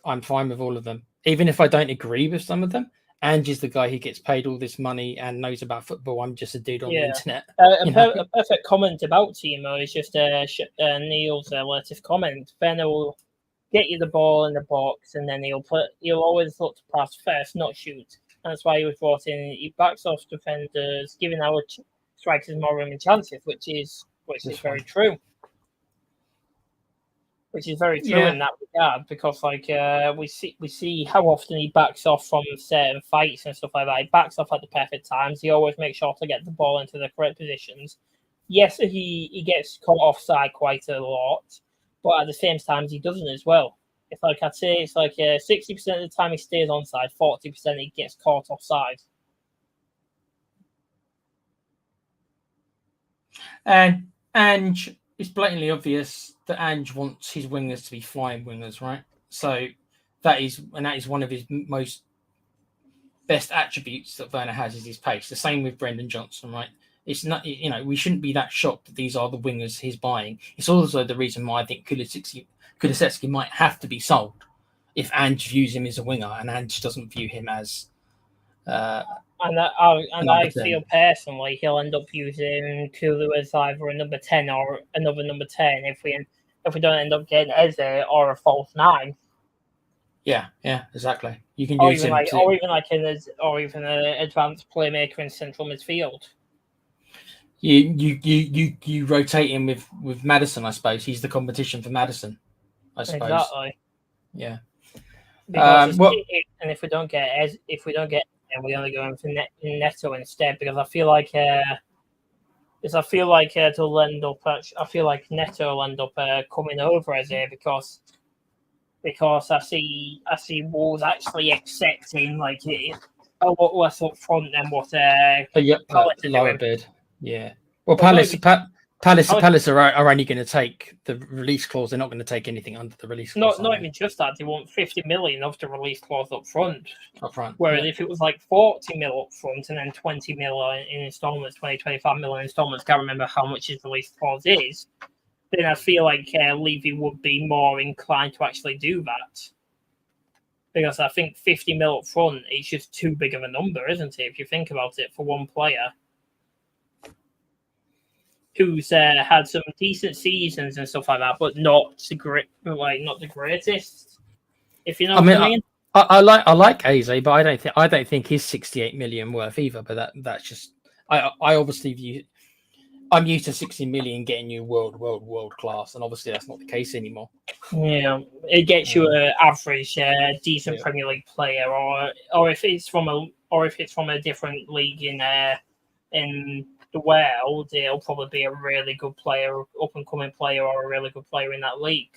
I'm fine with all of them, even if I don't agree with some of them. Ange is the guy who gets paid all this money and knows about football. I'm just a dude on the internet. A perfect comment about Timo is just Neil's latest comment. Ben will get you the ball in the box, and then he'll always look to pass first, not shoot. And that's why he was brought in. He backs off defenders, giving our strikers more room and chances, which is very true. Which is very true in that regard, because we see how often he backs off from certain fights and stuff like that. He backs off at the perfect times. He always makes sure to get the ball into the correct positions. Yes, he gets caught offside quite a lot, but at the same time he doesn't as well. I'd say it's 60% of the time he stays onside, 40% he gets caught offside. And it's blatantly obvious that Ange wants his wingers to be flying wingers, right? So that is one of his most best attributes that Werner has, is his pace. The same with Brendan Johnson, right? It's not, we shouldn't be that shocked that these are the wingers he's buying. It's also the reason why I think Kulusevski might have to be sold if Ange views him as a winger and Ange doesn't view him as. I feel personally he'll end up using Kulu as either a number 10 or another number 10 if we don't end up getting Eze or a false 9. Yeah, exactly. You can or use even him or even an advanced playmaker in central midfield. You rotate him with Maddison, I suppose. He's the competition for Maddison, I suppose. Exactly. Yeah. Because and if we don't get and we only go in for Neto instead, because I feel like Because I feel like it'll end up. I feel like Neto will end up coming over as here because I see Wolves actually accepting like it a lot less up front than what Palace are lower doing. bid. Yeah. Well, Well, Palace Palace- are only going to take the release clause. They're not going to take anything under the release clause. Not even just that. They want 50 million of the release clause up front. Up front. Whereas if it was like 40 mil up front and then 20 mil in installments, 25 mil in installments, can't remember how much his release clause is, then I feel like Levy would be more inclined to actually do that. Because I think 50 mil up front is just too big of a number, isn't it? If you think about it, for one player who's had some decent seasons and stuff like that, but not the greatest. If you know what I mean. I like Eze, but I don't think he's 68 million worth either. But that's just I obviously view. I'm used to 60 million getting you world class, and obviously that's not the case anymore. Yeah, it gets you an average, decent Premier League player, or if it's from a different league in the world, it'll probably be a really good player, up and coming player, or a really good player in that league.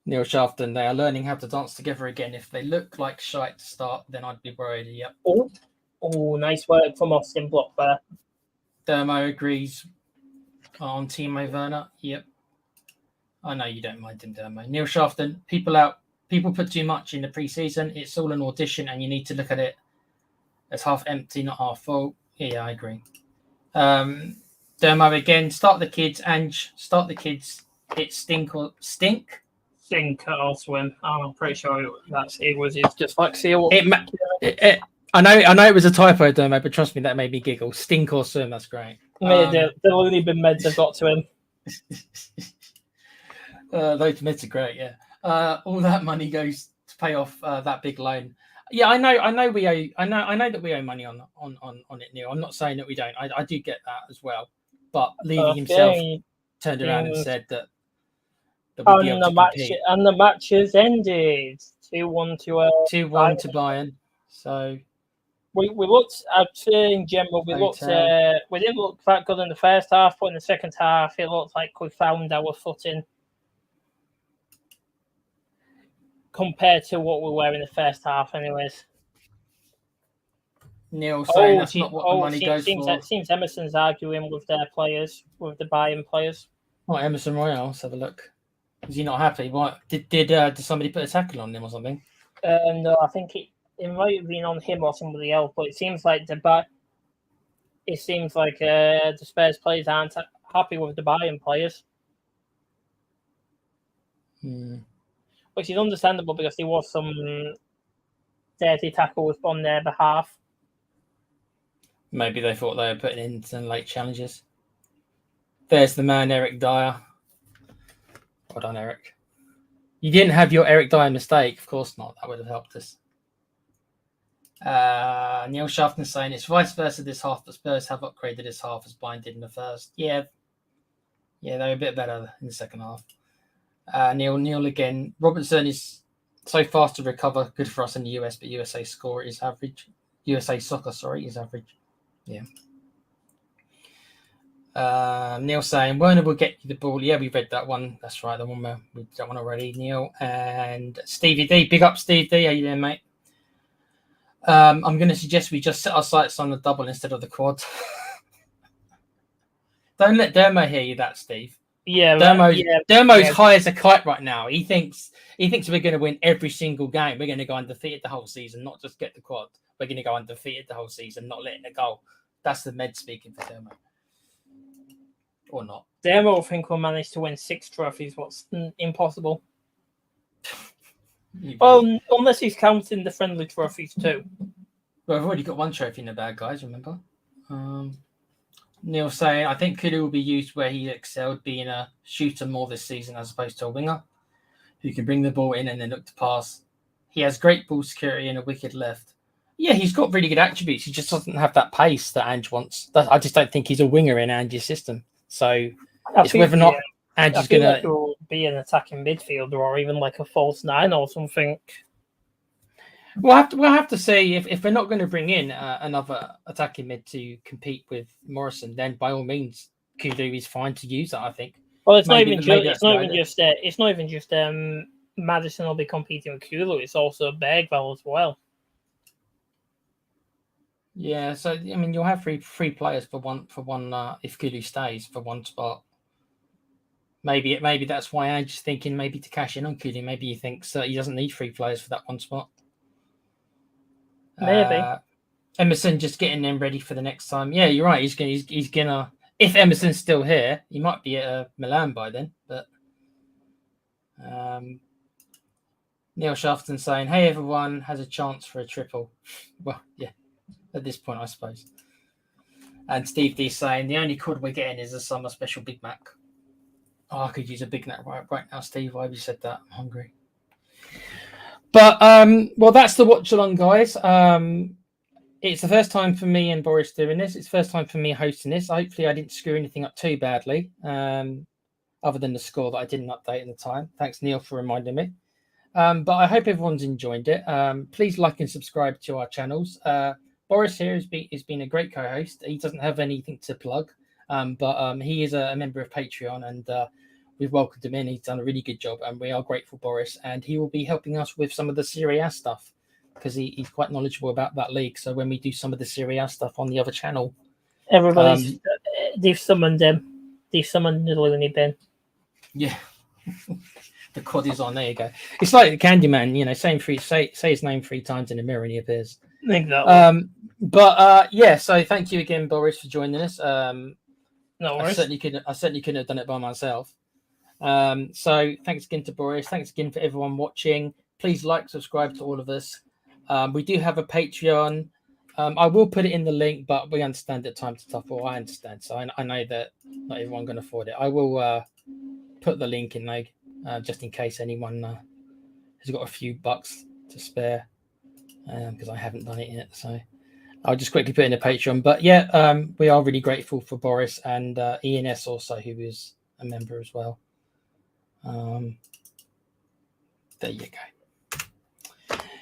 Neil Shafton, they are learning how to dance together again. If they look like shite to start, then I'd be worried. Yep. Oh, nice work from Austin Block there. Dermo agrees on Timo Werner. Yep. I know you don't mind him, Dermo. Neil Shafton, people put too much in the pre-season. It's all an audition, and you need to look at it as half empty, not half full. Yeah, I agree. Dermo again, start the kids. It's stink or stink. Sink or swim. I'm pretty sure it was his dyslexia. I know it was a typo, Dermo, but trust me, that made me giggle. Stink or swim, that's great. The loony bin meds have got to him. Those meds are great, yeah. All that money goes to pay off that big loan. Yeah, I know we owe. I know that we owe money on it, Neil. I'm not saying that we don't. I do get that as well. But Levy himself turned around and said that we'd be able to compete. And the match has ended 2-1 to 2-1 to Bayern. So we looked in general. We didn't look that good in the first half, but in the second half, it looked like we found our footing compared to what we were in the first half, anyways. Neil saying that's not what the money goes for. It seems Emerson's arguing with their players, with the Bayern players. Oh, Emerson Royale, let's have a look. Is he not happy? What did somebody put a tackle on him or something? No, I think it might have been on him or somebody else, but it seems like the Spurs players aren't happy with the Bayern players. Which is understandable because there was some dirty tackles on their behalf. Maybe they thought they were putting in some late challenges. There's the man, Eric Dyer. Well done, Eric. You didn't have your Eric Dyer mistake. Of course not. That would have helped us. Neil Shafton saying it's vice versa this half, but Spurs have upgraded this half as Bayern did in the first. Yeah, they were a bit better in the second half. Neil again. Robertson is so fast to recover. Good for us in the US, but USA score is average. USA soccer, is average. Yeah. Neil saying Werner will get you the ball. Yeah, we read that one. That's right, the one where we that one already. Neil and Stevie D. Big up, Steve D. How you doing, mate? I'm going to suggest we just set our sights on the double instead of the quad. Don't let Dermo hear you that, Steve. Yeah, Dermo's high as a kite right now. He thinks we're going to win every single game. We're going to go undefeated the whole season, not just get the quad. We're going to go undefeated the whole season, not letting a goal. That's the med speaking for Dermo. Or not. Dermo will think we'll manage to win 6 trophies. What's impossible? Well, unless he's counting the friendly trophies too. Well, I've already got 1 trophy in the bag, guys. Remember? Neil saying, I think Kulu will be used where he excelled, being a shooter more this season as opposed to a winger who can bring the ball in and then look to pass. He has great ball security and a wicked left. Yeah, he's got really good attributes. He just doesn't have that pace that Ange wants. I just don't think he's a winger in Ange's system. So it's whether or not Ange's going to... He'll be an attacking midfielder or even like a false 9 or something. We'll have to see if we're not going to bring in another attacking mid to compete with Morrison. Then by all means, Kulu is fine to use that. I think. Well, it's Maybe- not even maybe just it's not even just Madison will be competing with Kulu. It's also Bergvall as well. Yeah, so I mean, you'll have three players for one if Kulu stays for one spot. Maybe that's why I'm just thinking maybe to cash in on Kulu. Maybe he thinks he doesn't need 3 players for that one spot. Maybe. Emerson just getting them ready for the next time. Yeah, you're right. He's gonna. If Emerson's still here, he might be at Milan by then. But Neil Shafton saying, "Hey, everyone has a chance for a triple." Well, yeah, at this point, I suppose. And Steve D saying, "The only cod we're getting is a summer special Big Mac." Oh, I could use a Big Mac right now, Steve. Why have you said that? I'm hungry. But well, that's the watch along, guys. It's the first time for me and Boris doing this. It's the first time for me hosting this. Hopefully, I didn't screw anything up too badly, other than the score that I didn't update in the time. Thanks, Neil, for reminding me. But I hope everyone's enjoyed it. Please like and subscribe to our channels. Boris here has been a great co-host. He doesn't have anything to plug, but he is a member of Patreon, and we've welcomed him in. He's done a really good job, and we are grateful, Boris. And he will be helping us with some of the Serie A stuff, because he's quite knowledgeable about that league. So when we do some of the Serie A stuff on the other channel, everybody's they've summoned him. They've summoned the Looney Bin. Yeah, the cod is on. There you go. It's like the Candyman, say his name 3 times in the mirror and he appears. Exactly. But yeah. So thank you again, Boris, for joining us. No worries. I certainly couldn't have done it by myself. So thanks again to Boris. Thanks again for everyone watching. Please like, subscribe to all of us. We do have a Patreon. I will put it in the link, but we understand that times are tough. Well, I understand. So I know that not everyone can afford it. I will put the link in there just in case anyone has got a few bucks to spare, because I haven't done it yet. So I'll just quickly put in the Patreon. But yeah, we are really grateful for Boris and ENS also, who is a member as well. There you go.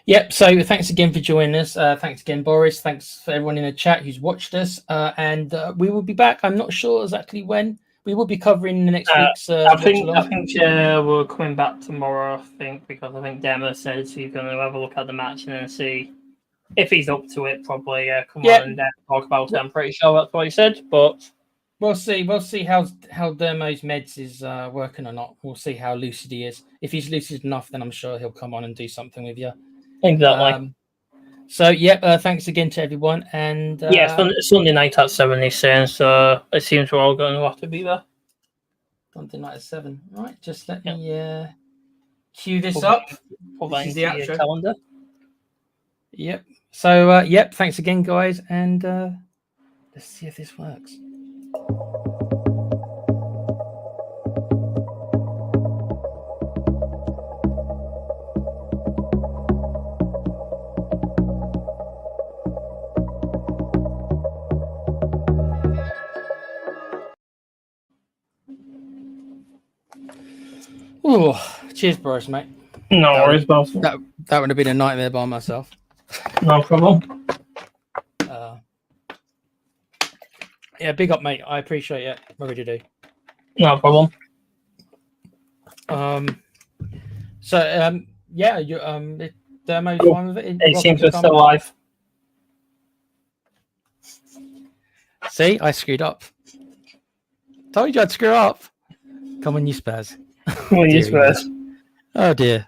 Yep. So thanks again for joining us. Thanks again, Boris. Thanks for everyone in the chat who's watched us. And we will be back. I'm not sure exactly when. We will be covering the next week's. I think we're coming back tomorrow. I think, because I think Demo says he's going to have a look at the match and then see if he's up to it. Probably come on and talk about it. I'm pretty sure that's what he said, but we'll see. We'll see how Dermo's meds is working or not. We'll see how lucid he is. If he's lucid enough, then I'm sure he'll come on and do something with you. Exactly. So yeah, thanks again to everyone, and Sunday night at 7. He's saying, so it seems we're all going to have to be there. Sunday night at 7. Right, just let me cue this up. This is the outro. Calendar. Yep. So yep. Thanks again, guys, and let's see if this works. Oh, cheers, Boris, mate. No worries, boss. That would have been a nightmare by myself. No problem. Yeah, big up, mate. I appreciate it. I really do. No problem. So yeah, you Dermo's fine with it. It seems we're still alive. See, I screwed up. Told you I'd screw up. Come on, you Spurs. Come on, you Spurs. Oh dear.